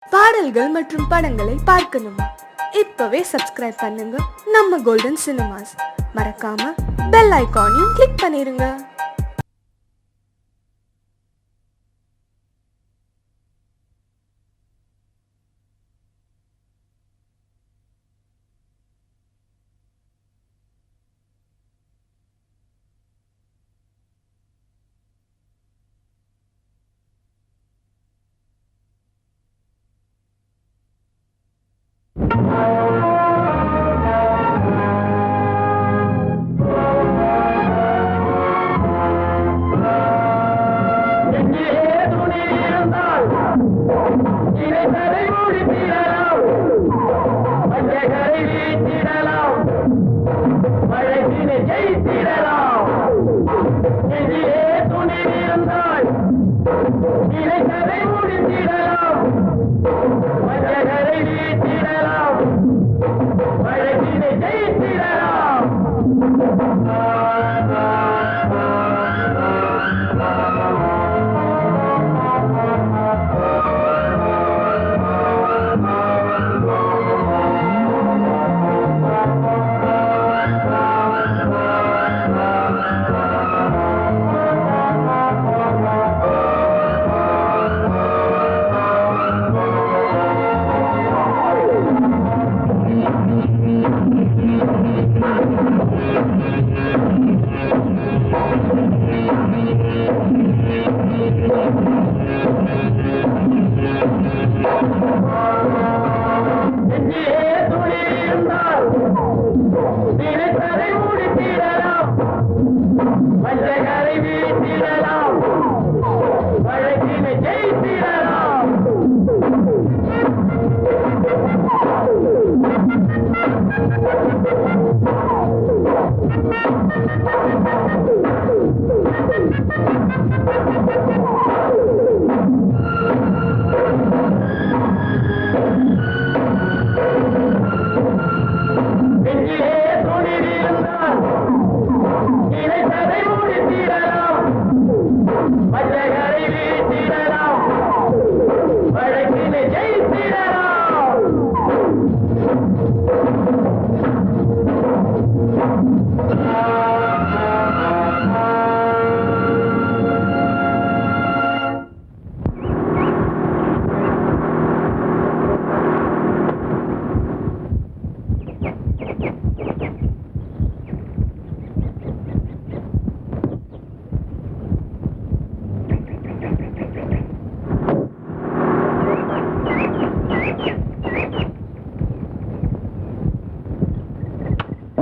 பாடல்கள் மற்றும் படங்களை பார்க்கணுமா? இப்பவே சப்ஸ்கிரைப் பண்ணுங்க நம்ம கோல்டன் சினிமாஸ். மறக்காம பெல் ஐகானையும் கிளிக் பண்ணிருங்க.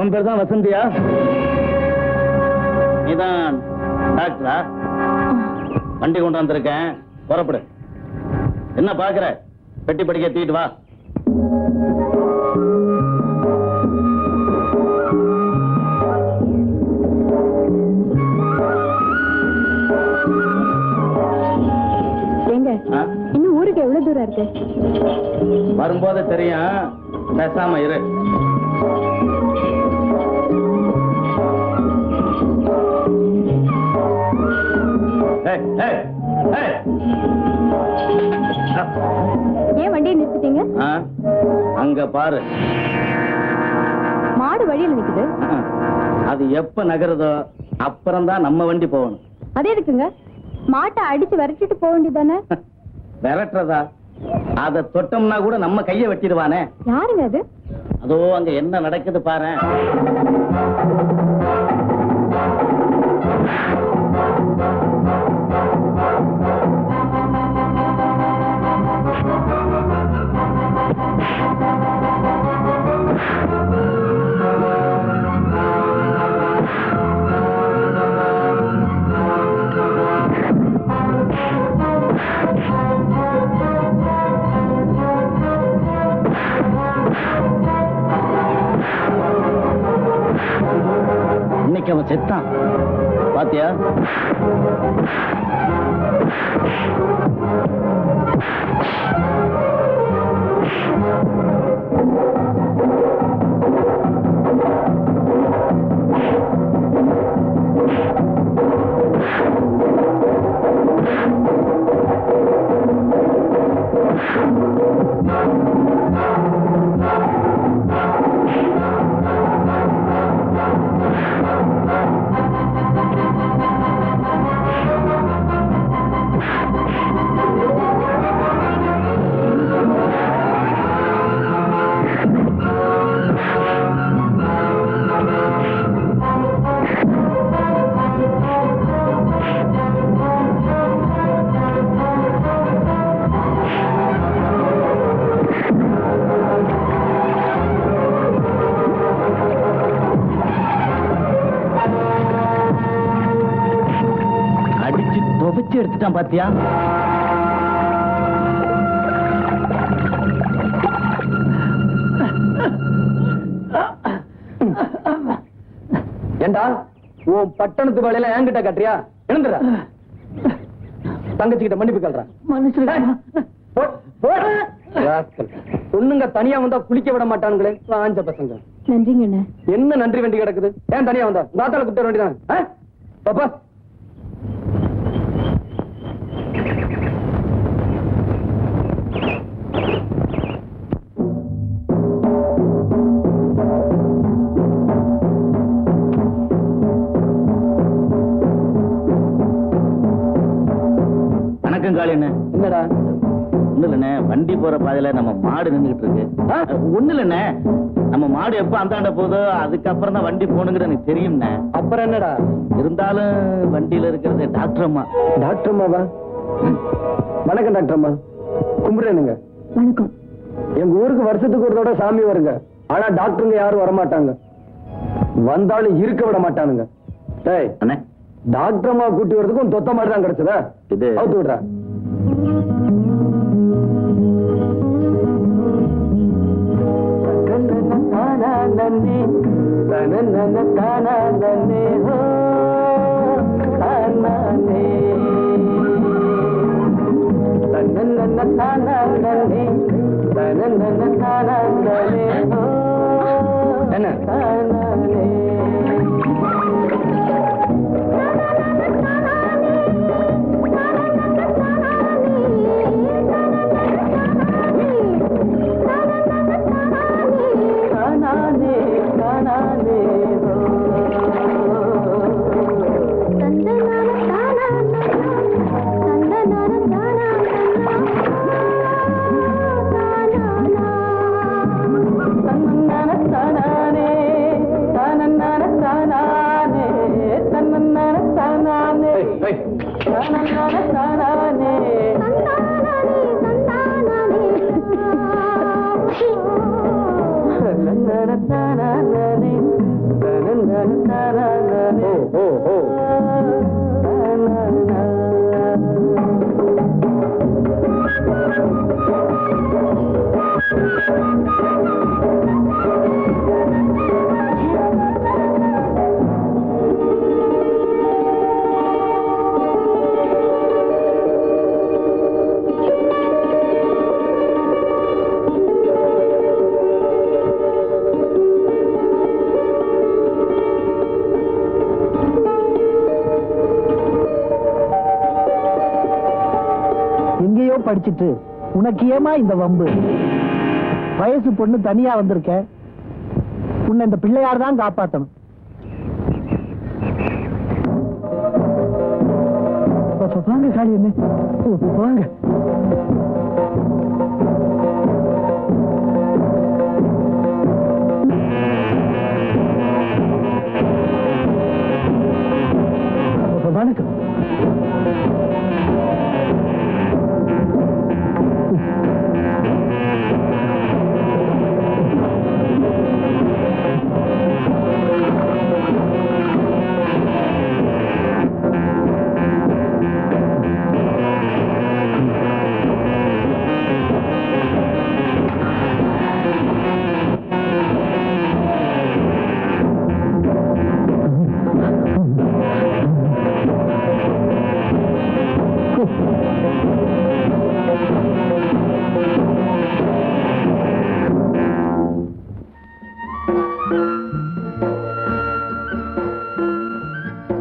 உன் பேர் தான் வசந்தியா? நீதான் டாக்டரா? வண்டி கொண்டு வந்திருக்கேன், புறப்படு. என்ன பாக்குற? பெட்டி படிக்க தீட்டு வா. இன்னும் ஊருக்கு எவ்வளவு தூரம் இருக்கு? வரும்போது தெரியும், பேசாம இரு. ஏன் வண்டியை நிறுத்திட்டீங்க? அங்க பாரு, மாடு வழியில் நிக்குது. அது எப்ப நகருதோ அப்புறம் தான் நம்ம வண்டி போகணும். அதே இருக்குங்க, மாட்டை அடிச்சு விரட்டிட்டு போக வேண்டியதானே? விரட்டுறதா? அத தொட்டோம்னா கூட நம்ம கைய வெட்டிடுவானே. யாருங்க அது? அதோ அங்க என்ன நடக்குது பாரு. இன்னைக்கு அவன் செத்தான் பாத்தியா? அடிச்சு துவைச்சு எடுத்துட்டான் பாத்தியா? ஏண்டா உன் பட்டணத்து வேலையில என்கிட்ட கட்டுறியா? எழுந்துடா. தங்கச்சி கிட்ட மன்னிப்பு கேள்றான். பொண்ணுங்க தனியா வந்தா குளிக்க விட மாட்டானுங்களே ஆஞ்ச பசங்க. நன்றிங்க அண்ணா. என்ன நன்றி வேண்டி கிடக்குது? ஏன் தனியா வந்தா தாத்தால கூப்பிட வேண்டியதானே? பாப்பா வணக்கம் காளி அண்ணே. என்னடா? ஒண்ணு இல்லண்ணே, வண்டி போற பாதையில நம்ம மாடு நின்றுகிட்டு இருக்கு. ஒண்ணு இல்லண்ணே, நம்ம மாடு எப்ப அந்தாண்ட போதோ அதுக்கப்புறம் தான் வண்டி போகணுங்கிறது எனக்கு தெரியும்ண்ணே. அப்புறம் என்னடா? இருந்தாலும் வண்டியில இருக்கிறது டாக்டர் அம்மா. டாக்டர் அம்மாவா? வணக்கம் டாக்டர் அம்மா. கும்பிடுறேனுங்க. வணக்கம். எங்க ஊருக்கு வருஷத்துக்கு ஒரு தடவை சாமி வருங்க. ஆனா டாக்டருங்க யாரும் வரமாட்டாங்க. வந்தாலும் இருக்க விட மாட்டானுங்க. டேய் அண்ணே, டாக்டர் அம்மா கூட்டி வரதுக்கும் தொத்த மாதிரி தான் கிடைச்சதா? இது அவுத்து விடுறா. என்ன படிச்சிட்டு உனக்கு ஏமா இந்த வம்பு? வயசு பொண்ணு தனியா வந்திருக்க. உன்னை இந்த பிள்ளையார் தான் காப்பாத்தணும். வாங்க காளி என்ன வாங்க. வணக்கம்.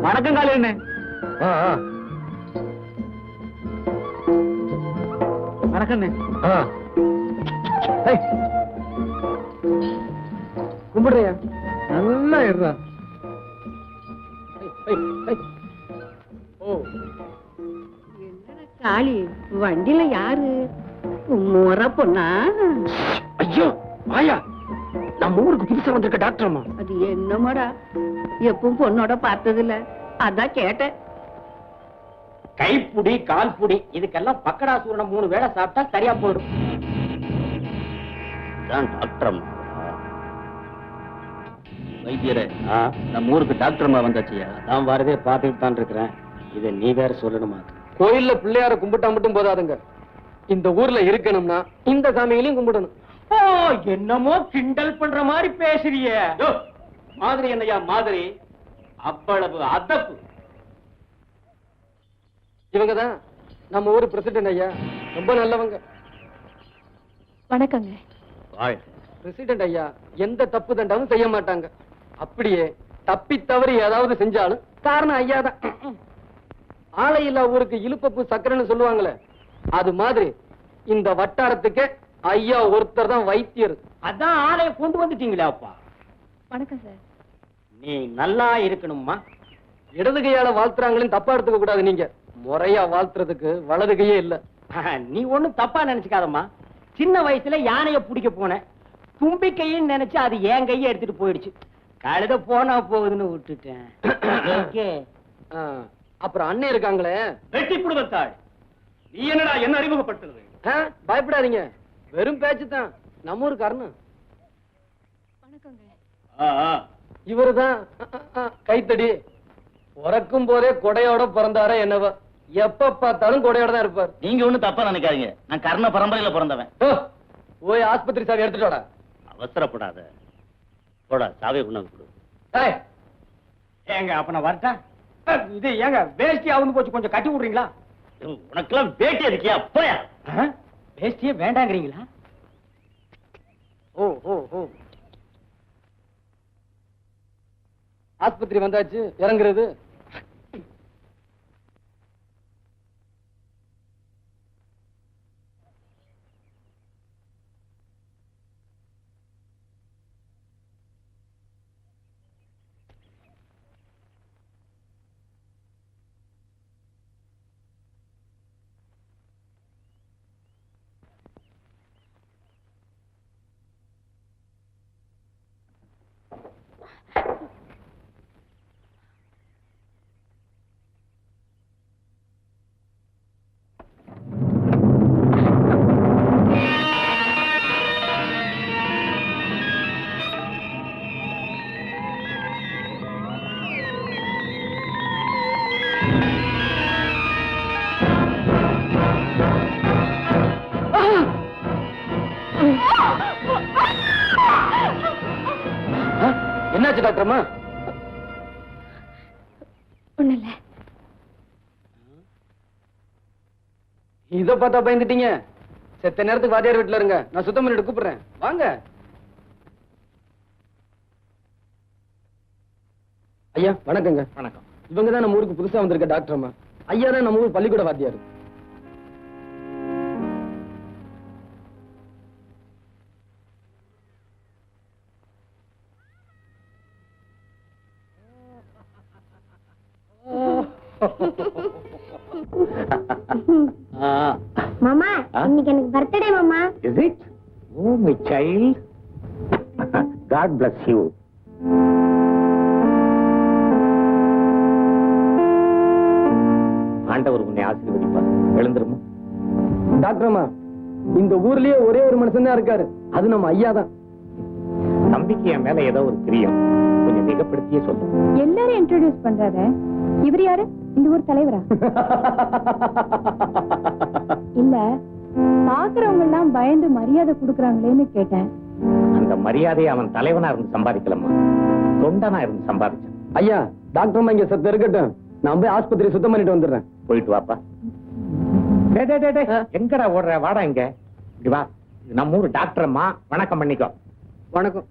வணக்கம் காளி அண்ணே. வணக்கம் அண்ணே. கும்பிடுறியா நல்லா இருடா. ஓ காளி வண்டியில யாரு முறை பொண்ணா? ஐயோ வாயா, நம்ம ஊருக்கு புதுசா வந்திருக்க டாக்டர் அம்மா. அது என்னமாடா, எப்பவும் பொண்ணோட பார்த்தது இல்ல, அதான் கேட்டேன். கைப்புடி கால்புடி இதுக்கெல்லாம் பக்கடா சூரணம் 3 வேளை சாப்பிட்டா சரியா போயிடும். டாக்டர் அம்மா வைத்தியரே, நம்ம ஊருக்கு டாக்டர் அம்மா வந்தாச்சியா? நான் வரதே பார்த்துட்டு தான் இருக்கிறேன். இதை நீ வேற சொல்லணுமா? கோயில்ல பிள்ளையார கும்பிட்டா மட்டும் போதாதுங்க, இந்த ஊர்ல இருக்கணும்னா இந்த சாமிகளையும் கும்பிடணும். ஓ, என்னமோ கிண்டல் பண்ற மாதிரி பேசுறிய. மாதிரி என்னையா மாதிரி? அவ்வளவு அதப்பு. இவங்கதான் நம்ம ஊரு பிரசிடென்ட் ஐயா, ரொம்ப நல்லவங்க. வணக்கங்க. பிரசிடென்ட் ஐயா எந்த தப்பு தண்டாவும் செய்ய மாட்டாங்க. அப்படியே தப்பி தவறி ஏதாவது செஞ்சாலும் காரணம் ஐயா தான். ஆலையில்லா ஊருக்கு இழுப்பப்பு சக்கரைன்னு சொல்லுவாங்களே, அது மாதிரி இந்த வட்டாரத்துக்கு ஐயா ஒருத்தர் தான் வைத்தியர். அதான் ஆளைய கொண்டு வந்துட்டீங்களே அப்பா. வணக்கம் சார். நீ நல்லா இருக்கணும்மா. இடது கையால வாழ்த்துறாங்களையும் தப்பா எடுத்துக்க கூடாது. நீங்க முறையா வாழ்த்துறதுக்கு வலது கையே இல்ல. நீ ஒண்ணும் தப்பா நினைச்சுக்காதம்மா. சின்ன வயசுல யானைய பிடிக்க போனேன், தும்பிக்கையும் நினைச்சு அது என் கையை எடுத்துட்டு போயிடுச்சு. கழுத போனா போகுதுன்னு விட்டுட்டேன். ஆ, அப்புறம் அண்ணன் இருக்காங்களே, வெட்டி குடும்பத்தாள். நீ என்னடா என்ன அறிமுகப்படுத்துறது? பயப்படாதீங்க, வெறும் பேச்சு தான். நம்ம ஊருக்கு அருண். வணக்கங்க. இவருதான் கைத்தடி. பிறக்கும் போதே கொடையோட பிறந்தாரா என்னவோ, எப்ப பார்த்தாலும் கொடையோட தான் இருப்பார். நீங்க ஒண்ணும் தப்பா நினைக்காதீங்க, நான் கர்ண பரம்பரையில பிறந்தவன். போய் ஆஸ்பத்திரி சாவி எடுத்துட்டோட. அவசரப்படாத, போடா சாவியை கொண்டாந்து கொடு. ஏங்க அப்ப நான் வரட்டா? இது ஏங்க வேஷ்டி அவுந்து போச்சு, கொஞ்சம் கட்டி விடுறீங்களா? உனக்கெல்லாம் வேட்டி இருக்கியா? போயா. வேஷ்டியே வேண்டாங்கிறீங்களா? ஓ ஓ ஓ, ஆஸ்பத்திரி வந்தாச்சு, இறங்குறது. என்னாச்சு டாக்டர்மா? ஒண்ணு இல்ல. இத பார்த்தா பயந்துட்டீங்க. செத்த நேரத்துக்கு வாத்தியார் வீட்டுல இருங்க, நான் சுத்தம் பண்ணிட்டு கூப்பிடுறேன். வாங்க ஐயா. வணக்கங்க. வணக்கம். இவங்க தான் நம்ம ஊருக்கு புதுசா வந்திருக்க டாக்டர் அம்மா. ஐயா தான் நம்ம ஊர் பள்ளிக்கூட வாத்தியார். மாமா, இன்னைக்கு எனக்கு பர்த்டே மாமா. Is it? Oh, my child. God bless you. ஆண்டவர் உன்னை ஆசீர்வதிப்பார். எழுந்திருமா. டாக்டர் அம்மா, இந்த ஊர்லயே ஒரே ஒரு மனுஷன் தான் இருக்காரு, அது நம்ம ஐயா தான். நம்பிக்கை என் மேல ஏதோ ஒரு பிரியம், கொஞ்சம் மிகப்படுத்தியே சொல்லு. எல்லாரும் இன்ட்ரோடியூஸ் பண்றாரு. இவர் யாரு? இந்த ஊர் தலைவரா? இல்ல, பாக்குறவங்க எல்லாம் பயந்து மரியாதை கொடுக்கறாங்களேன்னு கேட்டேன். அந்த மரியாதையை அவன் தலைவனா இருந்து சம்பாதிக்கலமா, தொண்டனா இருந்து சம்பாதிச்சான். ஐயா, டாக்டர் அம்மா இங்க சத்து இருக்கட்டும், நான் போய் ஆஸ்பத்திரி சுத்தம் பண்ணிட்டு வந்துடுறேன். போயிட்டு வாப்பா. எங்கடா ஓடுற? வாடா இங்க. இங்க வா. இது நம்ம ஊர் டாக்டர் அம்மா, வணக்கம் பண்ணிக்கோ. வணக்கம்.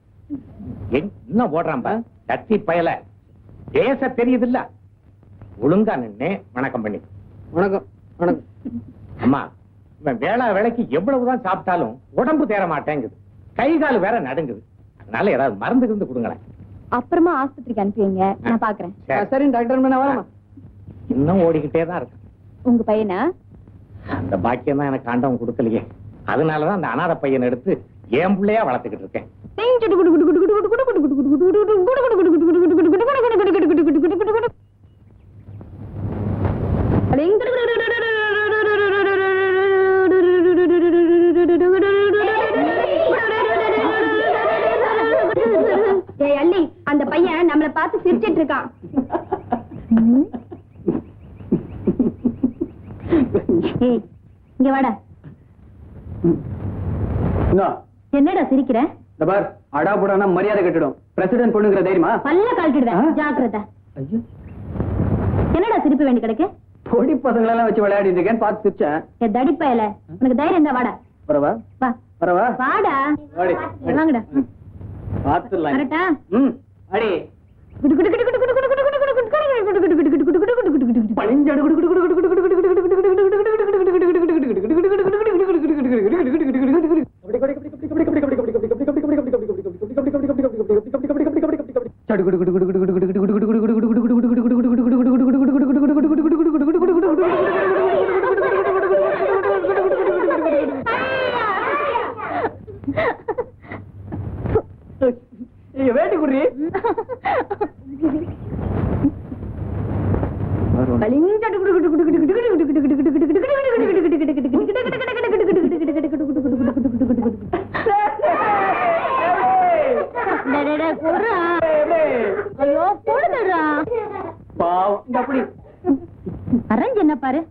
என்ன ஓடுறான்பா கத்தி பயல? பேச தெரியுது இல்ல? ஒழுங்கா நின்னு வணக்கம் பண்ணி. வணக்கம். வணக்கம். அம்மா, இவன் வேளா வேலைக்கு எவ்வளவுதான் சாப்பிட்டாலும் உடம்பு தேர மாட்டேங்குது, கை கால் வேற நடுங்குது. அதனால ஏதாவது மருந்து இருந்து கொடுங்களேன். அப்புறமா ஆஸ்பத்திரிக்கு அனுப்புவீங்க, நான் பாக்குறேன். சரி டாக்டர் வரமா. இன்னும் ஓடிக்கிட்டே தான் இருக்கு. உங்க பையனா? அந்த பாக்கியம் தான் எனக்கு ஆண்டவன் கொடுக்கலையே. அதனாலதான் அந்த அனாதை பையனை எடுத்து என் பிள்ளையா வளர்த்துக்கிட்டு இருக்கேன். ஏய் அள்ளி, அந்த பையன் நம்மளை பார்த்து சிரிச்சிட்டு இருக்கான். ஏய் இங்க வாடா. என்னடா சிரிக்கிற? அடாபுடானா மரியாதை கட்டிடும். பிரசிடென்ட் பொண்ணுங்கிற தைரியமா? பல்ல கழட்டிடுவேன், ஜாக்கிரதை. என்னடா சிரிப்பு வேண்டி கிடக்கு? பொடி பசங்களை எல்லாம் வச்சு விளையாடிட்டு இருக்கேன், பார்த்து சிரிச்சேன். தடிப்பயல, உனக்கு தைரியம் தான், வாடா. வரவா வா வரவா வாடா. வாடி. வாங்கடா. பார்த்துடலாம். கரெக்டா? அடி வேட்டி குடி. ஐயோ போடுறா. பாவம். இந்த அப்படி அரஞ்சு என்ன பாரு.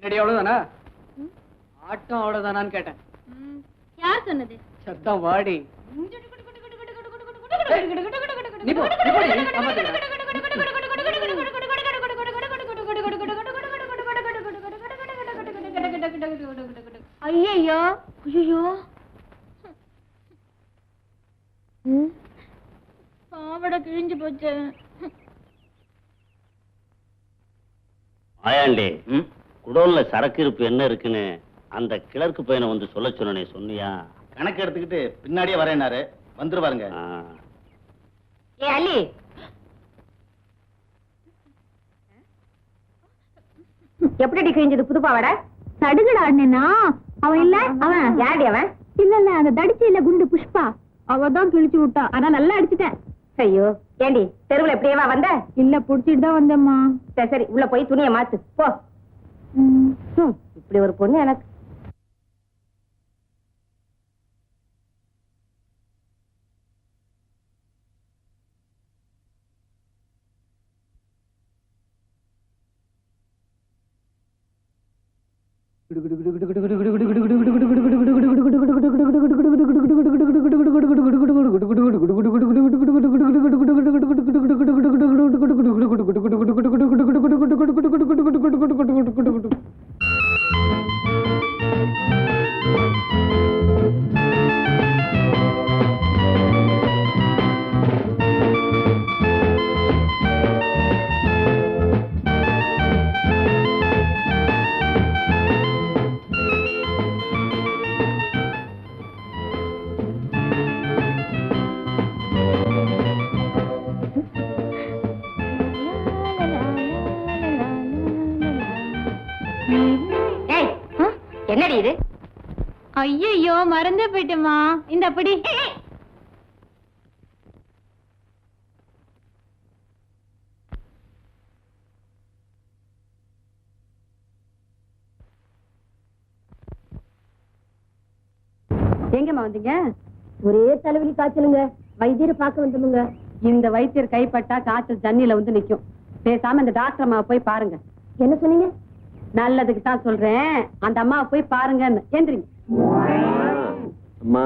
என்னடி அவ்வளவுதானா? ஆட்டம் அவ்வளவுதானான்னு கேட்டேன். யார் சொன்னது? சத்தம் வாடி. நீ போ, நீ போடி, நான் பாத்துக்கிறேன். ஐயோ ஐயோ பாவடை கிழிஞ்சு போச்சு. ஆயாண்டி, குடோன்ல சரக்கு இருப்பு என்ன இருக்குன்னு அந்த கிளர்க்கு பையனை வந்து சொல்ல சொன்னே, சொன்னியா? கணக்கு எடுத்துக்கிட்டு பின்னாடியே வரேனாரு, வந்துருவாருங்க. ஏ அலி, எப்படி கிழிஞ்சது புது பாவாடை? சடுகுடு ஆடினா அவன் இல்ல, அவன் யாடி அவன்? இல்ல அந்த தடிச்சியில குண்டு புஷ்பா, அவதான் கிழிச்சு விட்டா. ஆனா நல்லா அடிச்சுட்டேன். ஐயோ ஏண்டி தெருவுல எப்படியேவா வந்த? இல்ல புடிச்சிட்டு தான் வந்தேம்மா. சரி சரி உள்ள போய் துணியை மாத்து போ. இப்படி ஒரு பொண்ணு எனக்கு. என்னடி இது? ஐயோ மறந்தே போயிட்டேமா. இந்த அப்படி எங்கம்மா வந்தீங்க? ஒரே தலைவலி காய்ச்சலுங்க. வைத்தியரை பார்க்க வந்துமுங்க. இந்த வைத்தியர் கைப்பட்டா காய்ச்சல் ஜன்னில வந்து நிக்கும். பேசாம இந்த டாக்டர் அம்மாவை போய் பாருங்க. என்ன சொன்னீங்க? நல்லதுக்கு தான் சொல்றேன். அந்த அம்மாவை போய் பாருங்கன்னு. எந்திரிங்க. அம்மா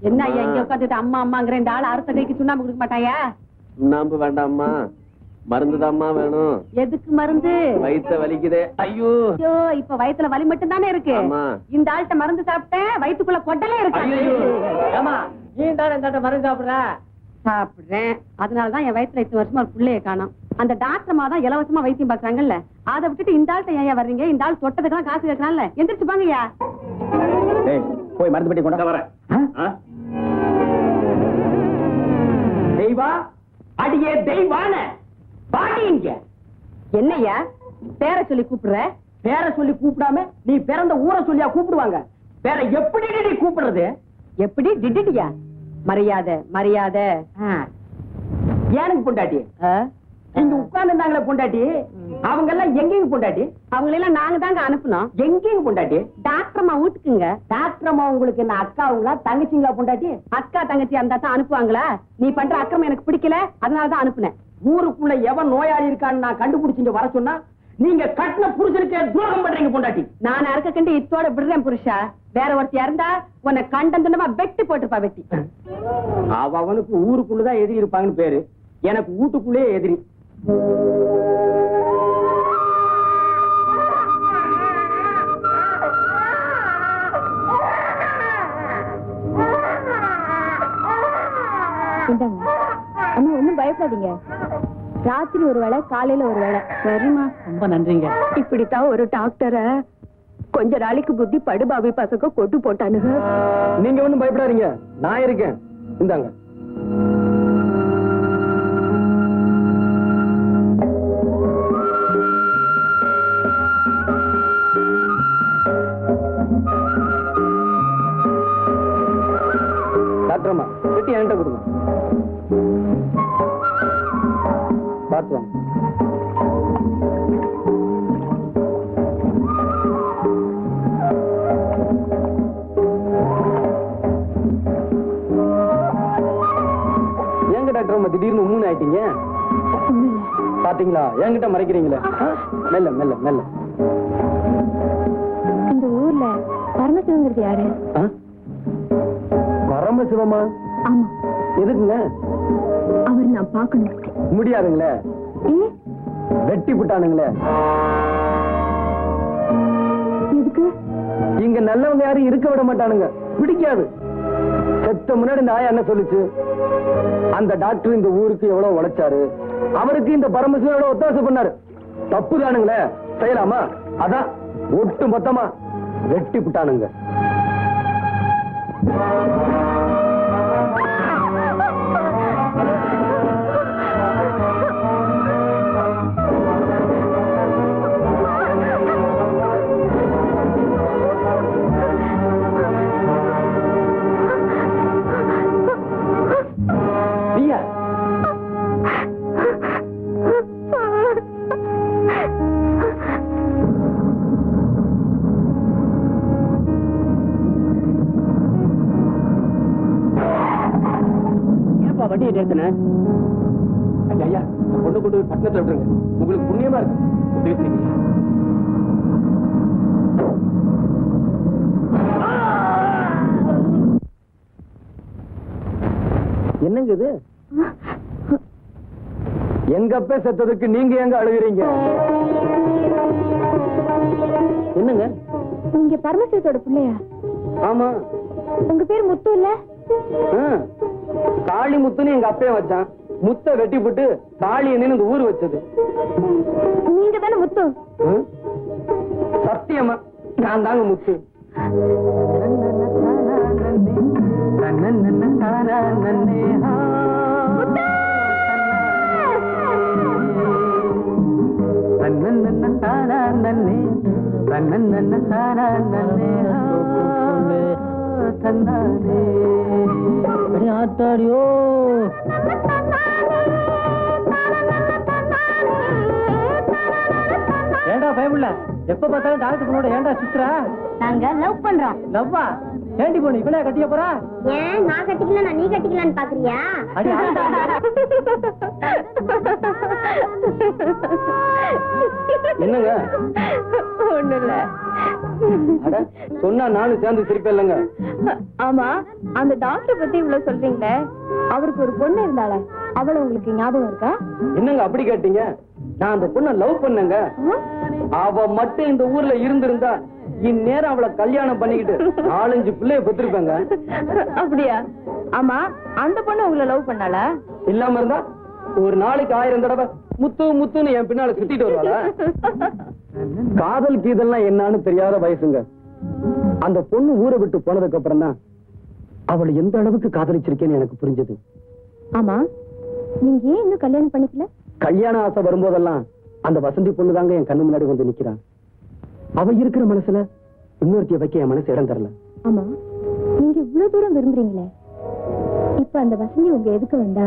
என்ன ஐயா இங்க உட்காந்துட்டு அம்மா அம்மாங்கிற இந்த ஆள் அறுத்த கைக்கு சுண்ணாம்பு கொடுக்க மாட்டாயா? சுண்ணாம்பு வேண்டாம்மா, மருந்துதாம்மா வேணும். எதுக்கு மருந்து? வயித்த வலிக்குதே. ஐயோ ஐயோ, இப்ப வயித்துல வலி மட்டும் தானே இருக்கு. ஆமா. இந்த ஆள்கிட்ட மருந்து சாப்பிட்டேன், வயித்துக்குள்ள கொட்டலே இருக்கு. ஏமா நீ தானே இந்த மருந்து சாப்பிடுற? சாப்பிடுறேன். அதனாலதான் என் வயித்துல 8 வருஷமா ஒரு புள்ளைய காணோம். அந்த டாக்டர்மா தான் இலவசமா வைத்தியம் பாக்குறாங்கல்ல, அதை விட்டுட்டு இந்த ஆள்கிட்ட ஏன் வர்றீங்க? இந்த ஆள் தொட்டதுக்கெல்லாம் காசு கேட்கறான்ல. எந்திரிச்சு பாங்கய்யா. போய் மருந்து பெட்டி கொண்டு வரேன். தெய்வா, அடியே தெய்வான பாடிங்க. என்னய்யா பேரை சொல்லி கூப்பிடுற? பேரை சொல்லி கூப்பிடாம நீ பிறந்த ஊரை சொல்லியா கூப்பிடுவாங்க? வேற எப்படி நீ கூப்பிடுறது? எப்படி டிடியா? மரியாதை மரியாதை. ஏனுக்கு பொண்டாட்டி? இங்க உட்கார்ந்து இருந்தாங்களே பொண்டாட்டி, அவங்க எல்லாம் எங்கேயும் பொண்டாட்டி? அவங்களெல்லாம் நாங்க தாங்க அனுப்புனோம். எங்கேயும் பொண்டாட்டி? டாக்டர் அம்மா வீட்டுக்குங்க. டாக்டர் அம்மா உங்களுக்கு என்ன அக்காவுங்களா தங்கச்சிங்களா பொண்டாட்டி? அக்கா தங்கச்சி அந்த தான் அனுப்புவாங்களா? நீ பண்ற அக்கிரமம் எனக்கு பிடிக்கல, அதனாலதான் அனுப்புனேன். ஊருக்குள்ள எவன் நோயாளி இருக்கான்னு நான் கண்டுபிடிச்சிங்க வர சொன்னா நீங்க கட்டின புருஷனுக்கே துரோகம் பண்றீங்க பொண்டாட்டி. நான் அறுக்க கண்டு இத்தோட விடுறேன் புருஷா. வேற ஒருத்தி இருந்தா உன்னை கண்டந்தனமா வெட்டி போட்டுப்பா. வெட்டி அவனுக்கு ஊருக்குள்ளதான் எதிரி இருப்பாங்கன்னு பேரு, எனக்கு வீட்டுக்குள்ளேயே எதிரி. அம்மா ஒண்ணும் பயப்படாதீங்க. ராத்திரி ஒரு வேளை, காலையில ஒரு வேளை. சரிம்மா. ரொம்ப நன்றிங்க. இப்படித்தான் ஒரு டாக்டரை கொஞ்ச நாளைக்கு புத்தி படுபாவி பசங்க கொட்டு போட்டானுங்க. நீங்க ஒண்ணும் பயப்படாதீங்க, நான் இருக்கேன். இந்தாங்க. டாக்டர் அம்மா பெட்டி என்கிட்ட கொடுங்க. பார்த்து வாங்க. ஏங்க டாக்டர் அம்மா திடீர்னு மூணு ஆயிட்டீங்க? பாத்தீங்களா, என்கிட்ட மறைக்கிறீங்களே. மெல்ல மெல்ல மெல்ல. இந்த ஊர்ல பரமசிவங்கிறது யாரு? பரமசிவமா? ஆமா. எதுக்குங்க? அவர் நான் பாக்கணும். முடியாதுங்களே, வெட்டி விட்டானுங்களே. எதுக்கு? இங்க நல்லவங்க யாரும் இருக்க விட மாட்டானுங்க, பிடிக்காது. செத்த முன்னாடி இந்த ஆயா என்ன சொல்லுச்சு? அந்த டாக்டர் இந்த ஊருக்கு எவ்வளவு உழைச்சாரு, அவருக்கு இந்த பரமசிவன் எவ்வளவு ஒத்தாசை பண்ணாரு. தப்பு தானுங்களே, செய்யலாமா? அதான் ஒட்டு மொத்தமா வெட்டி விட்டானுங்க. வண்டியை நிறுத்தினேன். ஐயா, பொண்ணு கொண்டு போய் பட்டணத்துல விட்டுருங்க, உங்களுக்கு புண்ணியமா இருக்கு. உதவி செய்யுங்க. என்னங்க இது? எங்க அப்பா செத்ததுக்கு நீங்க எங்க அழுகிறீங்க? என்னங்க? நீங்க பரமசிவத்தோட பிள்ளையா? ஆமா. உங்க பேர் முத்து இல்ல? காளி முத்துன்னு எங்க அப்பே வச்சான். முத்த வெட்டி போட்டு காளி என்ன இந்த ஊர் வச்சது. நீங்க தானே முத்து? சத்தியமா நான் தாங்க முத்து. ஆத்தாடியோ ஏண்டா பயமுள்ள எப்ப பார்த்தாலும் டாக்டர் பொண்ணோட ஏண்டா சுத்துறா? நாங்க லவ் பண்றோம். லவ்வா? ஏண்டி பொண்ணு இவளே கட்டிய போறா? ஏன் நான் கட்டிக்கல நீ கட்டிக்கலான்னு பாக்குறியா? அடி என்னங்க ஒண்ணு இல்ல. அட, சொன்னா நானும் சேர்ந்து சிரிப்பேன் இல்லைங்க. ஆமா, அந்த டாக்டர் பத்தி இவ்வளவு சொல்றீங்களே, அவருக்கு ஒரு பொண்ணு இருந்தால அவளை உங்களுக்கு ஞாபகம் இருக்கா? என்னங்க அப்படி கேட்டீங்க? நான் அந்த பொண்ணை லவ் பண்ணேங்க. அவ மட்டும் இந்த ஊர்ல இருந்திருந்தா இந்நேரம் அவளை கல்யாணம் பண்ணிக்கிட்டு 4-5 பிள்ளைய பெற்றிருப்பேங்க. அப்படியா? ஆமா, அந்த பொண்ணு உங்களை லவ் பண்ணாளா? இல்லாம இருந்தா ஒரு நாளைக்கு 1000 தடவை முத்து முத்துன்னு என் பின்னால சுத்திட்டு வருவாளா? காதல் கீதல்லாம் என்னன்னு தெரியாத வயசுங்க. அந்த பொண்ணு ஊரை விட்டு போனதுக்கு அப்புறம் தான் அவளை எந்த அளவுக்கு காதலிச்சிருக்கேன்னு எனக்கு புரிஞ்சது. ஆமா, நீங்க ஏன் இன்னும் கல்யாணம் பண்ணிக்கல? கல்யாண ஆசை வரும்போதெல்லாம் அந்த வசந்தி பொண்ணு தாங்க என் கண்ணு முன்னாடி வந்து நிக்கிறான். அவ இருக்கிற மனசுல இன்னொருத்திய வைக்க என் மனசு இடம் தரல. ஆமா, நீங்க இவ்வளவு தூரம் விரும்புறீங்களே, இப்ப அந்த வசந்தி உங்க எதுக்கு வந்தா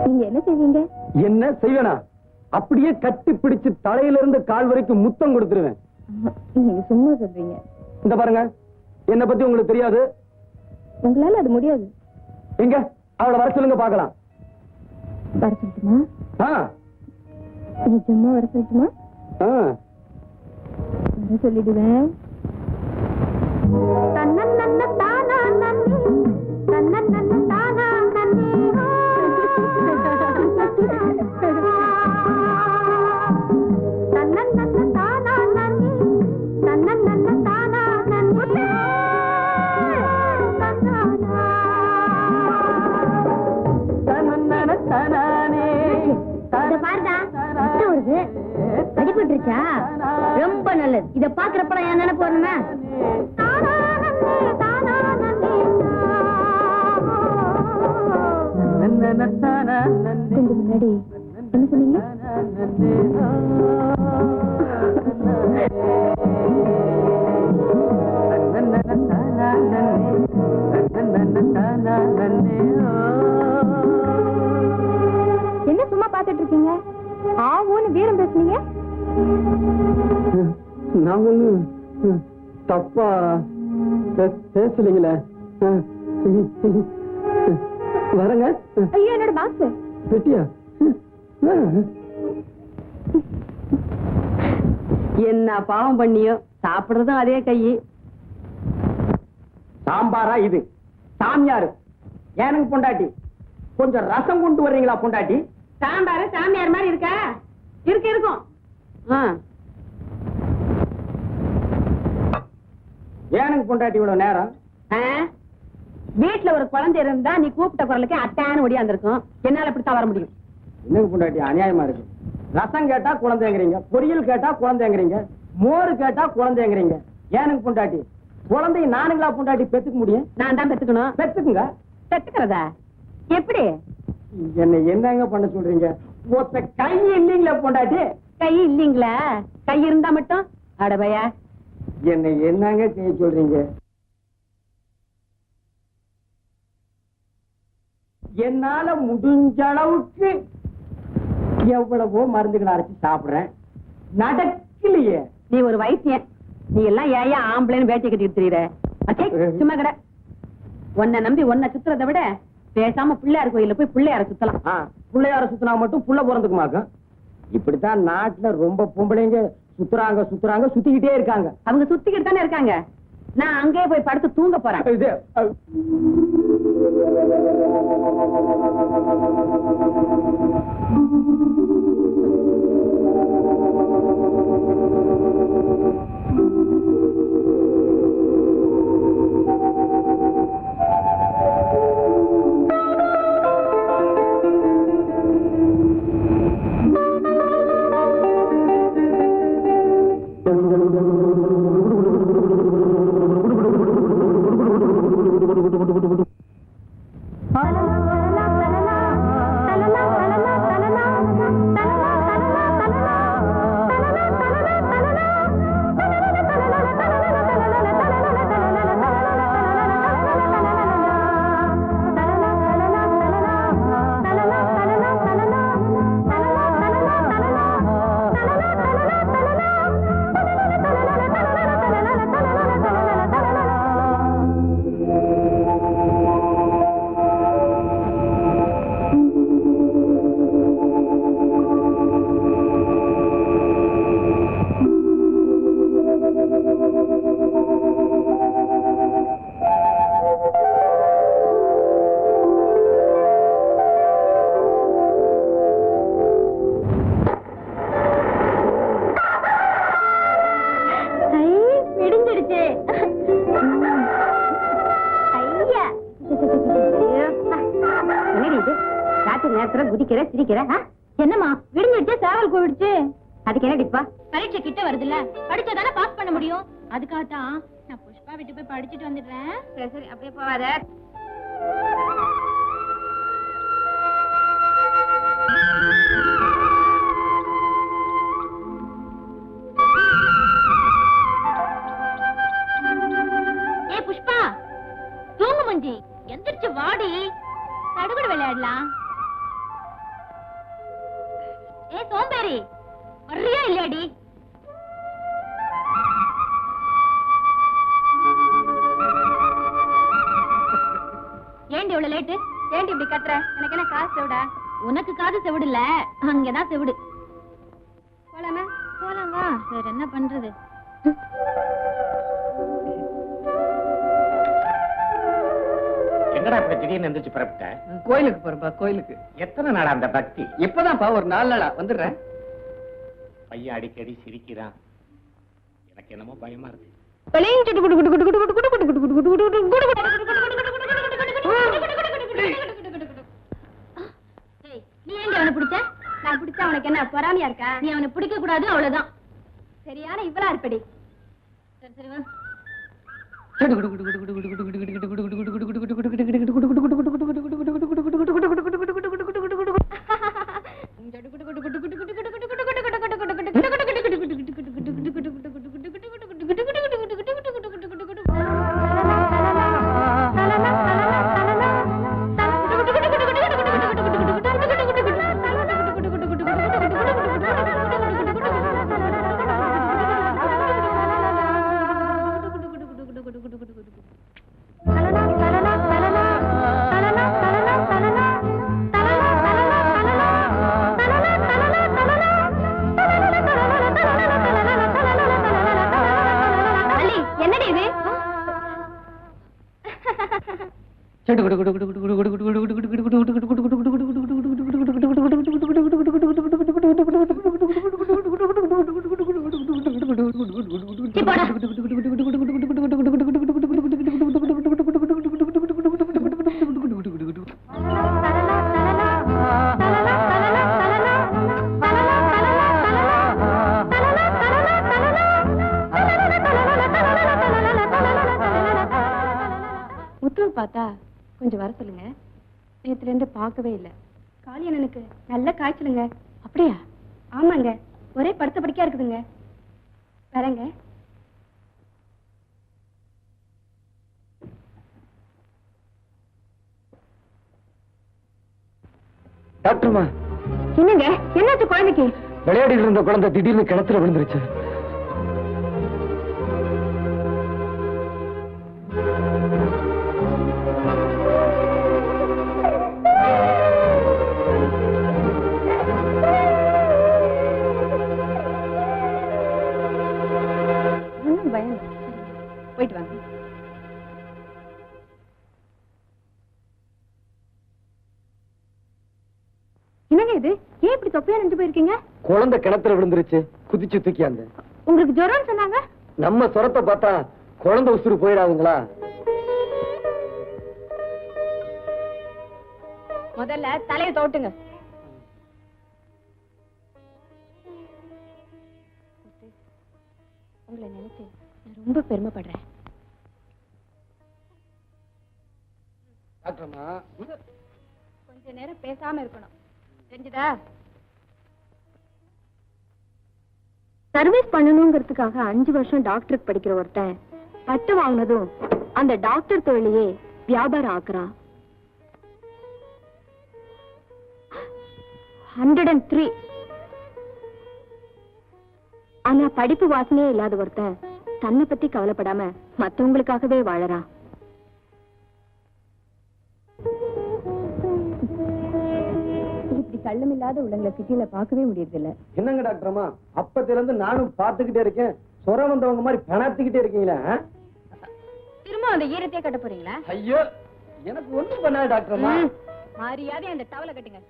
நீங்க என்ன செய்வீங்க? என்ன செய்வேனா? அப்படியே கட்டி பிடிச்சு தலையில இருந்து கால் வரைக்கும் முத்தம் கொடுத்துருவேன். நீங்க சும்மா சொல்றீங்க. இந்த பாருங்க, என்ன பத்தி உங்களுக்கு தெரியாது. உங்களால அது முடியாது. எங்க அவளை வர சொல்லுங்க பாக்கலாம். வர சொல்லட்டுமா? நிஜமா வர சொல்லட்டுமா? வர சொல்லிடுவேன். அடிபட்டுருச்சா? ரொம்ப நல்லது. இத பாக்குறப்ப என் நினைப்பு வரணுமே. கொஞ்சம் முன்னாடி என்ன சொன்னீங்க? என்ன சும்மா பாத்துட்டு இருக்கீங்க? ஆவோன்னு வீரம் பேசுனீங்க. நான் ஒண்ணு தப்பா பேசலீங்களே. வரங்க. ஐயோ, என்னோட பாக்ஸ். வெட்டியா? என்ன பாவம் பண்ணியோ, சாப்பிடுறதும் அதே கையி. சாம்பாரா இது? சாமியாரு எனக்கு பொண்டாட்டி. கொஞ்சம் ரசம் கொண்டு வர்றீங்களா பொண்டாட்டி? சாம்பாரு சாமியார் மாதிரி இருக்கா? இருக்கும். எனக்கு பொண்டாட்டி இவ்வளவு நேரம்? வீட்டுல ஒரு குழந்தை இருந்தா நீ கூப்பிட்ட குரலுக்கு அட்டான்னு ஒடியாந்துருக்கும். என்னால இப்படித்தான் வர முடியும். எனக்கு பொண்டாட்டி அநியாயமா இருக்கு. ரசம் கேட்டா குழந்தைங்கிறீங்க, பொரியல் கேட்டா குழந்தைங்கிறீங்க, மோரு கேட்டா குழந்தைங்கிறீங்க. எனக்கு பொண்டாட்டி குழந்தைய நானுங்களா பொண்டாட்டி பெத்துக்க முடியும்? நான் தான் பெத்துக்கணும். பெத்துக்குங்க. பெத்துக்கிறதா எப்படி? என்ன என்னங்க பண்ண சொல்றீங்க? ஒத்த கை இல்லீங்களா பொண்டாட்டி? கை இல்லீங்களா? கை இருந்தா மட்டும் அடபையா என்ன என்னங்க செய்ய சொல்றீங்க? என்னால முடிஞ்ச அளவுக்கு எவ்வளவோ மருந்துகளை அரைச்சு சாப்பிடுறேன், நடக்கலையே. நீ ஒரு வைத்தியன். நீ எல்லாம் ஏன் ஆம்பளைன்னு வேட்டி கட்டிட்டு தெரியுற? சும்மா கடை. உன்னை நம்பி உன்னை சுத்துறதை விட பேசாம பிள்ளையார் கோயில போய் பிள்ளையார சுத்தலாம். பிள்ளையார சுத்தினா மட்டும் புள்ள பிறந்துக்குமாக்கும். இப்படித்தான் நாட்டுல ரொம்ப பொம்பளைங்க சுத்துறாங்க சுத்துறாங்க சுத்திக்கிட்டே இருக்காங்க. அவங்க சுத்திக்கிட்டு தானே இருக்காங்க. நான் அங்கேயே போய் படுத்து தூங்க போறேன். யோசிக்கிற சிரிக்கிற என்னம்மா விடுஞ்சிடுச்சு சேவல் போயிடுச்சு அதுக்கு என்ன டிப்பா பரீட்சை கிட்ட வருதுல்ல படிச்சாதானே பாஸ் பண்ண முடியும் அதுக்காகத்தான் நான் புஷ்பா விட்டு போய் படிச்சுட்டு வந்துடுறேன் சரி சரி அப்படியே போவாத ஏ புஷ்பா தூங்கு மஞ்சி எந்திரிச்சு வாடி சடுகுடு விளையாடலாம் ஏ சோம்பேறி வர்றியா இல்லையாடி ஏண்டி இவ்வளவு லேட்டு ஏண்டி இப்படி கத்துற எனக்கு என்ன காசு செவிடா உனக்கு காது செவிடு இல்ல அங்கதான் செவிடு போலாமா போலாம் வா வேற என்ன பண்றது எங்கடா இப்ப திடீர்னு எந்திரிச்சு புறப்பட்ட? கோயிலுக்கு போறப்பா கோயிலுக்கு. எத்தனை நாளா அந்த பக்தி? இப்பதான்ப்பா ஒரு 4 நாளா வந்துடுறேன். பையன் அடிக்கடி சிரிக்கிறான், எனக்கு என்னமோ பயமா இருக்கு. நீ ஏன் அவனை பிடிச்ச? நான் பிடிச்சா அவனுக்கு என்ன பொறாமையா இருக்கா? நீ அவனை பிடிக்க கூடாது அவ்வளவுதான். சரியான இவளா இருப்படி. சரி சரி வா. பார்த்தா கொஞ்சம் வர சொல்லுங்க. நேத்துல இருந்து பார்க்கவே இல்லை. காளியண்ணனுக்கு நல்ல காய்ச்சலுங்க. அப்படியா? ஆமாங்க, ஒரே படுத்த படிக்கா இருக்குதுங்க. வரங்க. டாக்டர்மா, என்னங்க என்னாச்சு குழந்தைக்கு? விளையாடிட்டு இருந்த குழந்தை திடீர்னு கிணத்துல விழுந்துருச்சு. போயிட்டு வாங்க. என்னங்க இது? ஏன் இப்படி தொப்பையா நின்று போயிருக்கீங்க? குழந்தை கிணத்துல விழுந்துருச்சு, குதிச்சு தூக்கியாங்க. உங்களுக்கு ஜுரம் சொன்னாங்க. நம்ம சொரத்தை பார்த்தா குழந்தை உசுறு போயிடாதுங்களா? முதல்ல தலையை தோட்டுங்க. உங்களை நினைச்சு நான் ரொம்ப பெருமைப்படுறேன். டாக்டர்மா, கொஞ்ச நேரம் பேசாம இருக்கணும், தெரிஞ்சுதா? சர்வீஸ் பண்ணணுங்கிறதுக்காக 5 வருஷம் டாக்டருக்கு படிக்கிற ஒருத்தன் பட்டு வாங்கினதும் அந்த டாக்டர் தொழிலையே வியாபாரம் ஆக்குறான். 103. ஆனா படிப்பு வாசனையே இல்லாத ஒருத்தன் தன்னை பத்தி கவலைப்படாம மத்தவங்களுக்காகவே வாழறான். இப்படி கள்ளம் இல்லாத உள்ளங்களை சிட்டியில பார்க்கவே முடியறது இல்ல. என்னங்க டாக்டர்மா, அப்பத்துல இருந்து நானும் பாத்துக்கிட்டே இருக்கேன். சொர வந்தவங்க மாதிரி பணத்துக்கிட்டே இருக்கீங்களா? திரும்ப அந்த ஈரத்தையே கட்ட போறீங்களா? ஐயோ, எனக்கு ஒண்ணும் பண்ணாது டாக்டர்மா. மரியாதை அந்த டவலை கட்டுங்க.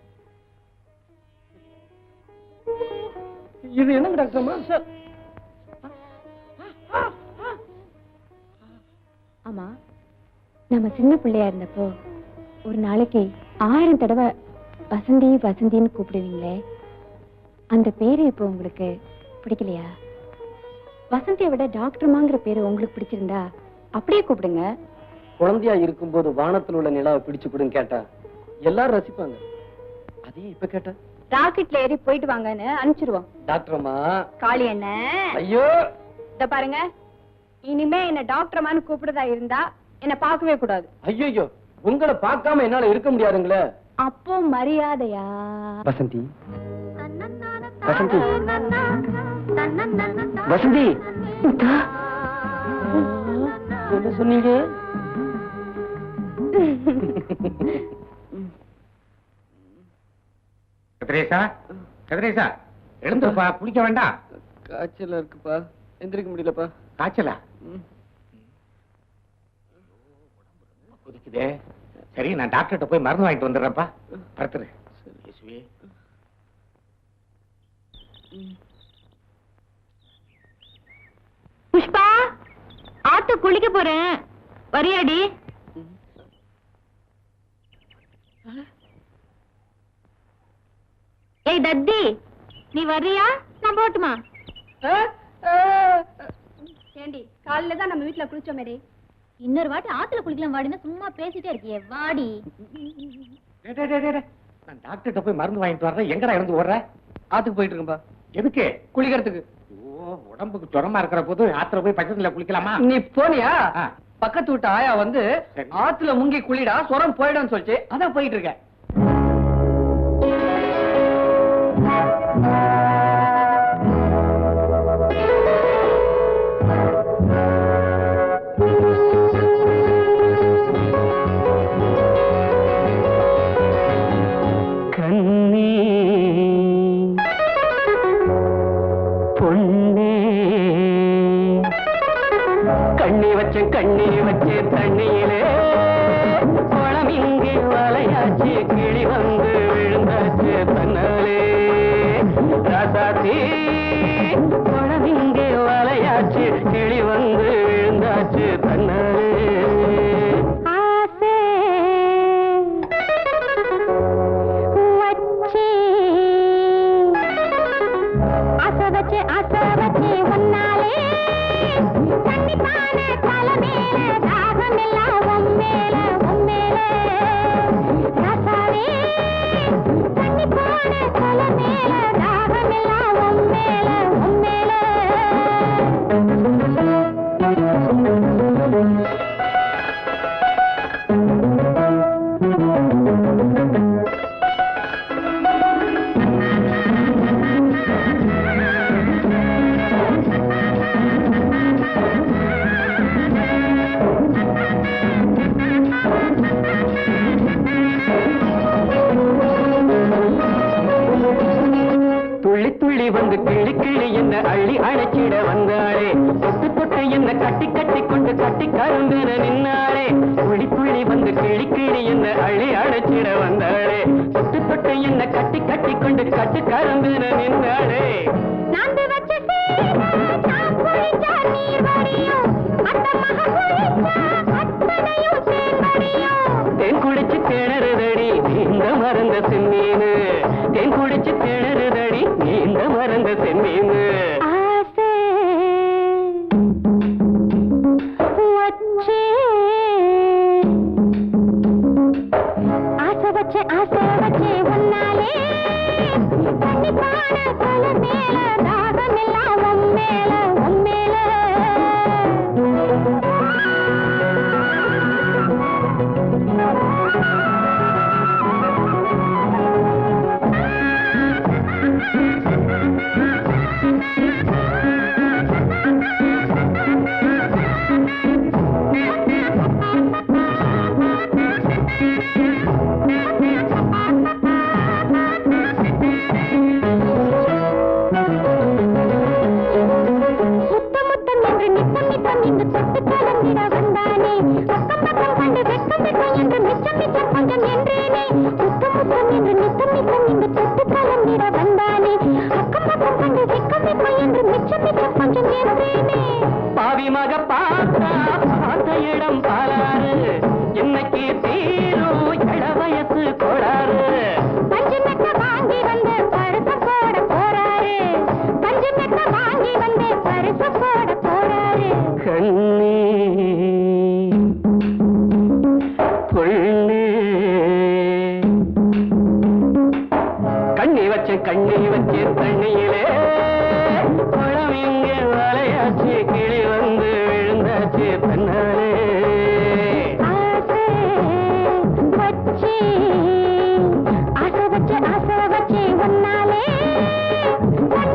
இது என்னங்க டாக்டர்மா? ஆமா, நம்ம சின்ன பிள்ளையா இருந்தப்போ ஒரு நாளைக்கு 1000 தடவை வசந்தி வசந்தின்னு கூப்பிடுவீங்களே, அந்த பேரு இப்போ உங்களுக்கு பிடிக்கலையா? வசந்தியை விட டாக்டர்மாங்கிற பேரு உங்களுக்கு பிடிச்சிருந்தா அப்படியே கூப்பிடுங்க. குழந்தையா இருக்கும்போது வானத்துல உள்ள நிலாவை பிடிச்சு கொடுன்னு கேட்டா எல்லாரும் ரசிப்பாங்க. அதையும் இப்ப கேட்டா ராக்கெட்ல ஏறி போயிட்டு வாங்கன்னு அனுப்பிச்சிருவோம். டாக்டர்மா. காளி என்ன? ஐயோ, இத பாருங்க, இனிமே என்ன டாக்டர்மான்னு கூப்பிடுறதா இருந்தா என்ன பார்க்கவே கூடாது. ஐயோ, உங்களை பார்க்காம என்னால இருக்க முடியாதுங்களே. அப்போ மரியாதையா? வசந்தி, வசந்தி, வசந்தி, என்ன சொன்னீங்க? கதிரேசா, கதிரேசா, எழுந்துப்பா, குளிக்க வேண்டாம். காய்ச்சலா இருக்குப்பா, எந்திரிக்க முடியலப்பா. காய்ச்சலா? கொதிக்குதே. சரி, நான் டாக்டர்கிட்ட போய் மருந்து வாங்கிட்டு வந்துடுறேன்ப்பா. படுத்துரு. இயேசுவே. புஷ்பா, ஆத்து குளிக்க போறேன், வரியாடி? ஏய் தத்தி, நீ வர்றியா? நான் போட்டுமா? ஏண்டி, காலையில தான் நம்ம வீட்டுல குளிச்சோம் மேரி. இன்னொரு வாட்டி ஆத்துல குளிக்கலாம் வாடினா சும்மா பேசிட்டே இருக்கியே, வாடி. நான் டாக்டர்கிட்ட போய் மருந்து வாங்கிட்டு வர்றேன். எங்கடா இருந்து ஓடுற? ஆத்துக்கு போயிட்டு இருக்கேன்பா. எதுக்கு? குளிக்கிறதுக்கு. உடம்புக்கு ஜுரமா இருக்கிற போது ஆத்துல போய் பக்கத்துல குளிக்கலாமா? நீ போனியா? ஆ. பக்கத்து வீட்டு ஆயா வந்து சரி. ஆத்துல முங்கி குளிடா, சொரம் போயிடும் சொல்லிச்சு. அதான் போயிட்டு இருக்கேன். கண்ணே பொன்னே, கண்ணி வச்சு தண்ணியிலே குளம் இங்கே வலையாச்சு, கிளி வந்து விழுந்தாச்சு தன்னாலே. ராசாத்தி, குளம் இங்கே வலையாச்சு, கிளி வந்து விழுந்தாச்சு தன்னாலே. துள்ளி துள்ளி வந்து கிளி கிளி என்ன அள்ளி அழைச்சிட வந்தாளே, தொட்டு தொட்டு என்ன கட்டி கட்டி கொண்டு கட்டி கரும்பென நின்னாளே. துள்ளி துள்ளி வந்து கிளி கிளி என்ன அள்ளி அழைச்சிட வந்தாளே, தொட்டு தொட்டு என்ன கட்டி கட்டி கொண்டு கட்டி கரும்பென நின்னாளே. தேன் குடிச்சு திணறுதடி இந்த மறந்த செம்மீனு, தேன் குடிச்சு திணறுதடி இந்த மறந்த செம்மீனு. பாவி மக பார்த்தா பார்த்த இடம் பாலாறு, என்னைக்கு தீரும் இள வயசு கோளாறு.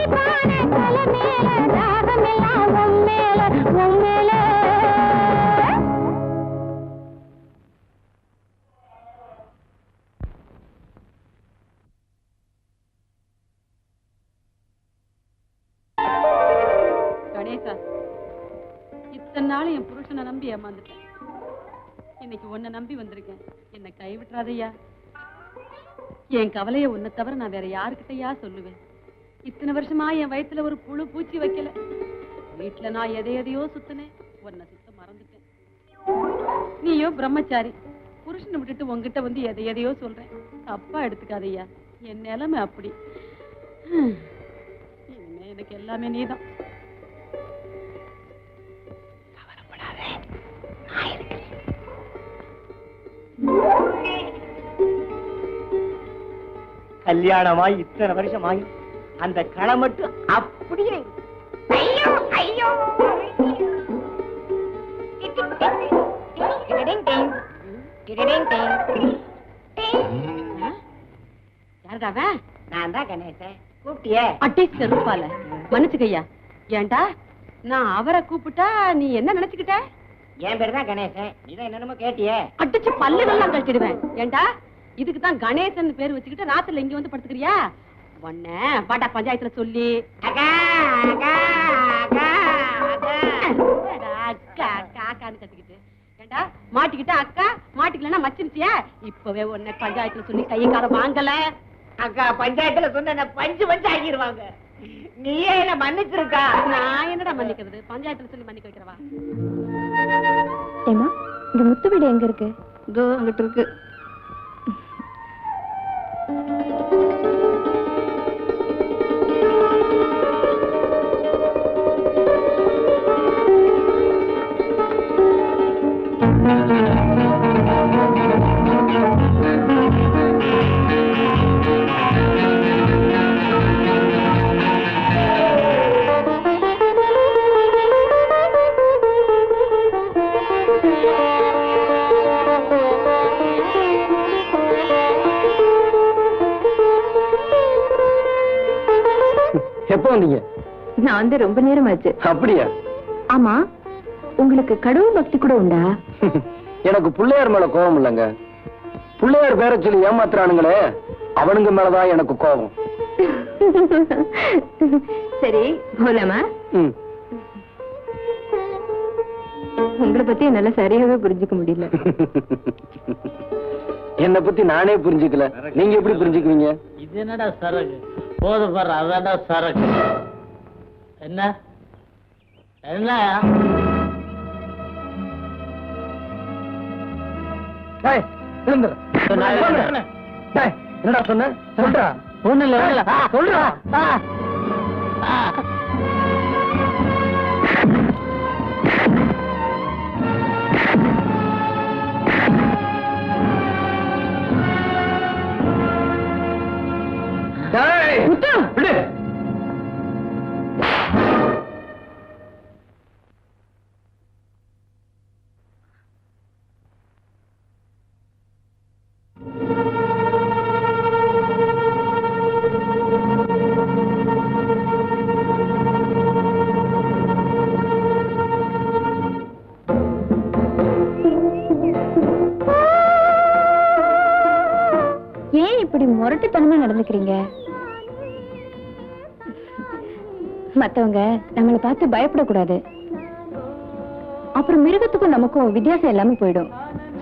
இனிப்பான தலை மேல தாகமெல்லாம் உன் மேல உன் மேல. கணேசா, இத்தனை நாள் என் புருஷனை நம்பி ஏமாந்துட்டேன். இன்னைக்கு உன்னை நம்பி வந்திருக்கேன். என்னை கைவிட்டுறாதையா. என் கவலையை உன்னை தவிர நான் வேற யாருக்கிட்டயா சொல்லுவேன்? இத்தனை வருஷமா என் வயித்துல ஒரு புழு பூச்சி வைக்கல. வீட்டுல நான் எதையோ சுத்தினேன், உன்னை சுத்த மறந்துட்டேன். நீயோ பிரம்மச்சாரி, புருஷனை விட்டுட்டு உங்ககிட்ட வந்து எதையோ சொல்றேன். தப்பா எடுத்துக்காதையா, என் நிலைமை அப்படி. இனிமே எனக்கு எல்லாமே நீதான். கல்யாணமாய் இத்தனை வருஷம் ஆகி அந்த களை மட்டும் அப்படியே யாருடாவன்? நான் தான் கணேசன். கூப்பிட்டியே? அட்டை செருப்பால மன்னிச்சுக்கையா. ஏண்டா நான் அவரை கூப்பிட்டா நீ என்ன நினைச்சுக்கிட்ட? என் பேரு தான் கணேசன். நீதான் என்னென்னமோ கேட்டியே. அடிச்சு பல்லுகள்லாம் கழிச்சிடுவேன். ஏண்டா இதுக்கு தான் கணேசன் பேர் வச்சுக்கிட்டு ராத்திரில இங்க வந்து படுத்துக்கிறியா? உன்ன பாட்டா பஞ்சாயத்துல சொல்லி அக்கா அக்கா அக்கா அக்கா காக்கான்னு கத்திக்கிட்டு ஏண்டா மாட்டிக்கிட்ட அக்கா மாட்டிக்கலன்னா மச்சிருச்சியா? இப்பவே உன்னை பஞ்சாயத்துல சொல்லி கையை கார வாங்கல. அக்கா பஞ்சாயத்துல சொன்ன பஞ்சு பஞ்சு ஆகிடுவாங்க. நீயே என்ன மன்னிச்சிருக்கா? நான் என்னடா மன்னிக்கிறது? பஞ்சாயத்துல சொல்லி மன்னிக்க வைக்கிறவா? ஏமா இங்க முத்து வீடு எங்க இருக்கு? இதோ அங்கிட்டு இருக்கு. எப்ப வந்தீங்க? நான் வந்து ரொம்ப நேரம் ஆச்சு. அப்படியா? ஆமா, உங்களுக்கு கடவுள் பக்தி கூட உண்டா? எனக்கு பிள்ளையார் மேல கோபம் இல்லைங்க. பிள்ளையார் பேரை சொல்லி ஏமாத்துறானுங்களே, அவனுங்க மேலதான் எனக்கு கோபம். சரி போலாமா? உங்களை பத்தி என்னால சரியாவே புரிஞ்சுக்க முடியல. என்னை பத்தி நானே புரிஞ்சுக்கல, நீங்க எப்படி புரிஞ்சுக்குவீங்க? இது என்னடா சரக்கு? போது பாரு, அதான்டா சரக்கு. என்ன என்ன என்னடா சொன்ன? சொல்றா. ஒண்ணு இல்ல சொல்றா. விடு. ஏன் இப்படி முரட்டுத்தனமா நடந்துக்கிறீங்க? மத்தவங்க நம்மளை பார்த்து பயப்படக்கூடாது. அப்புறம் மிருகத்துக்கும் நமக்கும் வித்தியாசம் எல்லாமே போயிடும்.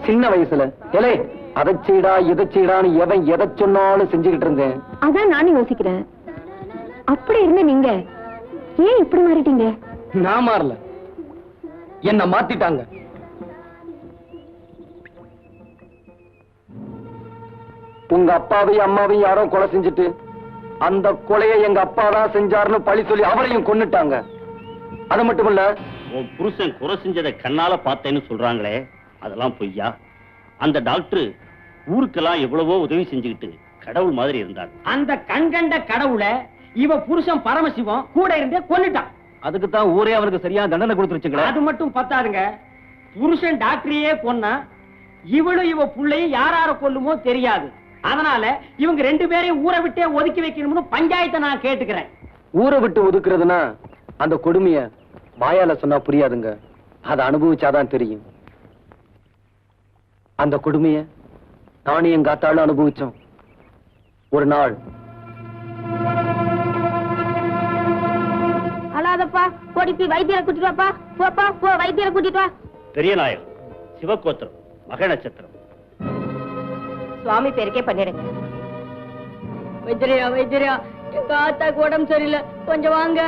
சின்ன வயசுல எலே அதை செய்டா இதை செய்டான்னு எவன் எதை சொன்னாலும் செஞ்சுக்கிட்டு இருந்தேன். அதான் நானும் யோசிக்கிறேன். அப்படி இருந்த நீங்க ஏன் இப்படி மாறிட்டீங்க? நான் மாறல, என்ன மாத்திட்டாங்க. உங்க அப்பாவையும் அம்மாவையும் யாரோ கொலை செஞ்சுட்டு அந்த கொலையை எங்க அப்பா தான் செஞ்சாருன்னு பழி சொல்லி அவரையும் கொன்னுட்டாங்க. அது மட்டும் இல்ல, உன் புருஷன் குறை செஞ்சதை கண்ணால பார்த்தேன்னு சொல்றாங்களே, அதெல்லாம் பொய்யா? அந்த டாக்டர் ஊருக்கெல்லாம் எவ்வளவோ உதவி செஞ்சுக்கிட்டு கடவுள் மாதிரி இருந்தார். அந்த கண்கண்ட கடவுளை இவ புருஷன் பரமசிவம் கூட இருந்தே கொன்னுட்டான். அதுக்கு தான் ஊரே அவருக்கு சரியான தண்டனை கொடுத்துருச்சுங்களே. அது மட்டும் பத்தாதுங்க, புருஷன் டாக்டரையே கொன்னா இவளும் இவ புள்ளையும் யார கொல்லுமோ தெரியாது. அதனால இவங்க ரெண்டு பேரையும் ஊரை விட்டே ஒதுக்கி வைக்கணும்னு பஞ்சாயத்தை நான் கேட்டுக்கிறேன். ஊரை விட்டு ஒதுக்குறதுனா அந்த கொடுமைய வாயால சொன்னா புரியாதுங்க. அதை அனுபவிச்சாதான் தெரியும். அந்த கொடுமைய நானும் எங்க ஆத்தாலும் அனுபவிச்சோம். ஒரு நாள் அழாதப்பா, ஓடி போய் வைத்தியரை கூட்டிட்டு வாப்பா. போப்பா, போ வைத்தியரை கூட்டிட்டு வா. பெரிய நாயகம், சிவகோத்திரம், மக நட்சத்திரம். சுவாமி பேருக்கே பண்ணிடுங்க. வைத்தியரியா வைத்தியரியா, எங்க ஆத்தாக்கு உடம்பு சரியில்லை, கொஞ்சம் வாங்க.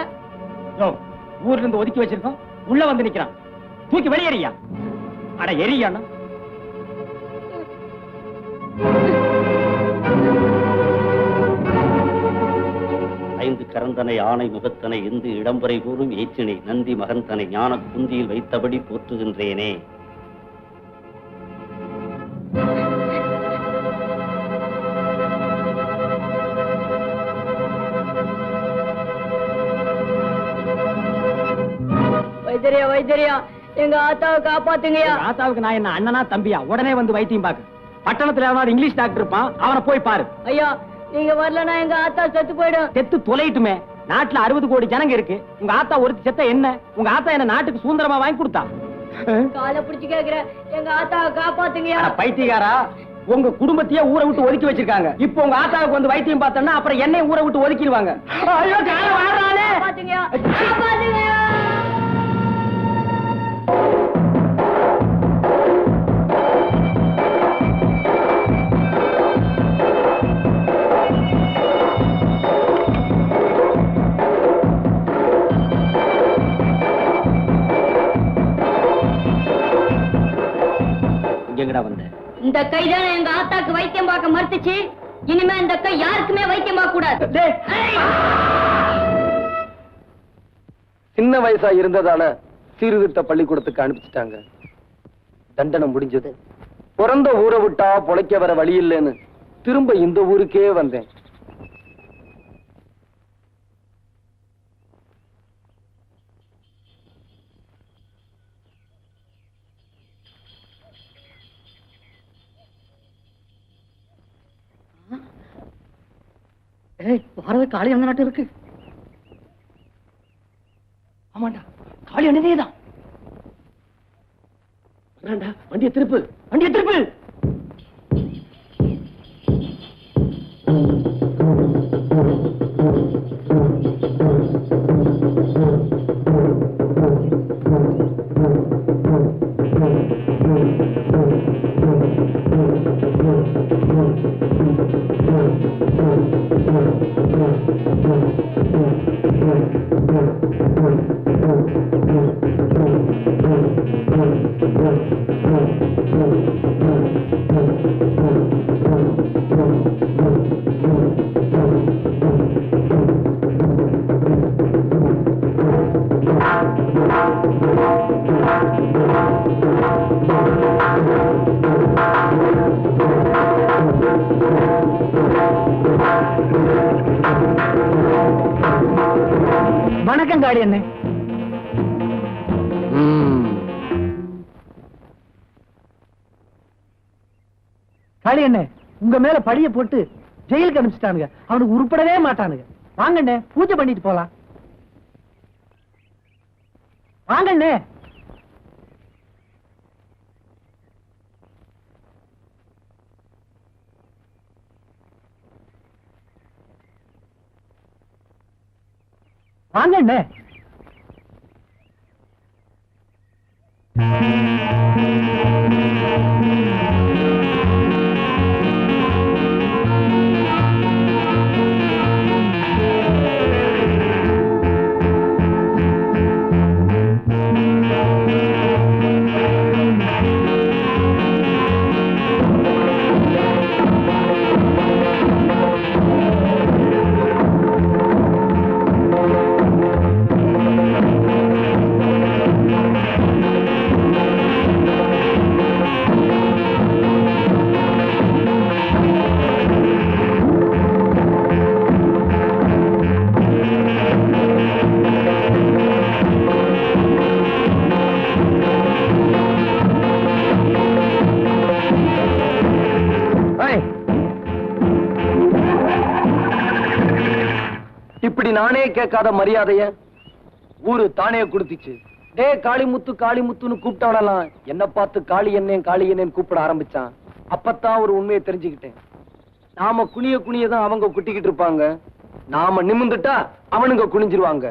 ஊர்ல இருந்து ஒதுக்கி வச்சிருக்கோம், உள்ள வந்து நிக்கிறான். தூக்கி வெளியேறியா? அட எரியாண்ணா. ஐந்து கரந்தனை ஆணை முகத்தனை எந்து இடம்பரை கூறும் ஏற்றினை நந்தி மகந்தனை ஞான குந்தியில் வைத்தபடி போற்றுகின்றேனே. வைத்தியரியா வைத்தியரியா, எங்க ஆத்தாவை காப்பாத்துங்கயா. ஆத்தாவுக்கு நான் என்ன அண்ணனா தம்பியா? உடனே வந்து வைத்தியம் பாக்கு. பட்டணத்துல எவனாவது இங்கிலீஷ் டாக்டர் இருப்பான், அவனை போய் பாரு. ஐயா, நீங்க வரலன்னா எங்க ஆத்தா செத்து போயிடும். செத்து தொலைட்டுமே. நாட்டுல 60 கோடி ஜனங்க இருக்கு. உங்க ஆத்தா ஒருத்தி செத்த என்ன? உங்க ஆத்தா என்ன நாட்டுக்கு சுதந்திரமா வாங்கி கொடுத்தா? காலை பிடிச்சு கேக்குறேன், எங்க ஆத்தாவை காப்பாத்துங்கயா. அட பைத்தியக்காரா, உங்க குடும்பத்தையே ஊரை விட்டு ஒதுக்கி வச்சிருக்காங்க. இப்போ உங்க ஆத்தாவுக்கு வந்து வைத்தியம் பார்த்தோம்னா அப்புறம் என்னையும் ஊரை விட்டு ஒதுக்கிடுவாங்க. ஐயோ, காலை வாடுறானே. காப்பாத்துங்கயா, காப்பாத்துங்கயா. எங்கடா வந்த? இந்த கைதான எங்க ஆத்தாக்கு வைத்தியம் பார்க்க மறுத்துச்சு. இனிமே இந்த கை யாருக்குமே வைத்தியம் பார்க்க கூடாது. சின்ன வயசா இருந்ததால சீர்திருத்த பள்ளிக்கூடத்துக்கு அனுப்பிச்சிட்டாங்க. தண்டனை முடிஞ்சது. பிறந்த ஊரை விட்டா பொழைக்க வர வழி இல்லைன்னு திரும்ப இந்த ஊருக்கே வந்தேன். பாரத காளி அந்த நாட்டு இருக்கு. ஆமாண்டா, காளி அண்ணனேதான். வண்டியை திருப்பு, வண்டியை திருப்பு. வணக்கம் காளி அண்ணே. காளி அண்ணே, உங்க மேல படிய போட்டு ஜெயிலுக்கு அனுப்பிச்சிட்டானுங்க. அவனுக்கு உருப்படவே மாட்டானுங்க. வாங்கண்ணே, பூஜை பண்ணிட்டு போலாம். வாங்கண்ணே. வாங்கண்ணே. தானே கேட்காத மரியாதைய ஊரு தானே கொடுத்துச்சு. டே காளிமுத்து காளிமுத்துன்னு கூப்பிட்டவனெல்லாம் என்ன பார்த்து காளி என்னேன்னு கூப்பிட ஆரம்பிச்சான். அப்பத்தான் ஒரு உண்மையை தெரிஞ்சுக்கிட்டேன். நாம குனிய குனியதான் அவங்க குட்டிக்கிட்டு இருப்பாங்க, நாம நிமிந்துட்டா அவனுங்க குனிஞ்சிருவாங்க.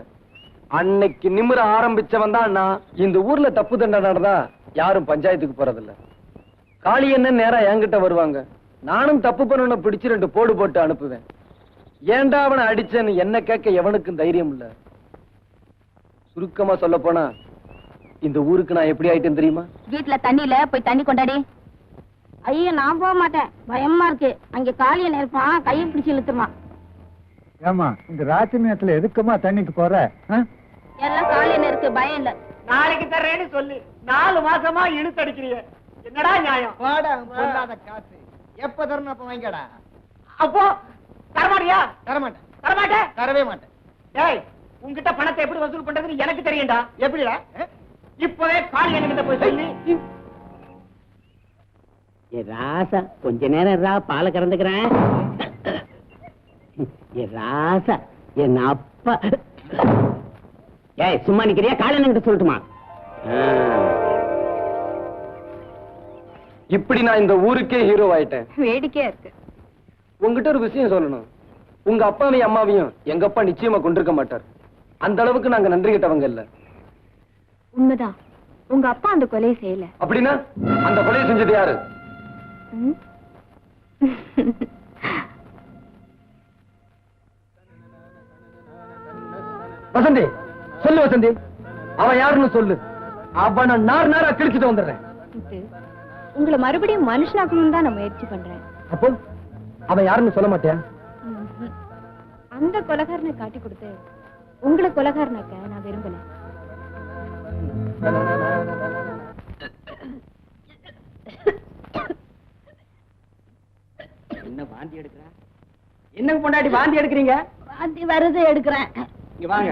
அன்னைக்கு நிமிர ஆரம்பிச்சவன் தான் நான். இந்த ஊர்ல தப்பு தண்டனை நடந்தா யாரும் பஞ்சாயத்துக்கு போறதில்ல. காளி என்ன நேரா என்கிட்ட வருவாங்க. நானும் தப்பு பண்ணவனை பிடிச்சு 2 போடு போட்டு அனுப்புவேன். ஏன்டா அவனை அடிச்சேன்னு என்ன கேட்க எவனுக்கும் தைரியம் இல்ல. சுருக்கமா சொல்ல போனா இந்த ஊருக்கு நான் எப்படி ஆயிட்டேன் தெரியுமா? வீட்டுல தண்ணியில போய் தண்ணி கொண்டாடி. ஐயோ நான் போக மாட்டேன், பயமா இருக்கு. அங்க காளியன் இருப்பான், கையை பிடிச்சு இழுத்துருவான். ஏமா இந்த ராத்திரி நேரத்துல எதுக்குமா தண்ணிக்கு போற? எல்லாம் காளியன் இருக்கு, பயம் இல்ல. நாளைக்கு தர்றேன்னு சொல்லு, 4 மாசமா இழுத்து அடிக்கிறீங்க. என்னடா நியாயம்? காசு எப்ப தரணும் அப்ப வாங்கடா. அப்போ தரமாட்டியா? தரமாட்டேன். தரமாட்டேன்? தரவே மாட்டேன். ஏய், உன்கிட்ட பணத்தை எப்படி வசூல் பண்றதுன்னு எனக்கு தெரியும்டா. எப்படிடா? இப்பவே காளியன் கிட்ட போய் சொல்லி. ஏ ராசா, கொஞ்ச நேரம் பாலை கறந்துக்கிறேன். ஏ ராசா, என் அப்பா. ஏய் சும்மா நிக்கிறியா? காலையில சொல்லட்டுமா? இப்படி நான் இந்த ஊருக்கே ஹீரோ ஆயிட்டேன். வேடிக்கையா இருக்கு. உங்ககிட்ட ஒரு விஷயம் சொல்லணும். உங்க அப்பாவையும் அம்மாவையும் எங்க அப்பா நிச்சயமா கொண்டிருக்க மாட்டார். அந்த அளவுக்கு நாங்க நன்றி கிட்டவங்க இல்ல. உண்மைதான், உங்க அப்பா அந்த கொலையை செய்யல. அப்படின்னா அந்த கொலையை செஞ்சது யாரு? வசந்தி, சொல்லு வசந்தி, அவன் யாருன்னு சொல்லு. அவனை நாரா கிழிச்சிட்டு வந்துடுறேன். உங்களை மறுபடியும் மனுஷனாக்கணும் தான் நான் முயற்சி பண்றேன். அப்போ அவன் யாருன்னு சொல்ல மாட்டியா? அந்த கொலைகாரனை காட்டி கொடுத்து உங்களை கொலைகாரனாக்க நான் விரும்பல. என்ன வாந்தி எடுக்கிறா? என்ன பொண்டாட்டி வாந்தி எடுக்கிறீங்க? வாந்தி வருது, எடுக்கிறேன். இங்க வாங்க.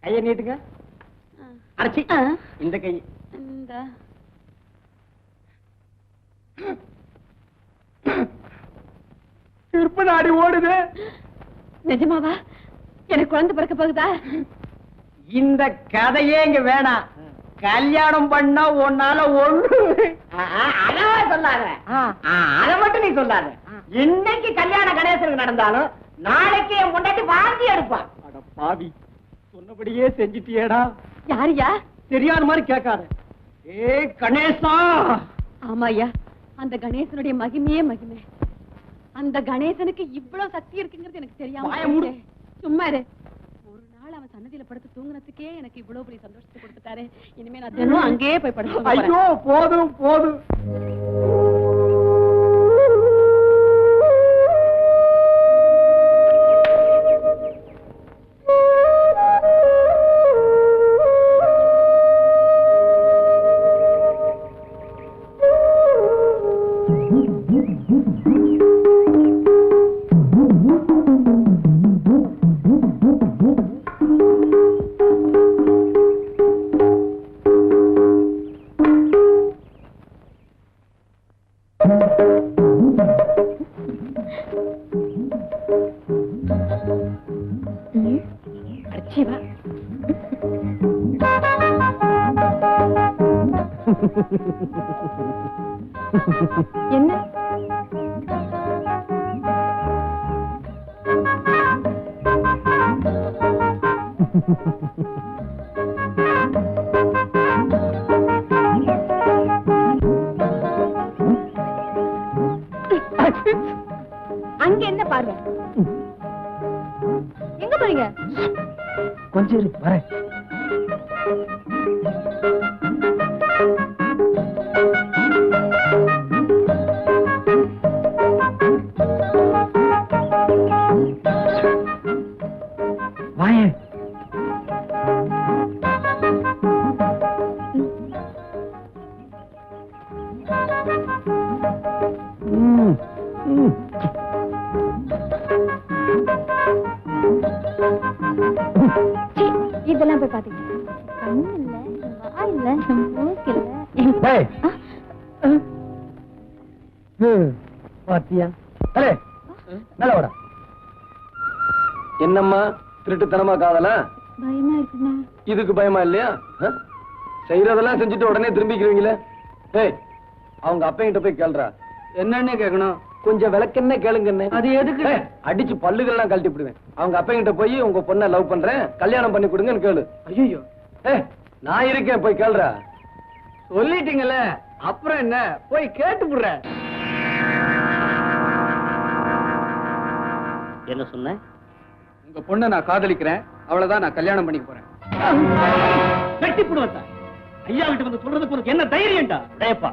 கையை நீட்டுங்க. அரைச்சி இந்த கை. திருப்ப நாடி ஓடுது. நிஜமாவா? எனக்கு குழந்தை பிறக்க போகுதா? இந்த கதையே இங்க வேணாம். கல்யாணம் பண்ணா உன்னால ஒண்ணு அழகா சொல்லாத. அதை மட்டும் நீ சொல்லாத. இன்னைக்கு கல்யாண கணேசனுக்கு நடந்தாலும் நாளைக்கு என் பொண்டாட்டி வாந்தி எடுப்பான். அட பாவி, சொன்னபடியே செஞ்சிட்டியேடா. யாரியா? தெரியாத மாதிரி கேட்காத. ஏ கணேசா. ஆமாய்யா, அந்த கணேசனுடைய மகிமையே மகிமை. அந்த கணேசனுக்கு இவ்வளவு சக்தி இருக்குங்கிறது எனக்கு தெரியாம. சும்மா இரு. ஒரு நாள் அவன் சன்னதியில படுத்து தூங்குனதுக்கே எனக்கு இவ்வளவு பெரிய சந்தோஷத்தை கொடுத்துட்டாரு. இனிமே நான் தினம் அங்கேயே போய் படுத்து. ஐயோ போதும் போதும். என்ன? அங்க என்ன பார்வை? எங்க போறீங்க? கொஞ்சம் இரு, வரேன். வாயேன். இதெல்லாம் பாத்தியா அலே மேல வாடா. என்னம்மா திருட்டுத்தனமா காதலா? பயமா இருக்குண்ணா. இதுக்கு பயமா இல்லையா? செய்யறதெல்லாம் செஞ்சுட்டு உடனே திரும்பிக்கிறீங்களே. ஏய், அவங்க அப்பங்கிட்ட போய் கேளுடா. என்னன்னு கேட்கணும்? கொஞ்சம் விளக்கென்ன கேளுங்கன்னு. அது எதுக்கு? அடிச்சு பல்லுகள்லாம் கழட்டி விடுவேன். அவங்க அப்பங்கிட்ட போய் உங்க பொண்ணை லவ் பண்றேன், கல்யாணம் பண்ணி கொடுங்கன்னு கேளு. ஐயோ, நான் இருக்கேன், போய் கேளுடா. சொல்லிட்டீங்கல்ல, அப்புறம் என்ன, போய் கேட்டு விடுறேன். என்ன சொன்ன? உங்க பொண்ணை நான் காதலிக்கிறேன், அவ்வளவுதான், நான் கல்யாணம் பண்ணிக்க போறேன். கட்டி போடுவேன் சார். ஐயா கிட்ட வந்து சொல்றதுக்கு உனக்கு என்ன தைரியம்டா? டேப்பா,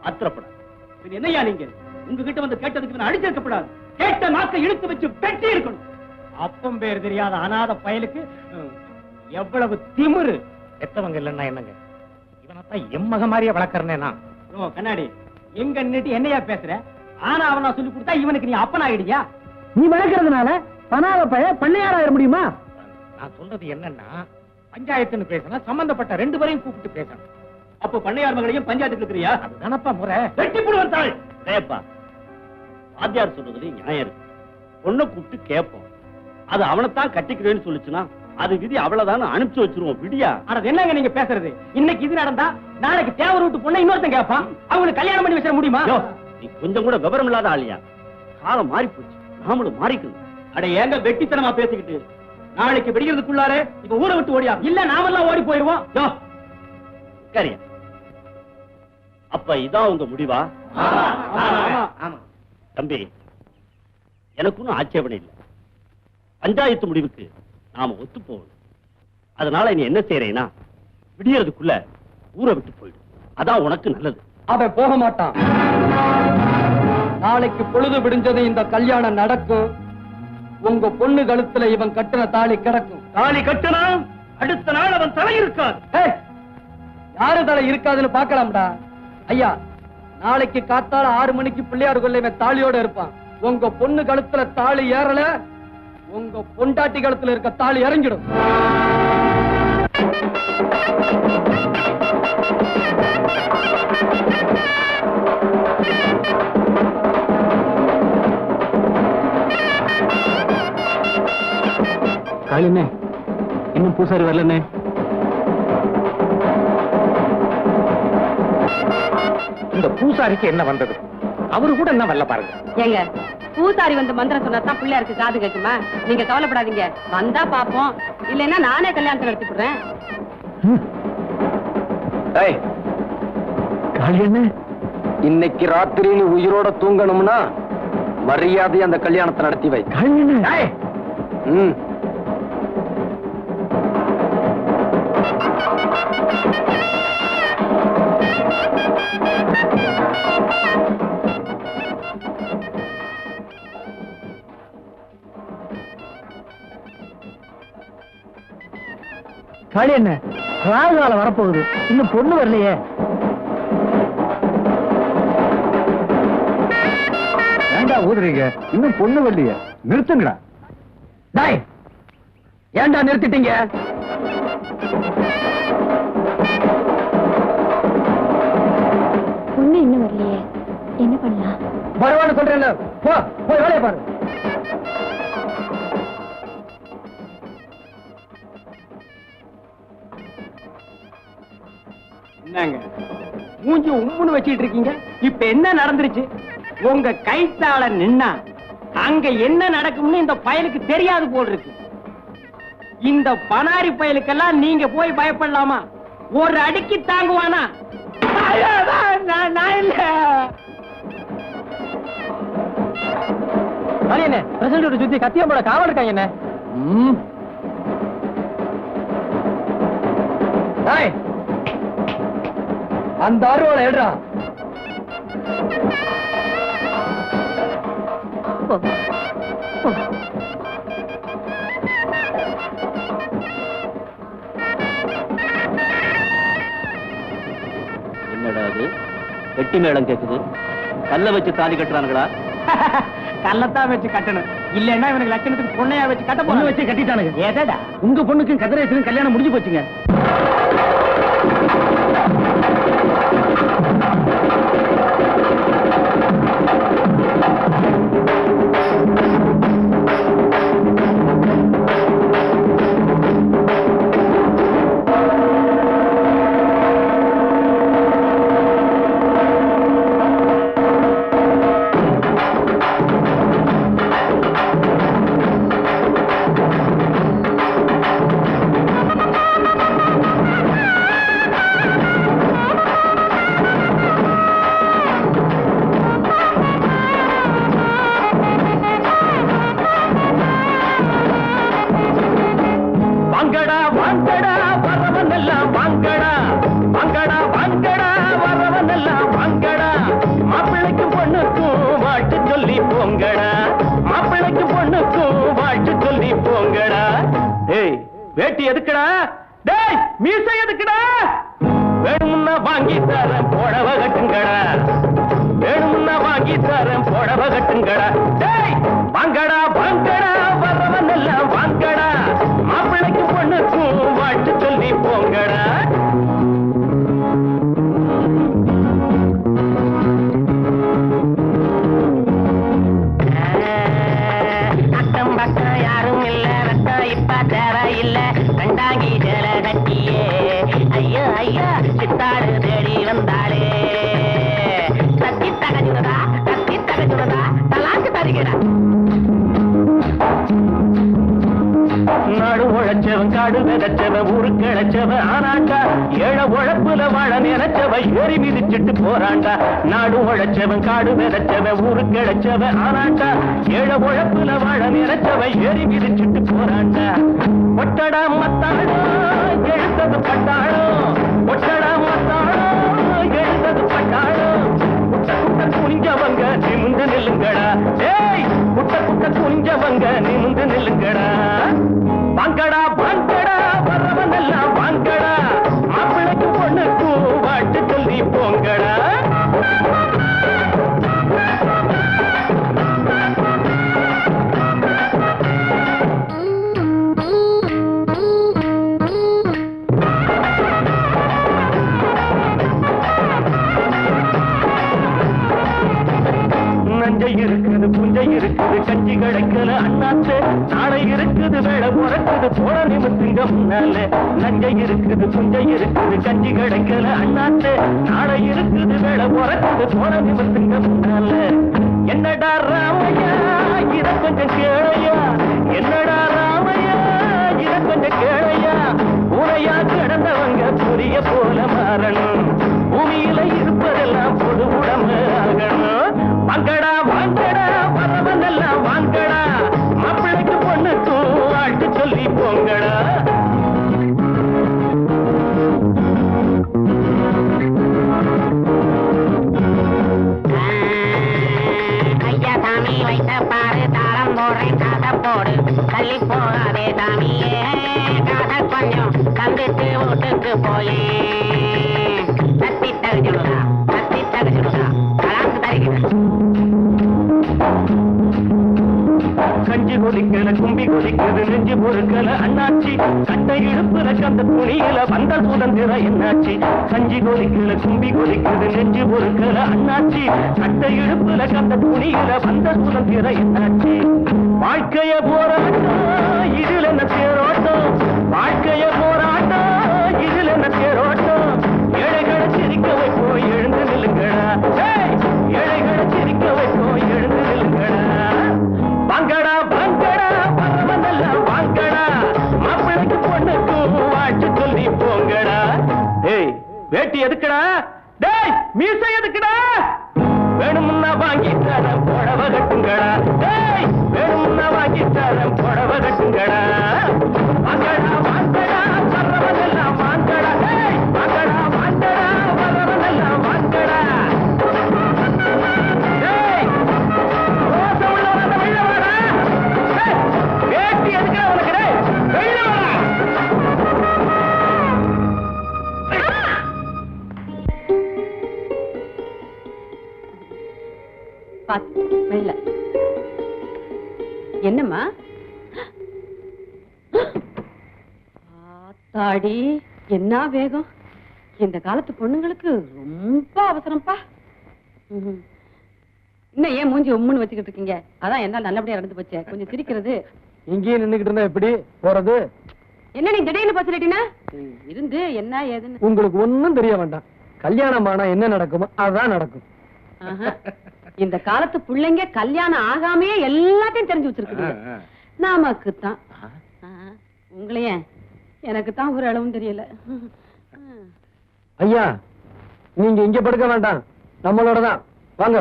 ஆத்திரப்பட. என்னையா நீங்க உங்ககிட்ட வந்து கேட்டதுக்கு நான் அடிச்சிருக்கப்படாது. கேட்ட நாக்கை இழுத்து வச்சு பெட்டி இருக்கணும். அப்பம் பேர் தெரியாத அனாதை பயலுக்கு எவ்வளவு திமிரு. எத்தவங்க இல்லைன்னா என்னங்க, இவனத்தான் எம்மக மாதிரியே வளர்க்கறனே நான். கண்ணாடி எங்க நின்னுட்டு என்னையா பேசுற? ஆனா அவனா சொல்லி கொடுத்தா இவனுக்கு நீ அப்பனாயிடுயா? நீ வளர்க்கறதுனால பனாத பைய பண்ணையாராயிட முடியுமா? நான் சொல்றது என்னன்னா, பஞ்சாயத்துன்னு பேசினா சம்பந்தப்பட்ட ரெண்டு பேரையும் கூப்பிட்டு பேசணும். அப்ப பண்ணையார் மகளையும் பஞ்சாயத்துக்கு இருக்கிறியா? அது தானப்பா முறை. வெட்டி போடுவேன் தாள். டேப்பா, வாத்தியார் சொல்றதுல நியாயம் இருக்கு. பொண்ணை கூப்பிட்டு கேட்போம். அது அவனைத்தான் கட்டிக்கிறேன்னு சொல்லிச்சுன்னா அது விதி, அவ்வளவுதான் அனுப்பிச்சு வச்சிருவோம். விடியா? ஆனா என்னங்க நீங்க பேசுறது? இன்னைக்கு இது நடந்தா நாளைக்கு தேவர் விட்டு பொண்ணை இன்னொருத்தன் கேட்பான். அவங்களுக்கு கல்யாணம் பண்ணி வச்சிட முடியுமா? நீ கொஞ்சம் கூட விவரம் இல்லாத ஆளியா? காலம் மாறி போச்சு, நாமளும் மாறிக்கணும். அட ஏங்க வெட்டித்தனமா பேசிக்கிட்டு, நாளைக்கு வெடிக்கிறதுக்குள்ளார இப்ப ஊரை விட்டு ஓடியா? இல்ல நாமெல்லாம் ஓடி போயிருவோம். சரியா? அப்ப இதான் உங்க முடிவா? தம்பி, எனக்கு ஒன்னும் ஆட்சேபனை இல்லை. பஞ்சாயத்து முடிவுக்கு நாம ஒத்து போகணும். அதனால நீ என்ன செய்யறேன்னா, விடியறதுக்குள்ள ஊரை விட்டு போயிடு. அதான் உனக்கு நல்லது. அவன் போக மாட்டான். நாளைக்கு பொழுது விடிஞ்சது இந்த கல்யாணம் நடக்கும். உங்க பொண்ணு கழுத்துல இவன் கட்டின தாலி கிடக்கும். தாலி கட்டினா அடுத்த நாள் அவன் தலை இருக்காது. யாரு தலை இருக்காதுன்னு பாக்கலாம்டா. ஐயா, நாளைக்கு காத்தால 6 மணிக்கு பிள்ளையார் கொள்ள இவன் தாலியோட இருப்பான். உங்க பொண்ணு கழுத்துல தாலி ஏறல, உங்க பொண்டாட்டி கழுத்துல இருக்க தாலி இறங்கிடும். காளினே, இன்னும் பூசாரி வரலனே. இந்த பூசாரிக்கு என்ன வந்தது? அவரு கூட என்ன வரல பாருங்க. ஏங்க, பூசாரி வந்து மந்திரம் சொன்னாதான் பிள்ளையாருக்கு காது கேட்குமா? நீங்க கவலைப்படாதீங்க, வந்தா பாப்போம். இல்லைன்னா நானே கல்யாணத்தை நடத்தி போடுறேன். காளியண்ணே, இன்னைக்கு ராத்திரி நீ உயிரோட தூங்கணும்னா மரியாதை அந்த கல்யாணத்தை நடத்தி வை. காளியண்ணே, காளியண்ணே, ராகுகாலம் வரப்போகுது, இன்னும் பொண்ணு வரலையே. ஏண்டா ஊதுறீங்க? இன்னும் பொண்ணு வரலையே, நிறுத்துங்கடா. டேய், ஏன்டா நிறுத்திட்டீங்க? பொண்ணு இன்னும் வரலையே, என்ன பண்ணலாம்? வருவான்னு சொல்றேன்ல, போ, போய் வேலையை பாரு. என்னங்க மூஞ்சி உம்முன்னு வச்சிட்டு இருக்கீங்க? இப்ப என்ன நடந்துருச்சு? உங்க கைத்தால நின்னா அங்க என்ன நடக்கும்னு இந்த பயலுக்கு தெரியாது போல் இருக்கு. இந்த பனாரி பயலுக்கெல்லாம் நீங்க போய் பயப்படலாமா? ஒரு அடிக்கு தாங்குவானா? நான் இல்ல. என்ன பிரசிடண்ட் சுத்தி கத்தியம்போட காவல் இருக்காங்க என்ன? அந்த அருவாளை எடுறா. என்னடா அது? வெட்டி மேளம் கேக்குது. கல்ல வச்சு தாலி கட்டுறானுங்களா? கல்லத்தான் வச்சு கட்டணும், இல்லன்னா இவனுக்கு லட்சணத்துக்கு பொண்ணையா வச்சு கட்ட பொண்ணு வச்சு கட்டிட்டானுங்க. ஏதா உங்க பொண்ணுக்கும் கதிரேசனும் கல்யாணம் முடிஞ்சு போச்சுங்க. மாப்பிள்ளைக்கு பொண்ணுக்கும் வாழ்த்து சொல்லி போங்கடா. ஏய் வேட்டி எதுக்குடா? டேய் மீசை எதுக்குடா? வேணும்னா வாங்கி தரேன் புடவை கட்டுங்கடா. வேணும்னா வாங்கி தரேன் புடவை கட்டுங்கடா. டேய் வாங்கடா வாங்கடா வரவன் எல்லாம் வாங்கடா. மாப்பிள்ளைக்கு பொண்ணுக்கும் வாழ்த்து சொல்லி போங்கடா. அக்கம் பக்கம் யாரும் இல்ல ரத்தம் இப்ப தேவை இல்ல கண்டாங்கி ஜல கட்டியே ஐயோ ஐயோ சித்தாடு தேடி வந்தாளே தத்தி தகஜுனதா தலாக்கு தருகிறா. நாடு உழைச்சவன் காடு விதைச்சவன் ஊரு கிழச்சவன் ஆனாண்டா. ஏழ உழைப்புல வாழ நினைச்சவன் ஏறி மிதிச்சிட்டு போறாண்டா. நாடு உழைச்சவன் காடு விதைச்சவன் ஊரு கிழச்சவன் ஆனாண்டா. ஏழ உழைப்புல வாழ நினைச்சவன் ஏறி மிதிச்சிட்டு போறாண்டா. ஒட்டடா மத்தாளோ எழுத்தது பட்டாளோ. ஒட்டடா மத்தாளோ எழுத்தது பட்டாளோ. குட்ட குட்ட குனிஞ்சவங்க நிமிந்து நில்லுங்கடா. ஏய் குட்ட குட்ட குனிஞ்சவங்க நிமிந்து நில்லுங்கடா. வாங்கடா வாங்கடா வரவன் எல்லாம் வாங்கடா. மாப்பிள்ளைக்கு பொண்ணுக்கு வாழ்த்து சொல்லி போங்கடா. நஞ்சை இருக்குது புஞ்சை இருக்குது கஞ்சி கிடைக்கல அண்ணாத்து. நாளை இருக்குது வேலை பிறக்குது போட நிமித்துங்க முன்னால. நஞ்சை இருக்குது புஞ்சை இருக்குது கஞ்சி கிடைக்கல அண்ணாத்து. நாளை இருக்குது வேலை பிறக்குது போட நிமித்துங்க முன்னால. என்னடா ராமையா இத கொஞ்சம் கேளையா. என்னடா ராமையா இத கொஞ்சம் கேளையா. பூனையா கிடந்தவங்க புரிய போல மாறணும். பூமியில இருப்பதெல்லாம் பொது உடம்பு ஆகணும். வாங்கடா வாங்கடா வரவன் எல்லாம் வாங்கடா. மாப்பிள்ளைக்கு பொண்ணுக்கு வாழ்த்து சொல்லி போங்கடா. ஐயா சாமி வைத்த பாரு தாளம் போடுறேன் காதை போடு தள்ளி போகாதே சாமியே. காதை கொஞ்சம் தந்துட்டு வீட்டுக்கு போயே. தத்தி தகுச்சுடுதா கலாக்கு தருகிறேன். கஞ்சி கொதிக்கல கும்பி கொதிக்குது நெஞ்சு பொறுக்கல அண்ணாச்சி. கட்டை இடுப்புல கந்த துணியில வந்த சுதந்திரம் என்னாச்சு. கஞ்சி கொதிக்கல கும்பி கொதிக்குது நெஞ்சு பொறுக்கல அண்ணாச்சி. கட்டை இடுப்புல கந்த துணியில வந்த சுதந்திரம் என்னாச்சு. வாழ்க்கைய போராட்டம் இதில் என்ன தேரோட்டம். வாழ்க்கைய போராட்டம் இதில் என்ன தேரோட்டம். ஏழைகளை சிரிக்க வைப்போ எழுந்து நில்லுங்கடா. ஏழைகளை சிரிக்க வைப்போ எழுந்து நில்லுங்கடா. வாங்கடா வாங்கடா வரவனெல்லாம் வாங்கடா. மாப்பிள்ளைக்கு பொண்ணுக்கு வாழ்த்து சொல்லி போங்கடா. ஏய் வேட்டி எதுக்குடா? டேய் மீசை எதுக்குடா? வேணும்னா வாங்கி தரேன் புடவை கட்டுங்கடா. டேய் வேணும்னா வாங்கி தரேன் புடவை கட்டுங்கடா. வாங்கடா வாங்கடா வரவனெல்லாம் வாங்கடா. டேய் வாங்கடா வாங்கடா வரவனெல்லாம் வாங்கடா. டேய் ரோசம் உள்ளவன வெளில வாடா. வேட்டி எதுக்குடா உனக்கு? டேய் வெளில வாடா. பாத்து மெல்ல. என்னம்மா? ஆத்தாடி என்ன வேகம்! இந்த காலத்து பொண்ணுங்களுக்கு ரொம்ப அவசரம்ப்பா. இன்னும் ஏன் மூஞ்சி உம்முன்னு வச்சுக்கிட்டு இருக்கீங்க? அதான் என்ன நல்லபடியா நடந்து போச்சே. கொஞ்சம் சிரிக்கிறது. இங்கேயே நின்னுகிட்டு இருந்தா எப்படி போறது? என்ன நீ திடீர்னு போய் சொல்லிட்டீங்கன்னா இருந்து என்ன ஏதுன்னு உங்களுக்கு ஒண்ணும் தெரிய வேண்டாம். கல்யாணம் ஆனா என்ன நடக்குமோ அதான் நடக்கும். இந்த காலத்து பிள்ளைங்க கல்யாணம் ஆகாமையே எல்லாத்தையும் தெரிஞ்சு வச்சிருக்குது. நமக்குத்தான் உங்களையே எனக்கு தான் ஒரு அளவும் தெரியல. ஐயா நீங்க இங்க படுக்க வேண்டாம், நம்மளோட தான் வாங்க.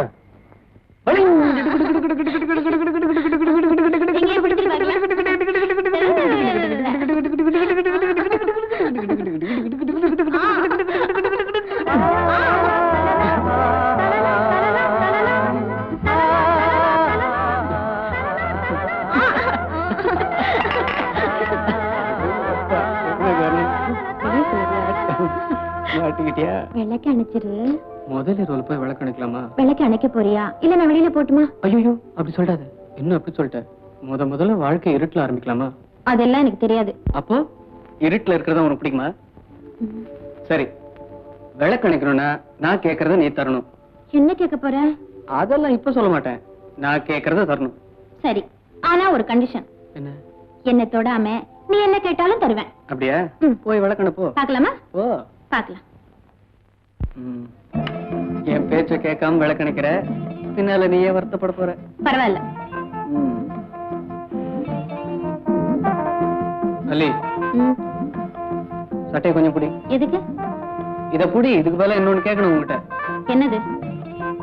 அணைச்சிட்டியா? விளக்கு அணைச்சிரு. முதல் இரவுல போய் விளக்கு அணைக்கலாமா? விளக்கு அணைக்க போறியா இல்ல நான் வெளியில போட்டுமா? ஐயோ அப்படி சொல்றாத. என்ன அப்படி சொல்லிட்ட? முதல்ல வாழ்க்கை இருட்டுல ஆரம்பிக்கலாமா? அதெல்லாம் எனக்கு தெரியாது. அப்போ இருட்டுல இருக்கிறதா உனக்கு பிடிக்குமா? சரி, விளக்கு அணைக்கணும்னா நான் கேட்கறத நீ தரணும். என்ன கேட்க போற? அதெல்லாம் இப்ப சொல்ல மாட்டேன். நான் கேட்கறத தரணும். சரி, ஆனா ஒரு கண்டிஷன். என்ன? என்ன தொடாம நீ என்ன கேட்டாலும் தருவேன். அப்படியா? போய் விளக்கண போ. பாக்கலாமா? போ. பாக்கலாம். என் பேச்ச கேட்காம விளக்கணைக்கிற, பின்னால நீயே வருத்தப்பட போற. பரவாயில்ல. அல்லி, சட்டையை கொஞ்சம் புடி. எதுக்கு? இத புடி. இதுக்கு மேல இன்னொன்னு கேட்கணும் உங்ககிட்ட. என்னது?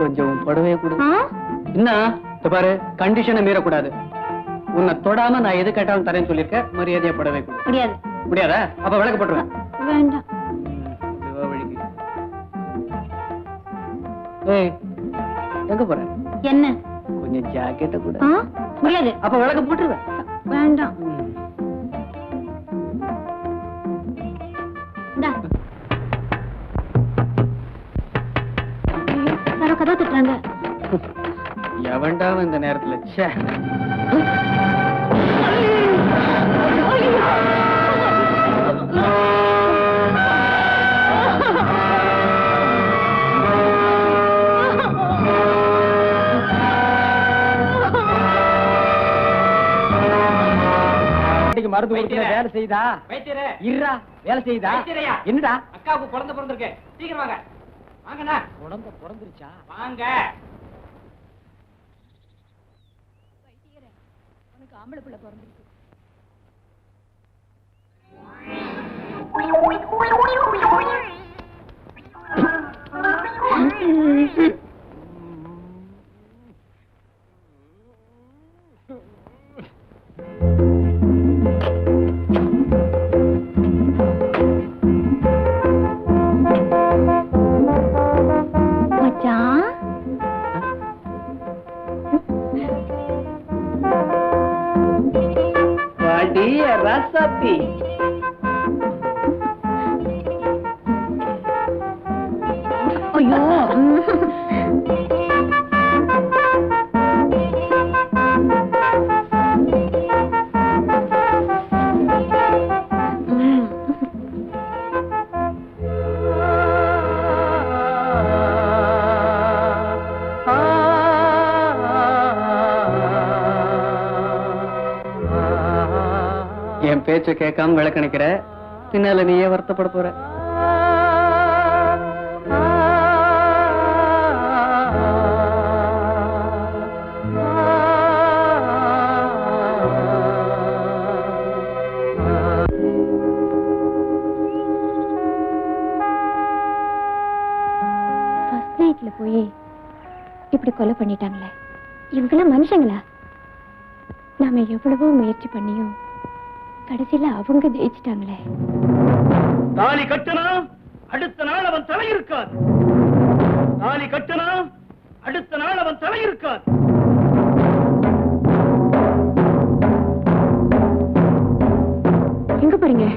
கொஞ்சம் புடவைய கொடு. ஆ? என்ன பாரு, கண்டிஷனை மீறக்கூடாது. உன்னை தொடாம நான் எது கேட்டாலும் தரேன்னு சொல்லிருக்கேன். மரியாதையா புடவை கொடு. முடியாது. முடியாதா? அப்ப விளக்கு போட்டுருவேன். வேண்டாம். ஏய், எங்க போற? என்ன? கொஞ்சம் ஜாக்கெட்ட கூட. ஆ? முடியாது. அப்ப விளக்கு போட்டுருவேன். வேண்டாம். இந்தா. ஐயோ, யாரோ கதவு தட்டுறாங்க. எவன்டா இந்த நேரத்துல? ச்சே. மருந்து கொடுக்கிற வேலை செய்தா? இருடா, வேலை செய்தா? என்னடா? அக்காவுக்கு குழந்தை பிறந்திருக்கு, சீக்கிரம் வாங்க. வாங்கண்ணா. குழந்தை பிறந்துருச்சா? வாங்க. உனக்கு ஆம்பளை பிள்ளை பிறந்திருக்கு. மச்சான், வாடி ரசப்பி. ஐயோ. என் பேச்ச கேட்காம விளக்கணைக்கிற, பின்னால நீயே வருத்தப்பட போற. ஃபர்ஸ்ட் நைட்ல போய் இப்படி கொலை பண்ணிட்டாங்களே, இவங்கெல்லாம் மனுஷங்களா? நாம எவ்வளவோ முயற்சி பண்ணியும் கடைசியில அவங்க ஜெயிச்சிட்டாங்களே. தாலி கட்டினா அடுத்த நாள் அவன் தலை இருக்காது. தாலி கட்டினா அடுத்த நாள் அவன் தலை இருக்காது. எங்க போறீங்க?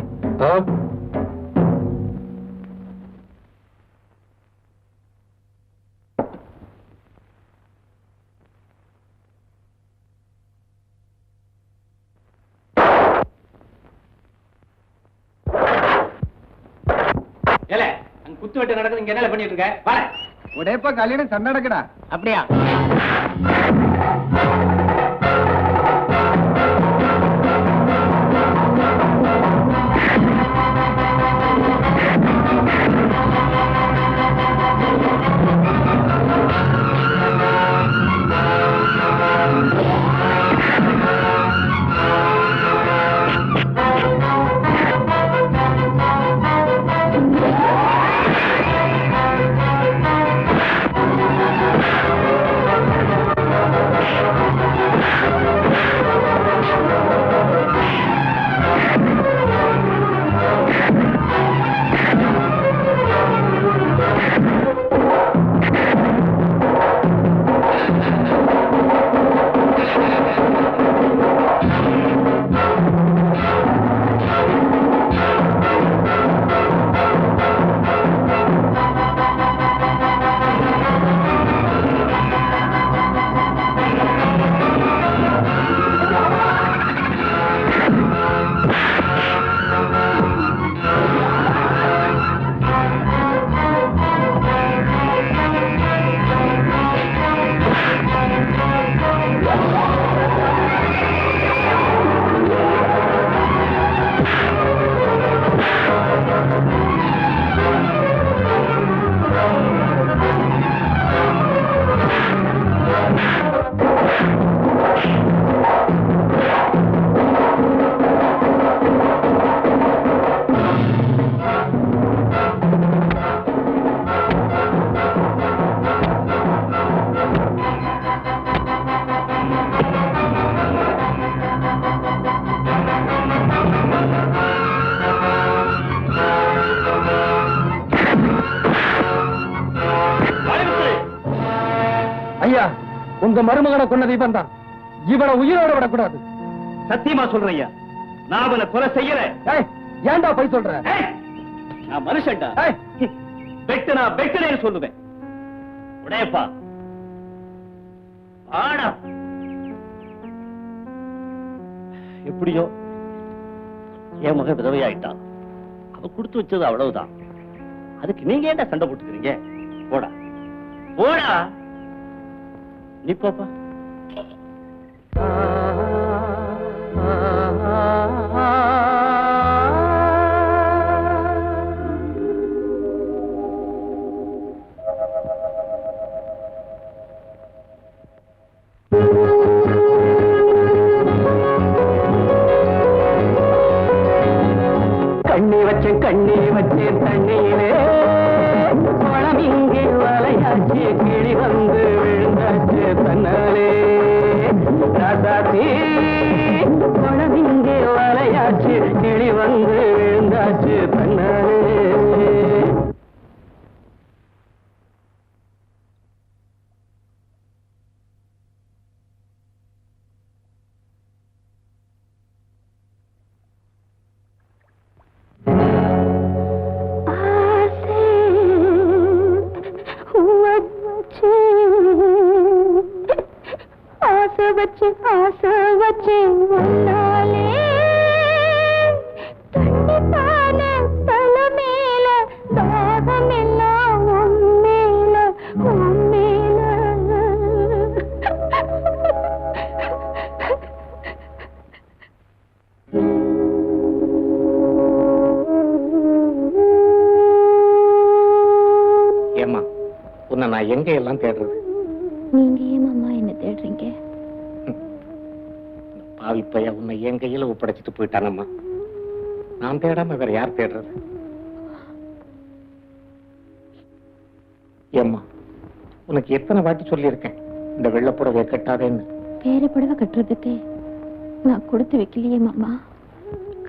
குத்து வெட்டு நடக்குது, இங்க என்ன பண்ணிட்டு இருக்க? வா. உடையப்பா கல்யாணம் சண்டை நடக்குடா. அப்படியா? உங்க மருமகனை கொன்னது இவன் தான். இவனை உயிரோட விடக்கூடாது. சத்தியமா சொல்றேன் ஐயா, நான் அவனை கொலை செய்யல. ஏய், ஏன்டா போய் சொல்ற? ஏய், நான் மனுஷன்டா. ஏய், வெட்டுனா வெட்டுனேன்னு சொல்லுவேன். உடையப்பா ஆனா எப்படியோ என் மகன் விதவையாயிட்டான். அவ கொடுத்து வச்சது அவ்வளவுதான். அதுக்கு நீங்க ஏன்டா சண்டை போட்டுக்கிறீங்க? போடா போடா, நீ பாப்பா. கண்ணி வச்சேன் தண்ணியிலே குளம் இங்கே வலையாச்சு, கிளி வந்து விழுந்தாச்சு தன்னாலே. ராசாத்தி குளம் இங்கே வலையாச்சு, கிளி வந்து விழுந்தாச்சு தன்னாலே. ஆசை வச்சு உன்னாலே தண்ணி பான தலை மேல தாகம் எல்லாம் உன்மேல உன்மேல. ஏம்மா, உன்னை நான் எங்க எல்லாம் தேடுறது? நீங்க ஏமாமா என்ன தேடுறீங்க? பாவி பைய உன்னை என் கையில ஒப்படைச்சிட்டு போயிட்டானம்மா. நான் தேடாம வேற யார் தேடுறது? ஏம்மா, உனக்கு எத்தனை வாட்டி சொல்லியிருக்கேன் இந்த வெள்ளப்புடவை கட்டாதேன்னு? வேற புடவை கட்டுறதுக்கு நான் கொடுத்து வைக்கலையே மாமா.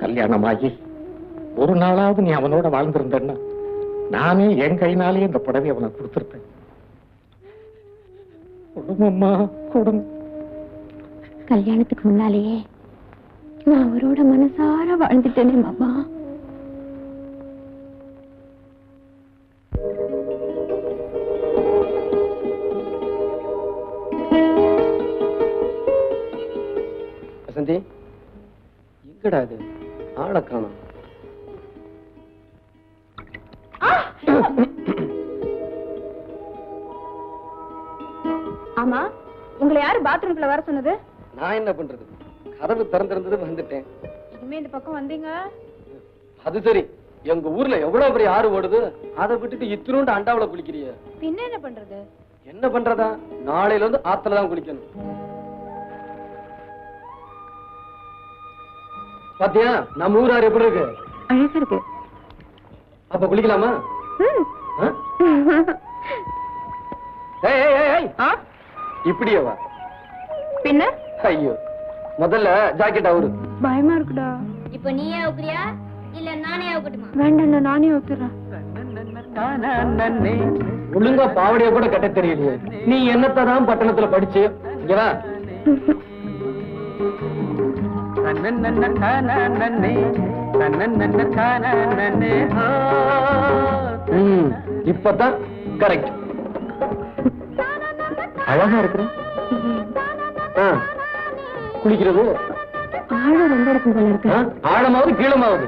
கல்யாணமாகி ஒரு நாளாவது நீ அவனோட வாழ்ந்திருந்தேன்னா நானே என் கையினாலே இந்த புடவை அவனுக்கு கொடுத்திருப்பேன். கொடுங்கம்மா, கொடுங்க. கல்யாணத்துக்கு முன்னாலேயே நான் அவரோட மனசார வாழ்ந்துட்டேனே மாமா. வசந்தி, எங்கடா இது? ஆளை காணோம். ஆமா, உங்களை யாரு பாத்ரூம்குள்ள வர சொன்னது? நான் என்ன பண்றது? கதவு திறந்திருந்தது, வந்துட்டேன். இனிமே இந்த பக்கம் வந்தீங்க. அது சரி, எங்க ஊர்ல எவ்வளவு பெரிய ஆறு ஓடுது, அதை விட்டுட்டு இத்தினோண்டு அண்டாவுல குளிக்கிறிய. பின்ன என்ன பண்றது? என்ன பண்றதா? நாளையில இருந்து ஆத்துல தான் குளிக்கணும். பாத்தியா நம்ம ஊர் ஆறு எப்படி இருக்கு? அழகா இருக்கு. அப்ப குளிக்கலாமா? ஆ? ஏய், ஏய், ஏய், ஏய். இப்படியே வா. பின்ன ஐயோ, முதல்ல ஜாக்கெட் அவரு. பயமா இருக்குடா. இப்ப நீயே அவுக்குறியா இல்ல நானே அவுக்கட்டுமா? வேண்டாம், நானே ஊத்துறேன். ஒழுங்கா பாவடைய கூட கட்ட தெரியலையே. நீ என்னத்தான் பட்டணத்துல படிச்சு இங்க வா. இப்பதான் கரெக்ட். அழகா இருக்கிற. குளிக்கிறது ஆழம் ரொம்ப இருக்கும் போல இருக்கு. ஆழமாவது கீழமாவது.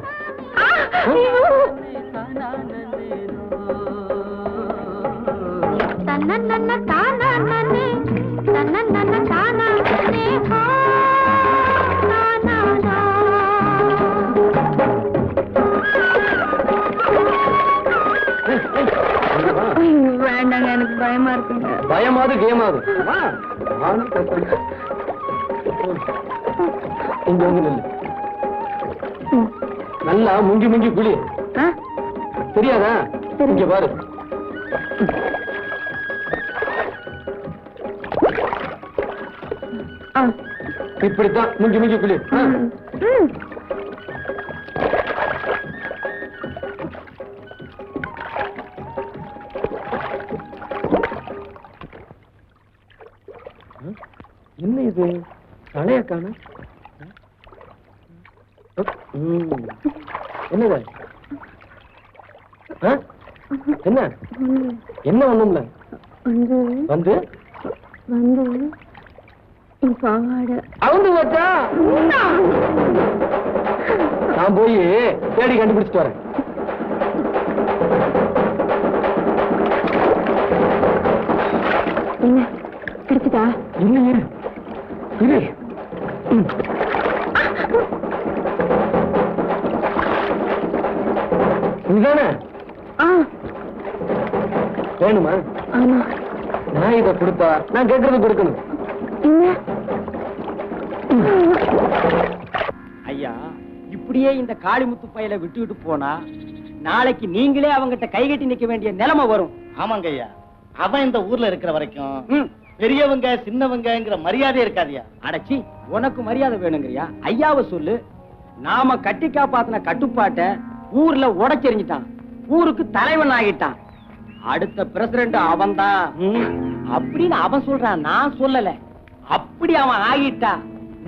வேண்டாங்க, எனக்கு பயமா இருக்குங்க. பயமாவது கேமாவது. இங்க வந்து நில்லு. நல்லா முங்கி முங்கி குளி. தெரியாதா? இங்க பாரு. இப்படித்தான் முங்கி முங்கி குளி. என்ன இது தலைய காண என்னது ஆ? என்ன என்ன ஒண்ணும்ல வந்து அவுந்து போச்சா நான் போய் தேடி கண்டுபிடிச்சிட்டு வரேன். என்ன கிடைச்சிட்டா? இரு இரு இரு இதுதானே வேணுமா? ஆமா. நான் இதை கொடுத்தா நான் கேட்கறது கொடுக்கணும். ஐயா, இப்படியே இந்த காளிமுத்து பையல விட்டுவிட்டு போனா நாளைக்கு நீங்களே அவங்கிட்ட கைகட்டி நிக்க வேண்டிய நிலைமை வரும். ஆமாங்க ஐயா, அவன் இந்த ஊர்ல இருக்கிற வரைக்கும் பெரியவங்க சின்னவங்கங்கிற மரியாதை இருக்காதியா. அடச்சி, உனக்கு மரியாதை வேணுங்கிறியா? ஐயாவை சொல்லு. நாம கட்டி காப்பாத்தின கட்டுப்பாட்டை ஊர்ல உடைச்செறிஞ்சிட்டான், ஊருக்கு தலைவன் ஆகிட்டான். அடுத்த பிரசிடண்ட் அவன்தான் அப்படின்னு அவன் சொல்றான், நான் சொல்லல. அப்படி அவன் ஆகிட்டா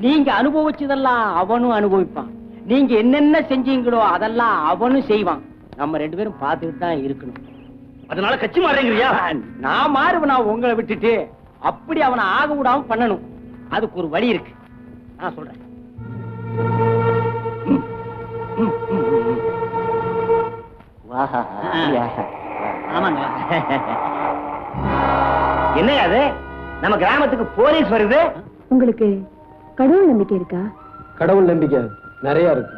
நீங்க அனுபவிச்சதெல்லாம் அவனும் அனுபவிப்பான். நீங்க என்னென்ன செஞ்சீங்களோ அதெல்லாம் அவனும் செய்வான். நம்ம 2 பேரும் பார்த்துட்டு தான் இருக்கணும். அதனால கட்சி மாறேங்கிறியா? நான் மாறுவனா உங்களை விட்டுட்டு? அப்படி அவனை ஆக விடாம பண்ணணும். அதுக்கு ஒரு வழி இருக்கு, நான் சொல்றேன். ஆமாங்க. என்னையா அது? நம்ம கிராமத்துக்கு போலீஸ் வருது. உங்களுக்கு கடவுள் நம்பிக்கை இருக்கா? கடவுள் நம்பிக்கை நிறைய இருக்கு.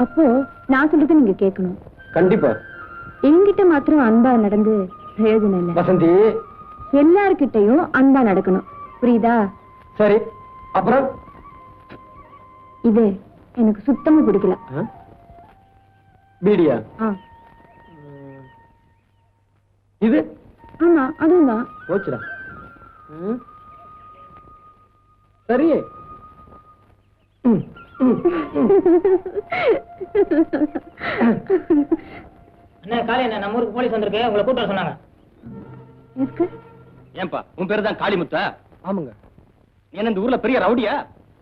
அப்போ நான் சொல்றது நீங்க கேட்கணும். கண்டிப்பா. என்கிட்ட மாத்திரம் அன்பா நடந்து பிரயோஜனம் இல்ல. வசந்தி, எல்லார்கிட்டையும் அன்பா நடக்கணும், புரியுதா? சரி, அப்புறம் இது எனக்கு சுத்தமா பிடிக்கல. பீடியா? இது ஆமா, அதுவும் தான். போச்சுடா. சரி. என்ன காலை, என்ன நம்ம ஊருக்கு போலீஸ் வந்திருக்கு, உங்களை கூப்பிட்டு சொன்னாங்க. எதுக்கு? ஏன்பா, உன் பேரு தான் காளிமுத்தா? ஆமாங்க. என்ன இந்த ஊர்ல பெரிய ரவுடியா?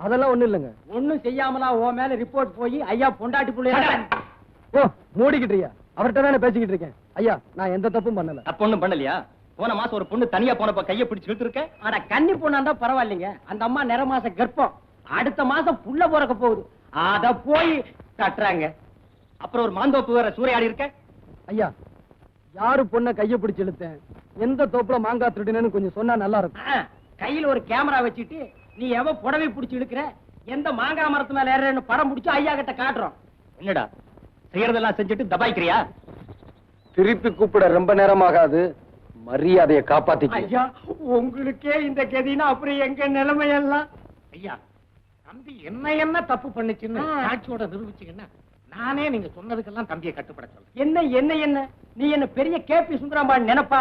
அதெல்லாம் ஒண்ணும் இல்லைங்க. ஒண்ணும் செய்யாமலா உன் மேல ரிப்போர்ட் போய் ஐயா பொண்டாட்டி புள்ளைய ஓ, மூடிக்கிட்டியா? அவர்கிட்ட தானே பேசிக்கிட்டு இருக்கேன். ஐயா, நான் எந்த தப்பும் பண்ணல. தப்பு ஒண்ணும் பண்ணலையா? போன மாசம் ஒரு பொண்ணு தனியா போனப்ப கைய பிடிச்சு இழுத்துருக்க. ஆனா கன்னி பொண்ணா இருந்தா பரவாயில்லைங்க. அந்த அம்மா நிற மாச கர்ப்பம், அடுத்த மாசம் புள்ள பிறக்க போகுது. அத போய் கட்டுறாங்க. அப்புறம் ஒரு மாந்தோப்பு வேற சூறையாடி இருக்க. ஐயா, யாரு பொண்ணை கைய பிடிச்சு இழுத்தேன், எந்த தோப்புல மாங்காய் திருடினேன்னு கொஞ்சம் சொன்னா நல்லா இருக்கும். கையில ஒரு கேமரா வச்சுட்டு நீ எவ புடவை பிடிச்சு இழுக்கிற, எந்த மாங்காய் மரத்து மேல ஏறன்னு படம் பிடிச்சு ஐயா கிட்ட காட்டுறோம். என்னடா செய்யறதெல்லாம் செஞ்சுட்டு தபாய்க்கிறியா? திருப்பி கூப்பிட ரொம்ப நேரமாகாது, மரியாதையை காப்பாத்திக்க. ஐயா, உங்களுக்கே இந்த கதினா அப்புறம் எங்க நிலைமையெல்லாம். ஐயா, தம்பி என்ன தப்பு பண்ணுச்சுன்னு சாட்சியோட நிரூபிச்சீங்கன்னா நானே நீங்க சொன்னதுக்கெல்லாம் தம்பியை கட்டுப்பட சொல்றேன். என்ன என்ன என்ன நீ என்ன பெரிய கேபி சுந்தரம்பான் நினைப்பா?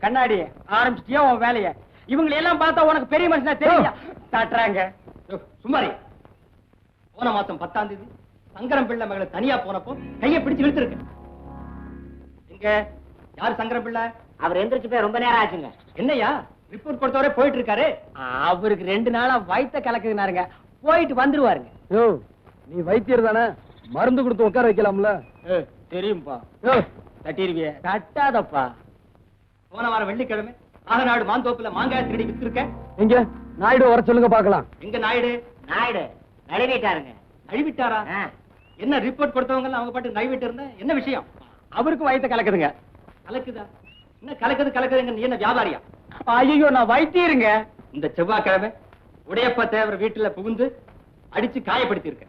கண்ணாடி ஆரம்பிச்சிட்டியா உன் வேலைய? இவங்களை எல்லாம் பார்த்தா உனக்கு பெரிய மனுஷனா தெரியா காட்டுறாங்க. சுமாரி, போன மாசம் 10ஆம் தேதி சங்கரம் பிள்ளை மகளை தனியா போனப்போ கைய பிடிச்சு இழுத்துருக்கு. எங்க யாரு சங்கரம் பிள்ளை? அவர் எந்திரிச்சு போய் ரொம்ப நேரம் ஆச்சுங்க. என்னையா ரிப்போர்ட் கொடுத்தவரே போயிட்டு இருக்காரு. அவருக்கு 2 நாளா வயித்த கலக்குதுனாருங்க, போயிட்டு வந்துருவாருங்க. யோ, நீ வைத்தியர் தானே, மருந்து கொடுத்து உட்கார வைக்கலாம்ல? தெரியும்பா. தட்டிருவிய? கட்டாதப்பா. போன வாரம் வெள்ளிக்கிழமை ஆகநாடு மாந்தோப்புல மாங்காய் திருடி வித்துருக்க. எங்க நாயுடு வர சொல்லுங்க பாக்கலாம். எங்க நாயுடு? நாயுடு நழுவிட்டாருங்க. நழுவிட்டாரா? என்ன ரிப்போர்ட் கொடுத்தவங்க அவங்க பாட்டு நழுவிட்டு இருந்த என்ன விஷயம்? அவருக்கு வயித்த கலக்குதுங்க. கலக்குதா? என்ன கலக்குதுங்க? நீ என்ன வியாபாரியா? ஐயோ, நான் வைத்தியருங்க. இந்த செவ்வாய்க்கிழமை உடையப்ப தேவர் வீட்டுல புகுந்து அடிச்சு காயப்படுத்தி இருக்க.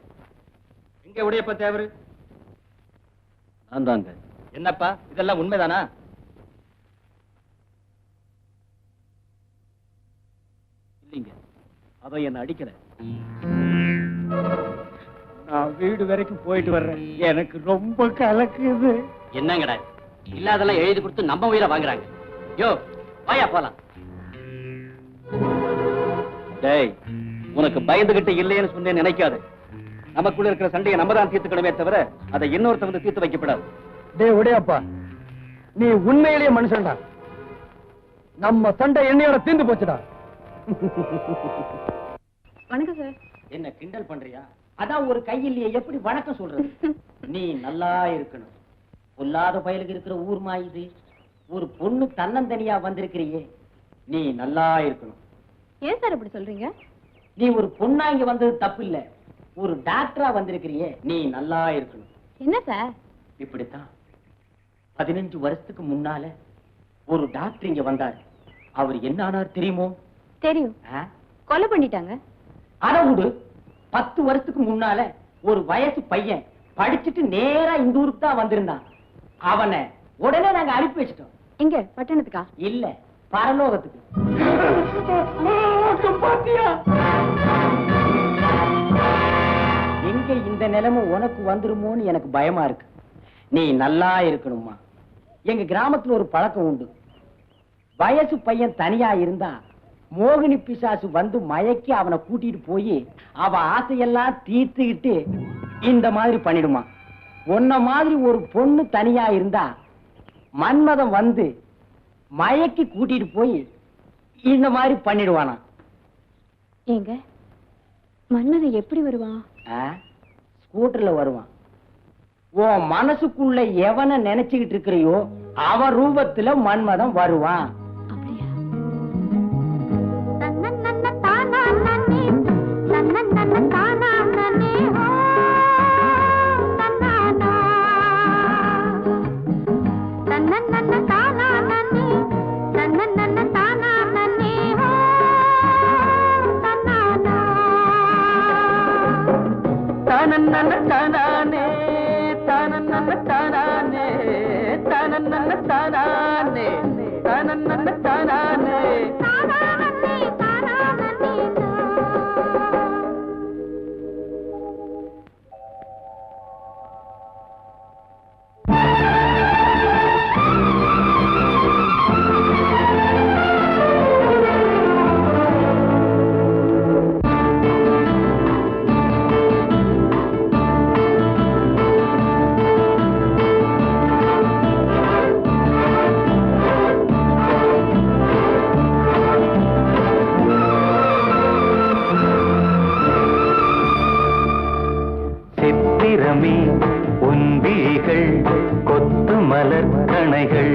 எங்க உடையப்ப தேவர்? நான் தாங்க. என்னப்பா இதெல்லாம் உண்மைதானா? இல்லைங்க, அவன் என்ன அடிக்கல. நான் வீடு வரைக்கும் போயிட்டு வர்றேன், எனக்கு ரொம்ப கலக்குது. என்னங்கடா இல்லாதெல்லாம் எழுதி கொடுத்து நம்ம உயிரை வாங்குறாங்க. யோ, வாயா போலாம். டேய், உனக்கு பயந்துகிட்டு இல்லைன்னு சொன்னேன் நினைக்காது. நமக்குள்ள இருக்கிற சண்டையை நம்ம தான் தீர்த்துக்கணுமே தவிர அதை இன்னொருத்த வந்து தீர்த்து வைக்கப்படாது. டேய் உடையப்பா, நீ உண்மையிலேயே மனுஷன்டா. நம்ம சண்டை என்னையோட தீர்ந்து போச்சுடா. வணக்கம் சார். என்ன கிண்டல் பண்றியா? அதான் ஒரு கை இல்லையே, எப்படி வணக்கம் சொல்றது? நீ நல்லா இருக்கணும். பொல்லாத பயலுக்கு இருக்கிற ஊர்மா இது. ஒரு பொண்ணு தன்னந்தனியா வந்திருக்கிறியே, நீ நல்லா இருக்கணும். ஏன் சார் இப்படி சொல்றீங்க? நீ ஒரு பொண்ணா இங்க வந்தது தப்பு இல்ல, ஒரு டாக்டரா வந்திருக்கிறியே, நீ நல்லா இருக்கணும். என்ன சார்? இப்படித்தான் 15 வருஷத்துக்கு முன்னால ஒரு டாக்டர் இங்க வந்தார். அவர் என்ன ஆனார் தெரியுமோ? தெரியும். ஆ? கொலை பண்ணிட்டாங்க. அத விடு. 10 வருஷத்துக்கு முன்னால ஒரு வயசு பையன் படிச்சுட்டு நேரா இந்த ஊருக்கு தான் வந்திருந்தான். அவனை உடனே நாங்க அனுப்பி வச்சிட்டோம். எங்க பட்டணத்துக்கா? இல்ல, பரலோகத்துக்கு. எங்க இந்த நிலைமை உனக்கு வந்துருமோன்னு எனக்கு பயமா இருக்கு. நீ நல்லா இருக்கணுமா. எங்க கிராமத்துல ஒரு பழக்கம் உண்டு. வயசு பையன் தனியா இருந்தா மோகினி பிசாசு வந்து மயக்கி அவனை கூட்டிட்டு போய் அவ ஆசையெல்லாம் தீர்த்துக்கிட்டு இந்த மாதிரி பண்ணிடுமா. உன்ன மாதிரி ஒரு பொண்ணு தனியா இருந்தா மன்மதம் வந்து மயக்கி கூட்டிட்டு போய் இந்த மாதிரி பண்ணிடுவானா. ஏங்க மன்மதன் எப்படி வருவான்? ஸ்கூட்டர்ல வருவான். உன் மனசுக்குள்ள எவனை நினைச்சுக்கிட்டு இருக்கிறியோ அவன் ரூபத்துல மன்மதன் வருவான். அப்படியா? தானே தானே தானே தானே தானே தானே. சித்திரமே உன்விழிகள் கொத்து மலர் கணைகள்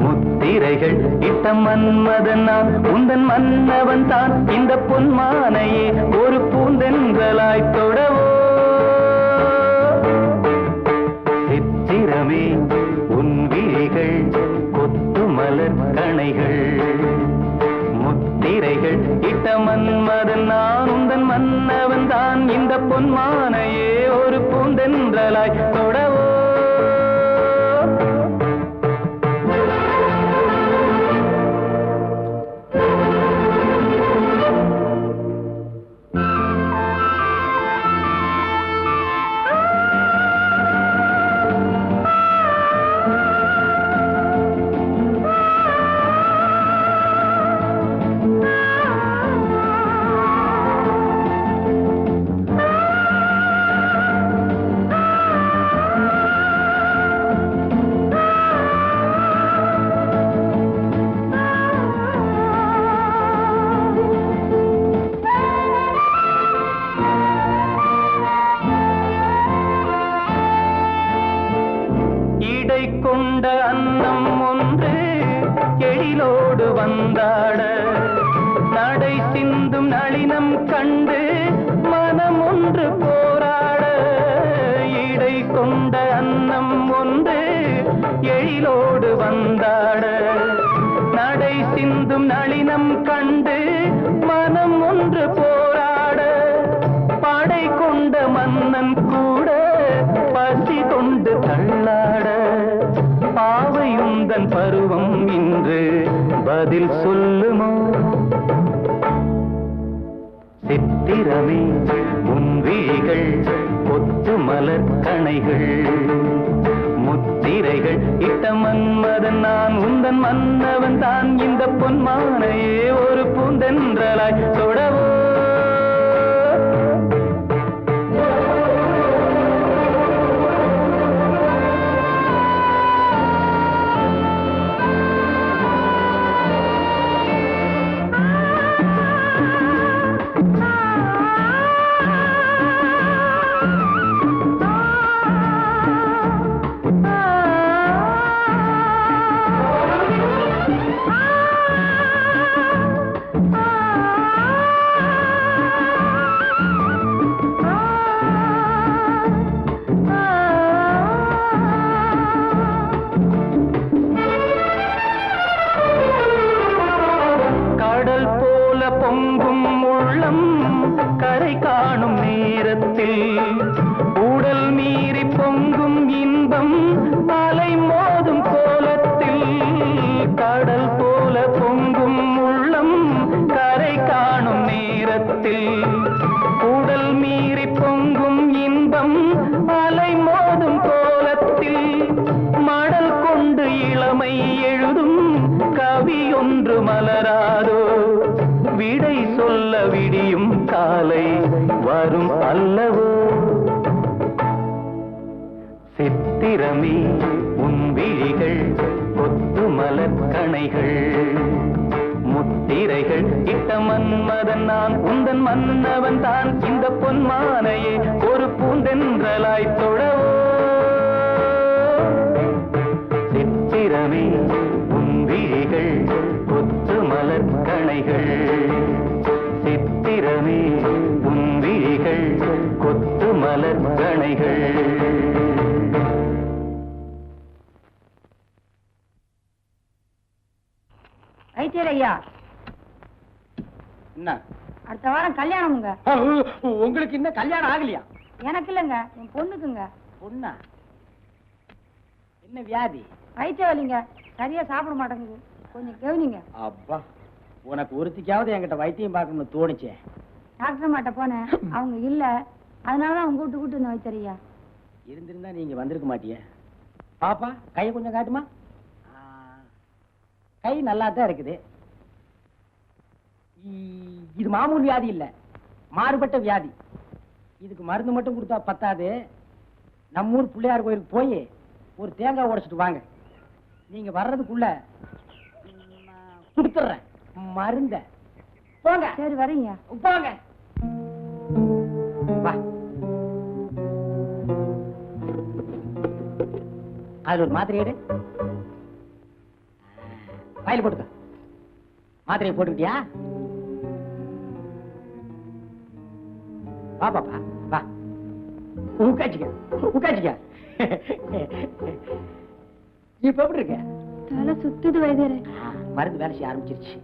முத்திரைகள் இட்ட மன்மதன் நான் உந்தன் மன்னவன் தான். இந்த பொன்மானையே ஒரு பூந்தென்றலாய் தொடவோ. சித்திரமே உன்விழிகள் கொத்து மலர் கணைகள் முத்திரைகள் இட்ட மன்மதன் நான் உந்தன் மன்னவன் தான். இந்த பொன்மானையே ஒரு பூந்தென்றலாய் தொடவோ. கொண்ட அன்னம் ஒன்று எழிலோடு வந்தாட நடை சிந்தும் நளினம் கண்டு மனம் ஒன்று போராட. இடை கொண்ட அன்னம் ஒன்று எழிலோடு வந்தாட நடை சிந்தும் நளினம் கண்டு மனம் ஒன்று போராட. படை கொண்ட மன்னன் கூட பசி கொண்டு தள்ளாட. பாவையுந்தன் பருவம் இன்று பதில் சொல்லுமோ. சித்திரமே உன் விழிகள் கொத்து மலர் கணைகள் முத்திரைகள் இட்ட மன்மதன் நான் உந்தன் மன்னவன் தான். இந்த பொன்மானையே ஒரு பூந்தென்றலாய் தொடவோ. உள்ளம் கரை காணும் நேரத்தில் உடல் மீறி பொங்கும் இன்பம் அலை மோதும் கோலத்தில் கடல் போல பொங்கும் உள்ளம் கரை காணும் நேரத்தில் உடல் மீறி பொங்கும் இன்பம் அலை மோதும் கோலத்தில் மடல் கொண்டு இளமை எழுதும் கவி ஒன்று மலராதோ விடை சொல்ல விடியும் காலை வரும் அல்லவோ சித்திரமே உன் விழிகள் கொத்து மலர்கணைகள் முத்திரைகள் இட்ட மன்மதன் நான் உந்தன் மன்னவன் தான் இந்த பொன்மானையே ஒரு பூந்தென்றலாய் தொழவோ சித்திரமே உன் விழிகள் கொத்து மலர்கணைகள் சித்திரமே உன் விழிகள் கொத்து மலர்கணைகள் வைத்தியர் ஐயா, என்ன அடுத்த வாரம் கல்யாணமுங்க. உங்களுக்கு இன்னும் கல்யாணம் ஆகலையா? எனக்கு இல்லைங்க, என் பொண்ணுக்குங்க. பொண்ணா? என்ன வியாதி? வயிற்று வலிங்க, சரியா சாப்பிட மாட்டேங்குது, கொஞ்சம் கவனிங்க. அப்பா, உனக்கு ஒருத்திக்காவது என்கிட்ட வைத்தியம் பார்க்கணும்னு தோணுச்சே. டாக்டர் மாட்ட போனேன், அவங்க இல்ல, அதனாலதான் அவங்க கூட்டு இருந்தேன் வைத்தியர் ஐயா. இருந்திருந்தா நீங்க வந்திருக்க மாட்டிய. பாப்பா, கையை கொஞ்சம் காட்டுமா? கை நல்லா தான் இருக்குது. இது மாமூல் வியாதி இல்ல, மாறுபட்ட வியாதி. இதுக்கு மருந்து மட்டும் கொடுத்தா பத்தாது. நம்ம ஊர் பிள்ளையார் கோயிலுக்கு போய் ஒரு தேங்காய் உடைச்சிட்டு வாங்க. நீங்க வர்றதுக்குள்ள கொடுத்துட்றேன் மருந்த. போங்க. சரி, வரீங்க. போங்க. வா. அதுல ஒரு மாத்திரை எடு. வாயில போட்டுக்க. மாத்திரையை போட்டுக்கிட்டியா? வா பாப்பா, வா. உட்காச்சிக்க, உட்காச்சிக்க. இப்ப எப்படி இருக்க? தலை சுத்துது வைத்தியரே. மருந்து வேலை செய்ய ஆரம்பிச்சிருச்சு.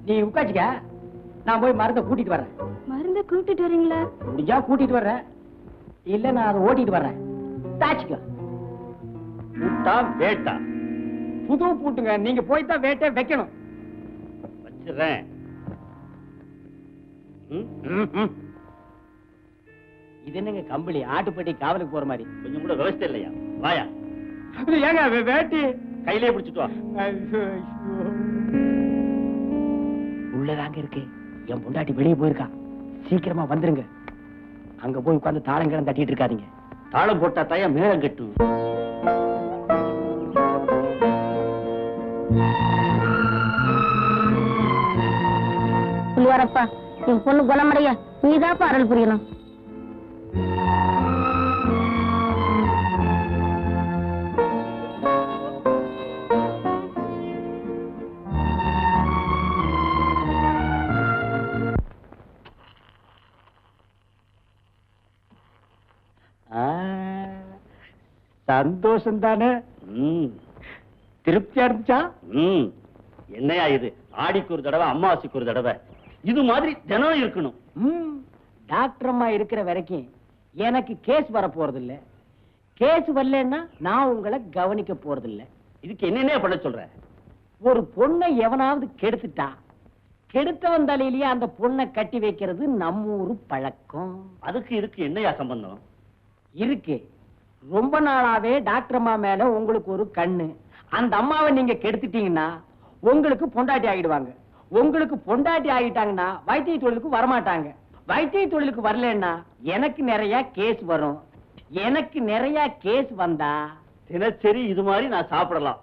நீ உட்காச்சிக்க, நான் போய் மருந்தை கூட்டிட்டு வர்றேன். மருந்த கூட்டிட்டு வரீங்களா? முடிஞ்சா கூட்டிட்டு வர்றேன், இல்ல நான் அதை ஓட்டிட்டு வர்றேன். தாச்சிக்க. பூட்டா வேட்டா? புது பூட்டுங்க, நீங்க போய் தான் வேட்டை வைக்கணும். வச்சிடுறேன். இது என்னங்க கம்பளி, ஆட்டுப்பட்டி காவலுக்கு போற மாதிரி? கொஞ்சம் கூட விவசாயம் இல்லையா? வாயா. ஏங்க வேட்டி கையிலே பிடிச்சிட்டு வா. உள்ளதாங்க இருக்கு. என் பொண்டாட்டி வெளியே போயிருக்கா. சீக்கிரமா வந்துருங்க. அங்க போய் உட்கார்ந்து தாளங்கிழம் தட்டிட்டு இருக்காதீங்க. தாளம் போட்டா தாயா மேளம் கட்டும். புள்ளியாரப்பா, என் பொண்ணு குணமடைய நீதாப்பா அருள் புரியணும். சந்தோஷம் தானே? திருப்தியா இருந்துச்சா? என்னையா இது? ஆடிக்கு ஒரு தடவை, அம்மாவாசைக்கு ஒரு தடவை, இது மாதிரி தினம் இருக்கணும். டாக்டர் அம்மா இருக்கிற வரைக்கும் எனக்கு கேஸ் வர போறது இல்ல. கேஸ் வரலன்னா நான் உங்களை கவனிக்க போறது இல்ல. இதுக்கு என்னென்ன பண்ண சொல்ற? ஒரு பொண்ணை எவனாவது கெடுத்துட்டா, கெடுத்தவன் தலையிலேயே அந்த பொண்ணை கட்டி வைக்கிறது நம்ம ஊரு பழக்கம். அதுக்கு இதுக்கு என்னையா சம்பந்தம்? இருக்கு. ரொம்ப நாளாவே டாக்டர் அம்மா மேல உங்களுக்கு ஒரு கண்ணு. அந்த அம்மாவை நீங்க கெடுத்துட்டீங்கன்னா உங்களுக்கு பொண்டாட்டி ஆகிடுவாங்க. உங்களுக்கு பொண்டாட்டி ஆகிட்டாங்கன்னா வைத்திய தொழிலுக்கு வரமாட்டாங்க. வைத்திய தொழிலுக்கு வரலன்னா எனக்கு நிறைய கேஸ் வரும். எனக்கு நிறைய கேஸ் வந்தா தினசரி இது மாதிரி நான் சாப்பிடலாம்.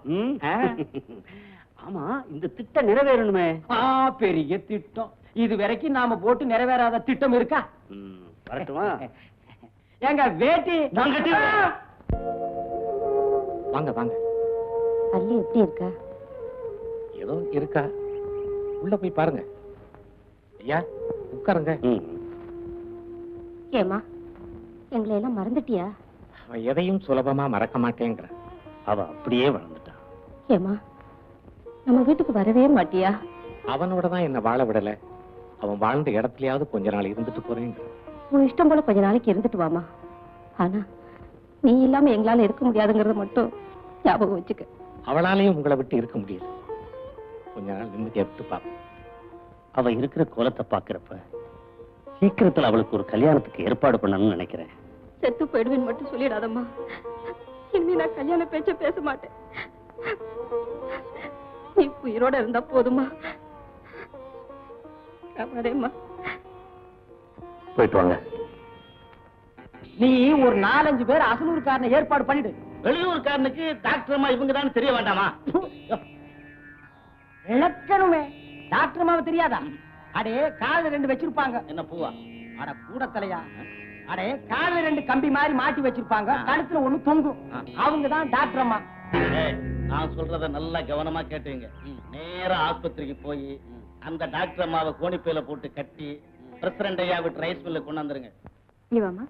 ஆமா, இந்த திட்டம் நிறைவேறணுமே. பெரிய திட்டம். இது வரைக்கும் நாம போட்டு நிறைவேறாத திட்டம் இருக்கா? வரட்டுமா? ஏங்க வேட்டி நான் கட்டிடுறேன். வாங்க வாங்க. அள்ளி எப்படி இருக்கா? ஏதோ இருக்கா, உள்ள போய் பாருங்க. ஐயா உட்காருங்க. ஏமா, எங்களை எல்லாம் மறந்துட்டியா? அவன் எதையும் சுலபமா மறக்க மாட்டேங்கிற. அவ அப்படியே வளர்ந்துட்டான். ஏமா, நம்ம வீட்டுக்கு வரவே மாட்டியா? அவனோட தான் என்ன வாழ விடல. அவன் வாழ்ந்த இடத்துலயாவது கொஞ்ச நாள் இருந்துட்டு போறேன். உன் இஷ்டம் போல கொஞ்ச நாளைக்கு இருந்துட்டு வாமா. ஆனா நீ இல்லாம எங்களால இருக்க முடியாதுங்கறத மட்டும் ஞாபகம் வச்சுக்க. அவளாலையும் உங்களை விட்டு இருக்க முடியாது. கொஞ்ச நாள் நிம்மதியா விட்டு பாப்போம். அவ இருக்கிற கோலத்தை பாக்குறப்ப சீக்கிரத்துல அவளுக்கு ஒரு கல்யாணத்துக்கு ஏற்பாடு பண்ணணும்னு நினைக்கிறேன். செத்து போயிடுவேன்னு மட்டும் சொல்லிடாதம்மா. இனிமே நான் கல்யாண பேச்ச பேச மாட்டேன். நீ உயிரோட இருந்தா போதுமா. வரேம்மா. போயிட்டு வாங்க. நீ ஒரு 4-5 பேர் அசலூர்காரனை ஏற்பாடு பண்ணிடு. வெளியூர்காரனுக்கு டாக்டர் அம்மா இவங்க தான் தெரிய வேண்டாமா? இழக்கணுமே. டாக்டர் அம்மாவை தெரியாதா? அடே காது 2 வச்சிருப்பாங்க. என்ன பூவா? அட கூட தலையா. அடே காது 2 கம்பி மாதிரி மாட்டி வச்சிருப்பாங்க. கழுத்துல ஒண்ணு தொங்கும். அவங்க தான் டாக்டர் அம்மா. நான் சொல்றத நல்லா கவனமா கேட்டுங்க. நேரா ஆஸ்பத்திரிக்கு போய் அந்த டாக்டர் அம்மாவை கோணிப்பையில போட்டு கட்டி பிரசிடண்ட் ஐயா விட்டு ரைஸ் மில்ல கொண்டாந்துருங்க. நீ வாமா.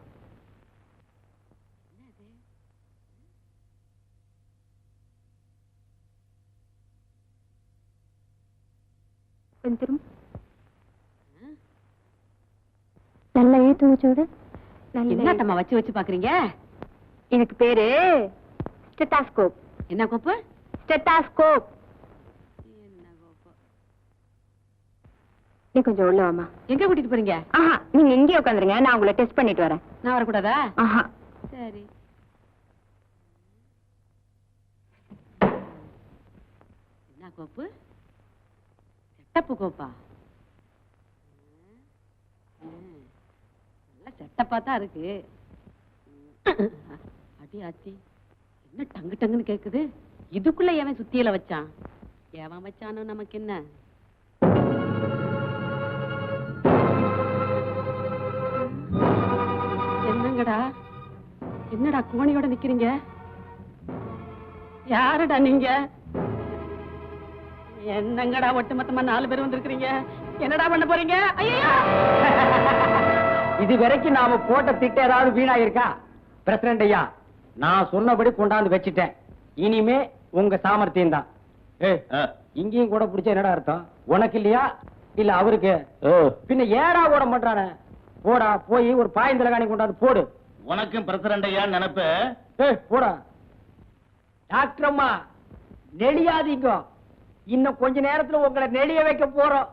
கொஞ்சம் நல்லா ஏத்து வச்சோட. என்னட்டம்மா வச்சு வச்சு பாக்குறீங்க? எனக்கு பேரு ஸ்டெத்தாஸ்கோப். என்ன கோப்பு? ஸ்டெத்தாஸ்கோப். நீ கொஞ்சம் உள்ள வாமா. எங்க கூட்டிட்டு போறீங்க? ஆஹா, நீங்க இங்கே உட்காந்துருங்க. நான் உங்களை டெஸ்ட் பண்ணிட்டு வரேன். நான் வரக்கூடாதா? ஆஹா. சரி. என்ன கோப்பு? செட்டப்பு கோப்பா? நல்ல செட்டப்பா தான் இருக்கு. அடி ஆத்தி, என்ன டங்கு டங்குன்னு கேக்குது? இதுக்குள்ள எவன் சுத்தியில வச்சான்? எவன் வச்சானோ நமக்கு என்ன? என்னங்கடா, என்னடா கோணியோட நிக்கிறீங்க? யாருடா நீங்க? என்னங்கடா ஒட்டுமொத்தமா 4 பேர் வந்திருக்கீங்க? என்னடா பண்ண போறீங்க? ஐயோ! இது வரைக்கும் நாம போட்ட திட்டம் ஏதாவது வீணாயிருக்கா? பிரசிடண்ட் ஐயா, நான் சொன்னபடி கொண்டாந்து வச்சிட்டேன். இனிமே உங்க சாமர்த்தியம் தான். இங்கேயும் கூட பிடிச்ச என்னடா அர்த்தம்? உனக்கு இல்லையா இல்ல அவருக்கு? பின்ன ஏடா ஓட பண்றானே? போடா, போய் ஒரு பாயந்தலகாணி கொண்டாந்து போடு. உனக்கும் பிரசிடண்ட் ஐயா நினைப்பு? போடா. டாக்டர் அம்மா, நெளியாதீங்க. இன்னும் கொஞ்ச நேரத்துல உங்களை நெளிய வைக்க போறோம்.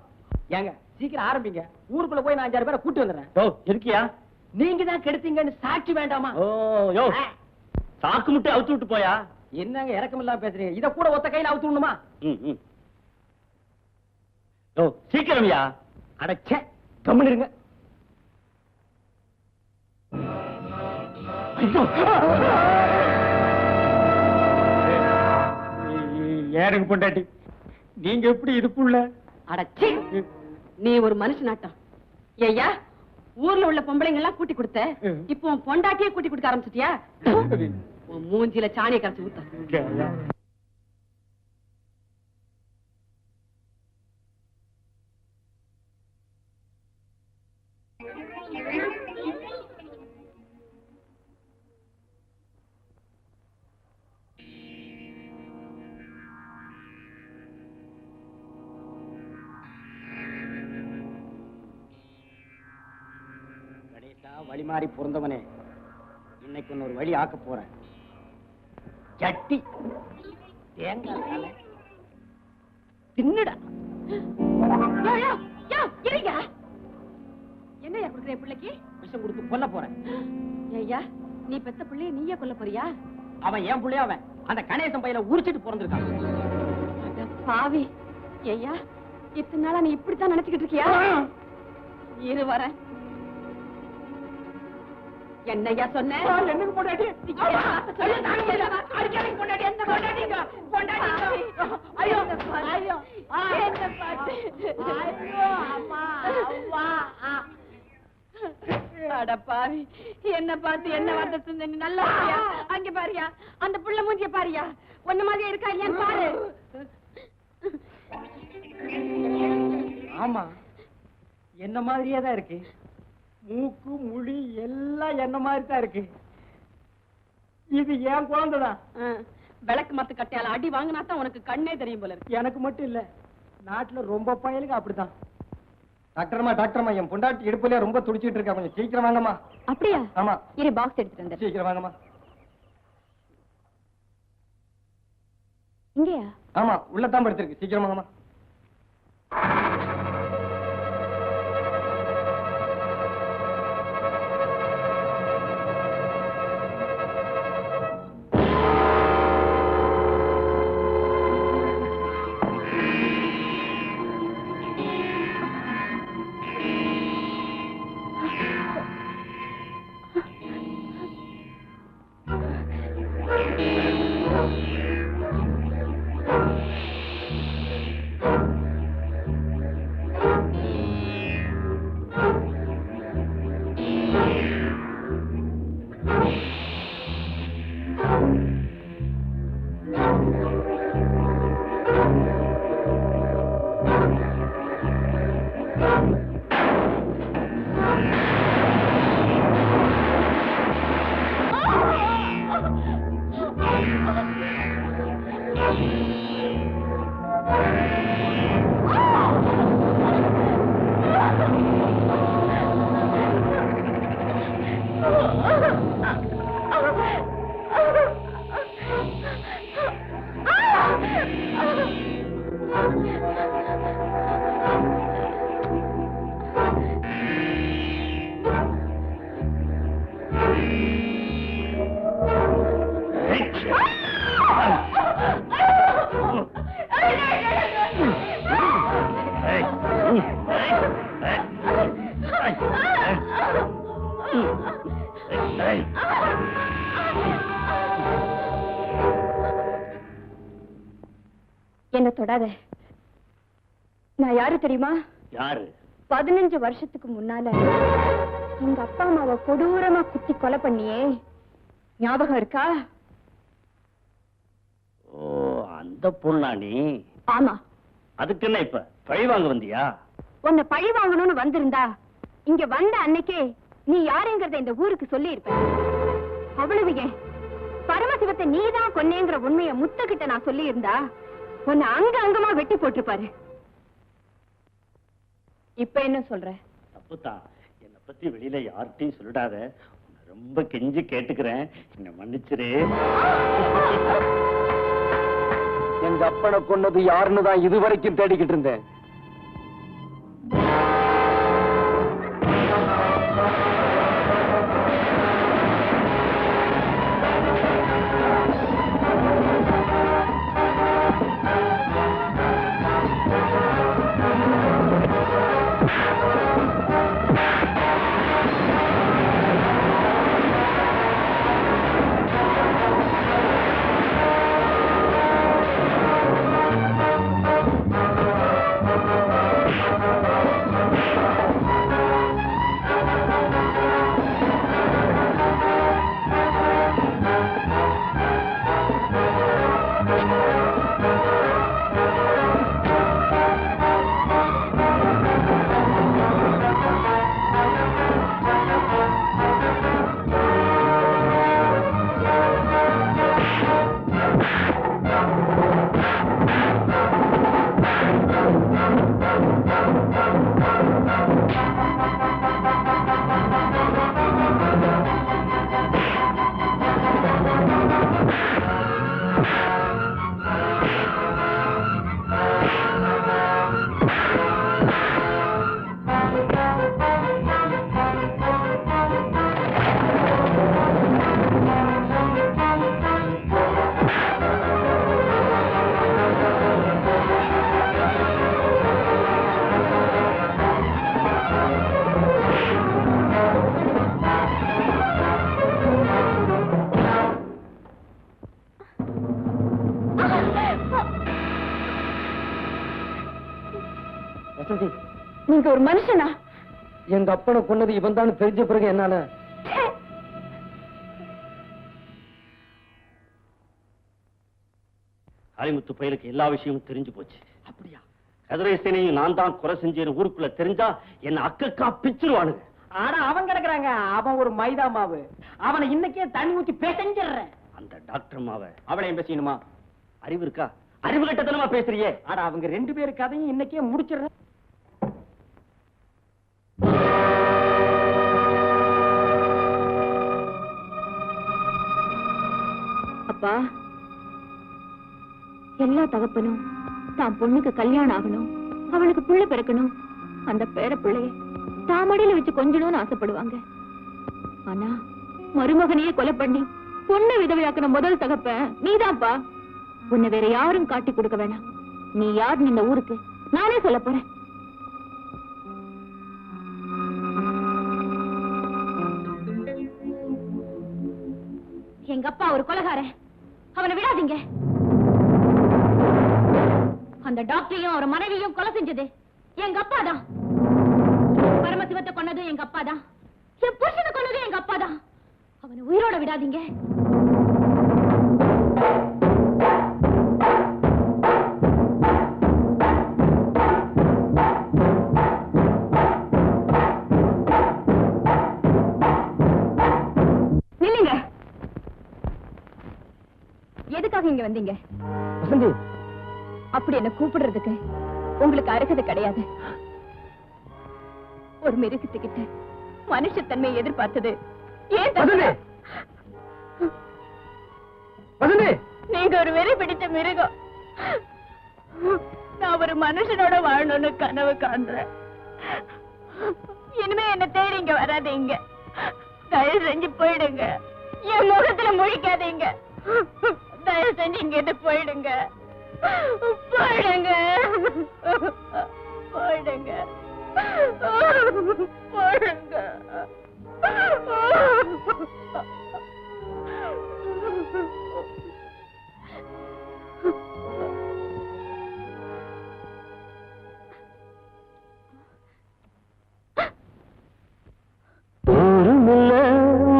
ஏங்க சீக்கிரம் ஆரம்பிங்க. ஊருக்குள்ள போய் நான் 5-6 பேரை கூட்டி வந்துடுறேன். இருக்கியா? நீங்க தான் கெடுத்தீங்கன்னு சாட்சி வேண்டாமா? சாக்கு முட்டை அவுத்து விட்டு போயா? என்னங்க இறக்கம் இல்லாம பேசுறீங்க? இத கூட ஒத்த கையில அவுத்து விடணுமா? சீக்கிரம்யா. அடச்சே, கம்முன்னு இருங்க. ஏனுங்க பொண்டாட்டி, நீங்க எப்படி இதுக்குள்ள? அடச்சி, நீ ஒரு மனுஷனாட்டம். ஐயா, ஊர்ல உள்ள பொம்பளைங்க எல்லாம் கூட்டி கொடுத்த, இப்போ உன் பொண்டாட்டியே கூட்டி கொடுக்க ஆரம்பிச்சிட்டியா? உன் மூஞ்சில சாணியை கரைச்சு ஊத்த. வழி மாறி பொருந்தவனே, இன்னைக்கு ஒரு வழி ஆக்க போறேன். சட்டி தேங்காய் தலை தின்னுடா. என்னையா கொடுக்குற பிள்ளைக்கு? விஷம் கொடுத்து கொல்ல போறேன். ஐயா, நீ பெத்த பிள்ளைய நீயே கொல்ல போறியா? அவன் ஏன் பிள்ளைய? அவன் அந்த கணேசன் பையில உரிச்சிட்டு பிறந்திருக்கான். பாவி. ஐயா, இத்தனை நாளா நீ இப்படித்தான் நினைச்சுக்கிட்டு இருக்கியா? இரு வரேன். என்னையா சொன்ன? என்னங்க பொண்டாட்டி? அடப்பாவி, என்ன பார்த்து என்ன வார்த்தை சொன்ன? நீ நல்லா பாரியா? அங்க பாரியா, அந்த புள்ள மூஞ்சிய பாரியா? ஒன்ன மாதிரி இருக்கா இல்லையான்னு பாரு. ஆமா, என்ன மாதிரியே தான் இருக்கு. மூக்கு முடி எல்லாம் என்ன மாதிரி தான் இருக்கு. இது ஏன் குழந்தைதான். விளக்கு மத்த கட்டையால அடி வாங்கினா தான் உனக்கு கண்ணே தெரியும் போல இருக்கு. எனக்கு மட்டும் இல்ல, நாட்டுல ரொம்ப பயலுக்கு அப்படித்தான். டாக்டர்மா என் பொண்டாட்டி இடுப்புல ரொம்ப துடிச்சிட்டு இருக்கா, கொஞ்சம் சீக்கிரம் வாங்கம்மா. அப்படியா? ஆமா, இரு பாக்ஸ் எடுத்துட்டு வந்து. சீக்கிரம் வாங்கம்மா. இங்கயா? ஆமா, உள்ளதான் படுத்திருக்கு, சீக்கிரம் வாங்கம்மா. என்ன தொடாத. நான் யாரு தெரியுமா? யாரு? 15 வருஷத்துக்கு முன்னால எங்க அப்பா அம்மாவை கொடூரமா குத்தி கொலை பண்ணியே, ஞாபகம் இருக்கா? ஓ, அந்த பொண்ணா நீ? ஆமா. அதுக்கு என்ன இப்ப பழி வாங்க வந்தியா? உன்னை பழி வாங்கணும்னு வந்திருந்தா இங்க வந்த அன்னைக்கே நீ யாருங்கிறத இந்த ஊருக்கு சொல்லி இருப்ப. அவ்வளவு ஏன், பரமசிவத்தை நீதான் கொன்னேங்கிற உண்மையை முத்துக்கிட்ட நான் சொல்லி இருந்தா உன்னை அங்கமா வெட்டி போட்டிருப்பாரு. இப்ப என்ன சொல்ற? தப்புதான், என்னை பத்தி வெளியில யார்கிட்டையும் சொல்லிடாத. உன்னை ரொம்ப கெஞ்சி கேட்டுக்கிறேன், என்ன மன்னிச்சிரு. எங்க அப்பனை கொன்னது யாருன்னு தான் இதுவரைக்கும் தேடிக்கிட்டு இருந்தேன். நீங்க ஒரு மனுஷனா? எங்க அப்பனை கொன்னது இவன் தான் தெரிஞ்ச பிறகு என்னால காளிமுத்து பயலுக்கு எல்லா விஷயமும் தெரிஞ்சு போச்சு. அப்படியா? கதிரேசனையும் நான் தான் கொலை செஞ்சேன்னு ஊருக்குள்ள தெரிஞ்சா என்ன அக்கா பிச்சிருவானுங்க. ஆனா அவன் கிடக்குறாங்க, அவன் ஒரு மைதா மாவு. அவனை இன்னைக்கே தண்ணி ஊத்தி பேசஞ்சிடுறேன். அந்த டாக்டர் மாவ அவளையும் பேசணுமா? அறிவு இருக்கா? அறிவு கட்டத்தனமா பேசுறியே. ஆனா அவங்க 2 பேரு கதையும் இன்னைக்கே முடிச்சிடுறேன். அப்பா, எல்லா தகப்பனும் தான் பொண்ணுக்கு கல்யாணம் ஆகணும், அவளுக்கு பிள்ளை பிறக்கணும், அந்த பேர பிள்ளைய தாமடியில வச்சு கொஞ்சணும்னு ஆசைப்படுவாங்க. ஆனா மருமகனையே கொலை பண்ணி பொண்ணு விதவையாக்குன முதல் தகப்பன் நீதான்ப்பா. உன்னை வேற யாரும் காட்டி கொடுக்க வேணாம். நீ யார் இந்த ஊருக்கு நானே சொல்ல போறேன். எங்க அப்பா ஒரு கொலைகாரன், அவனை விடாதீங்க. அந்த டாக்டரையும் அவர் மனைவியும் கொலை செஞ்சது எங்க அப்பா தான். பரமசிவத்தை கொன்னதும் எங்க அப்பா தான். என் புருஷனை கொன்னதும் எங்க அப்பா தான். அவனை உயிரோட விடாதீங்க. நில்லுங்க. எதுக்காக இங்க வந்தீங்க? வசந்தி, அப்படி என்ன கூப்பிடுறதுக்கு உங்களுக்கு அருகதை கிடையாது. ஒரு மிருகத்துக்கிட்ட மனுஷத்தன்மையை எதிர்பார்த்தது ஏன் வசந்தி, வசந்தி, நீங்க ஒரு வெறி பிடிச்ச மிருகம். நான் ஒரு மனுஷனோட வாழணும்னு கனவு காண்றேன். இனிமே என்ன தேடி இங்க வராதீங்க. தயவு செஞ்சு போயிடுங்க. என் முகத்துல முழிக்காதீங்க. தயவு செஞ்சு இங்க இருந்து போயிடுங்க. போயிடுங்க, போயிடுங்க, போயிடுங்க.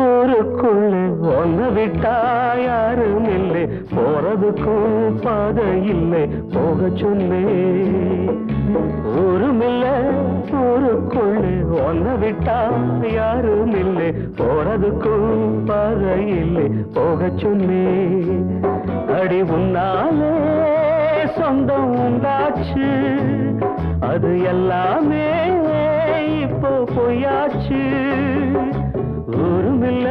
ஊருக்குள்ள ஒன்று விட்டா யாரும் இல்லை, போறதுக்கும் பாதை இல்லை, போக சொன்னே. ஊருமில்ல ஊருக்குள்ள ஒன்று விட்டா யாரும் இல்லை, போறதுக்கும் பாதை இல்லை, போக சொன்னே. அடி உன்னாலே சொந்தம் உண்டாச்சு, அது எல்லாமே இப்போ பொய்யாச்சு. ஊருமில்ல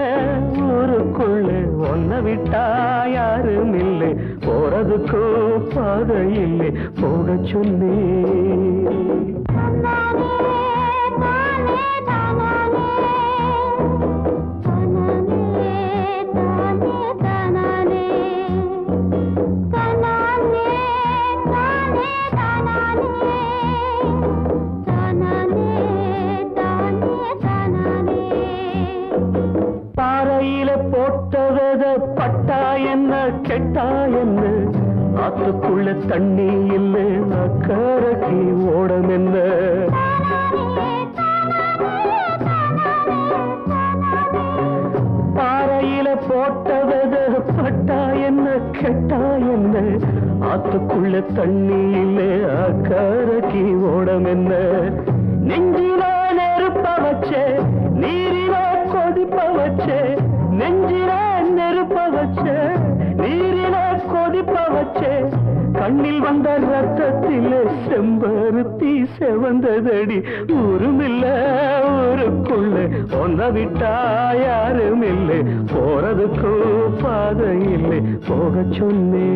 ஊருக்குள்ள ஒன்ன விட்டா யாரும் இல்லை, போறதுக்கும் பாதை இல்லை, போக சொன்னே. பட்டா என்ன கெட்டா என்ன, ஆத்துக்குள்ள தண்ணி இல்லை, அக்கறைக்கு ஓடம் என்ன. பாறையில போட்டவத பட்டா என்ன கெட்டா என்ன, ஆத்துக்குள்ள தண்ணி இல்லை, அக்கறைக்கு ஓடம் என்ன. நெஞ்சில நெருப்ப வச்சே, நீரில கொதிப்ப வச்சே, நெஞ்சில நெருப்ப வச்சே, நீரில கொதிப்ப வச்சே, கண்ணில் வந்த ரத்தத்திலே செம்பருத்தி செவந்ததடி. ஊருமில்ல ஊருக்குள்ள ஒன்ன விட்டா யாரும் இல்லை, போறதுக்கும் பாதை இல்லை, போக சொன்னே.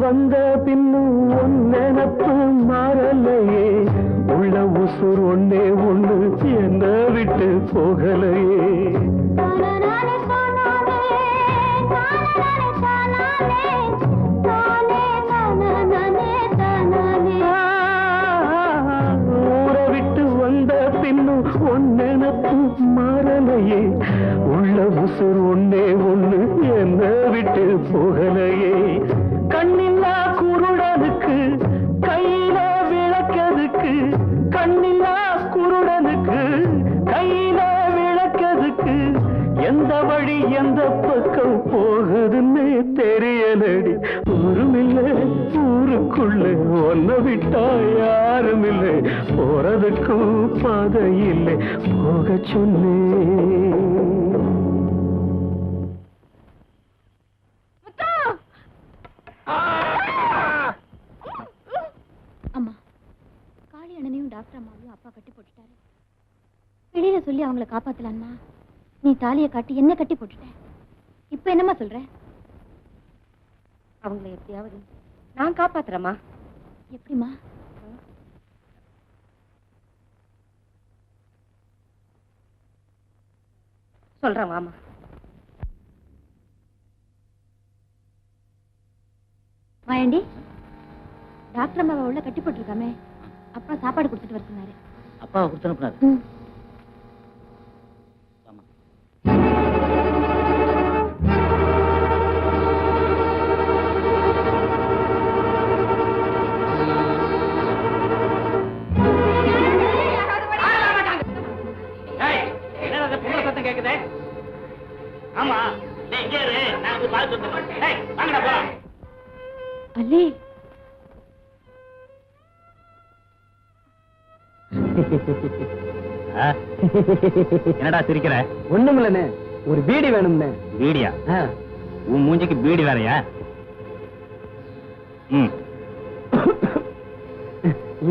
வந்த பின்னும் உன் நினப்பு மாறலையே, உள்ள உசுர் ஒன்னே ஒண்ணு என்ன விட்டு போகலையே. ஊரை விட்டு வந்த பின்னும் உன் நினப்பு மாறலையே, உள்ள உசுர் ஒன்னே ஒண்ணு என்ன விட்டு போகலையே. கண்ணில்லா குருடனுக்கு கையில விளக்கதுக்கு, கண்ணில்லா குருடனுக்கு கையில விளக்கதுக்கு, எந்த வழி எந்த பக்கம் போகுதுன்னு தெரியலடி. ஊருமில்லை ஊருக்குள்ள ஒன்ன விட்டா யாரும் இல்லை, போறதுக்கும் பாதை இல்லை போக சொன்னேன். அம்மா, காளி அண்ணனையும் டாக்டர் அம்மாவையும் அப்பா கட்டி போட்டுட்டாரு. வெளியில சொல்லி அவங்கள காப்பாத்தலான்னா நீ தாலியை காட்டி என்ன கட்டி போட்டுட்ட. இப்ப என்னம்மா சொல்ற? அவங்களை எப்படியாவது நான் காப்பாத்துறேம்மா. எப்படிம்மா? சொல்றேன் வாமா. மாயாண்டி, டாக்டர் அம்மாவை உள்ள கட்டி போட்டிருக்காமே, அப்பா சாப்பாடு கொடுத்துட்டு வர சொன்னாரு. அப்பாவை கொடுத்து அனுப்புறாரு. கேக்குதே? ஆமா, நீ இங்கே இரு, நான் போய் பார்த்து வந்துடுறேன். ஏய், வாங்கடா போலாம். அல்லே, என்னடா சிரிக்கிற? ஒண்ணுமில்லண்ணே, ஒரு பீடி வேணும்னே. பீடியா? உன் மூஞ்சிக்கு பீடி வேறையா? ம்,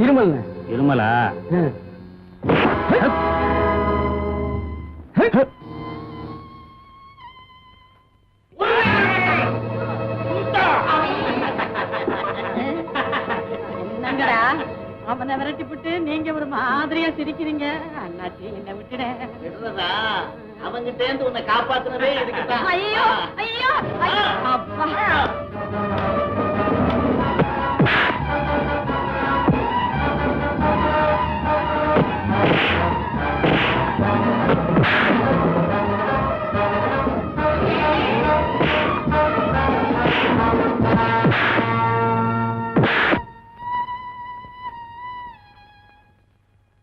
இருமல்ண்ணே. இருமலா? என்னங்கடா அவனை விரட்டி விட்டு நீங்க ஒரு மாதிரியா சிரிக்கிறீங்க? அண்ணாச்சி என்ன விட்டுட. அவங்கிட்ட இருந்து உன்னை காப்பாத்துனதே இதுக்குதான். ஐயோ ஐயோ அப்பா.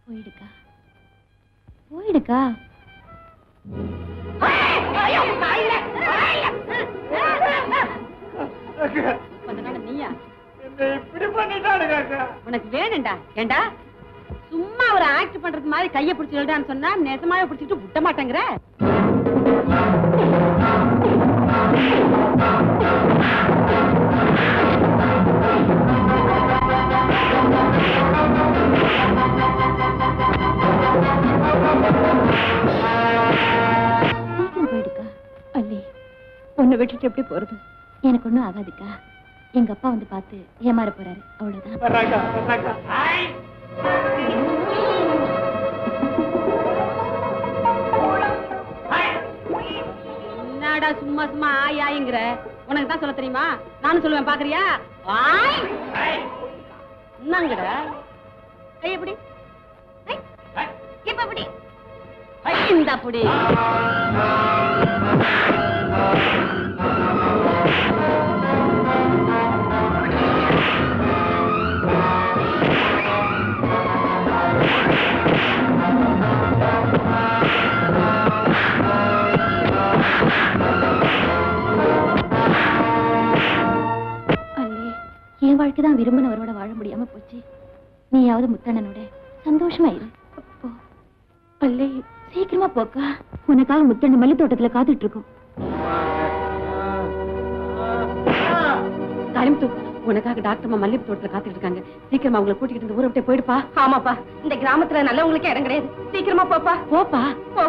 போயிடுக்கா, போயிடுக்கா. நீயா உனக்கு வேணும்டா? ஏண்டா சும்மா ஒரு ஆக்ட் பண்றது மாதிரி கைய பிடிச்சு எழுதான்னு சொன்னா நெசமாவே பிடிச்சிட்டு விட்ட மாட்டேங்கிற. சீக்கிரம் போயிடுக்கா. அல்லே, உன்னை விட்டுட்டு எப்படி போறது? எனக்கு ஒண்ணும் ஆகாதுக்கா. எங்க அப்பா வந்து பார்த்து ஏமாற போறாரு, அவ்வளவுதான். என்னடா சும்மா சும்மா ஆய் ஆயிங்கிற? உனக்கு தான் சொல்ல தெரியுமா? நானும் சொல்லுவேன், பாக்குறியா? என்னங்கடா கையப்படி இப்படி இந்த அப்படி என் வாழ்க்கைதான் விரும்பினவரோட வாழ முடியாம போச்சு. நீயாவது முத்தண்ணனோட சந்தோஷமா இரு. போ. அல்லே, சீக்கிரமா போக்கா. உனக்காக முத்தண்ணன் மல்லி தோட்டத்துல காத்துட்டு இருக்கோம். கரிமுத்து, உனக்காக டாக்டர் அம்மா மல்லிகை தோட்டத்துல காத்துட்டு இருக்காங்க. சீக்கிரமா அவங்களை கூட்டிக்கிட்டு இந்த ஊரை விட்டு போயிடுப்பா. ஆமாப்பா, இந்த கிராமத்துல நல்லவங்களுக்கே இடம் கிடையாது. சீக்கிரமா போப்பா. போப்பா போ.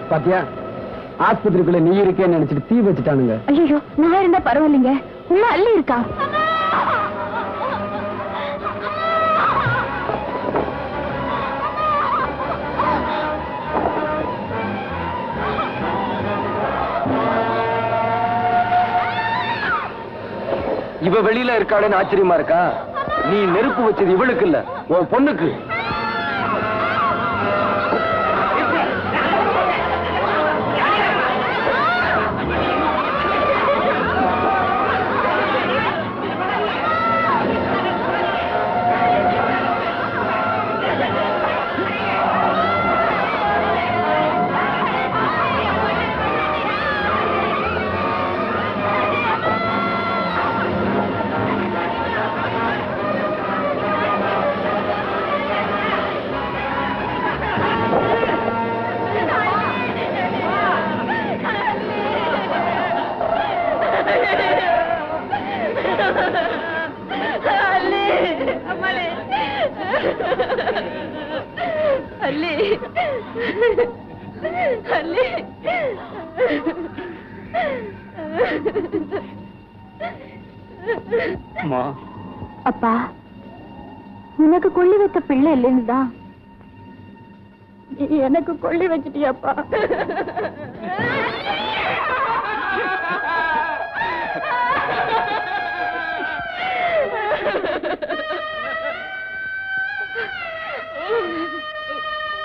பாத்தியா, ஆஸ்பத்திரிக்குள்ள நீ இருக்கேன்னு நினைச்சிட்டு தீ வச்சுட்டானுங்க. ஐயோ, நான் இருந்தா பரவாயில்லைங்க. உள்ள அள்ளி இருக்கா? இவ வெளியில இருக்காளேன்னு ஆச்சரியமா இருக்கா? நீ நெருப்பு வச்சது இவளுக்கு இல்ல, உன் பொண்ணுக்கு. அப்பா, உனக்கு கொள்ளி வைத்த பிள்ளை இல்லைன்னுதான் எனக்கு கொள்ளி வச்சிட்டியாப்பா.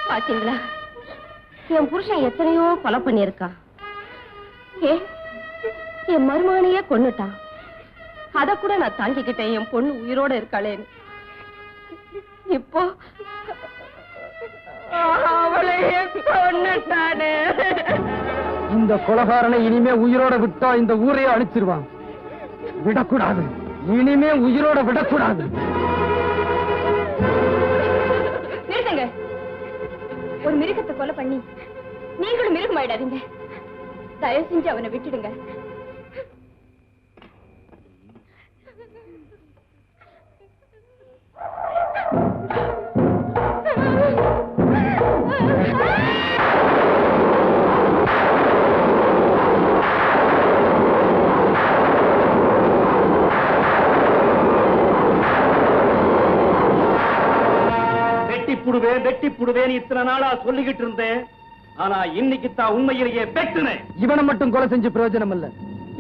பாத்தீங்களா, என் புருஷன் எத்தனையோ கொலை பண்ணியிருக்கான். என் மருமகனையே கொன்னுட்டான். அத கூட நான் தாங்கிக்கிட்டேன், என் பொண்ணு உயிரோட இருக்காளேன்னு. இப்போ அவளையே கொன்னுட்டானே. இந்த கொலைகாரனை இனிமே உயிரோட விட்டா இந்த ஊரையே அழிச்சிருவான். விடக்கூடாது, இனிமே உயிரோட விடக்கூடாது. நிறுத்துங்க. ஒரு மிருகத்தை கொலை பண்ணி நீங்களும் மிருகம் ஆயிடாதீங்க. தயவு செஞ்சு அவனை விட்டுடுங்க. வெட்டி புடுவேன் இத்தனை நாளா சொல்லிக்கிட்டு இருந்தேன். ஆனா இன்னைக்கு தான் உண்மையிலேயே வெட்டுனேன். இவனை மட்டும் கொலை செஞ்சு பிரயோஜனம் இல்ல.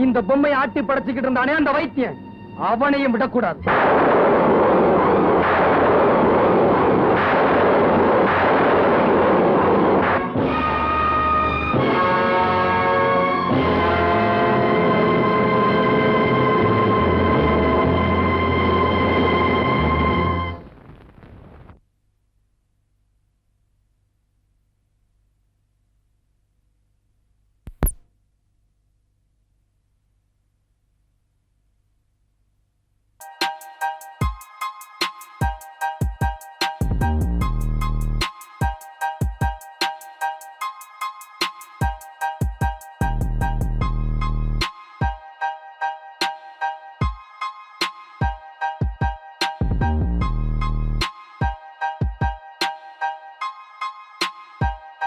இந்த பொம்மையை ஆட்டி படைச்சுக்கிட்டு இருந்தானே அந்த வைத்தியன், அவனையும் விடக்கூடாது.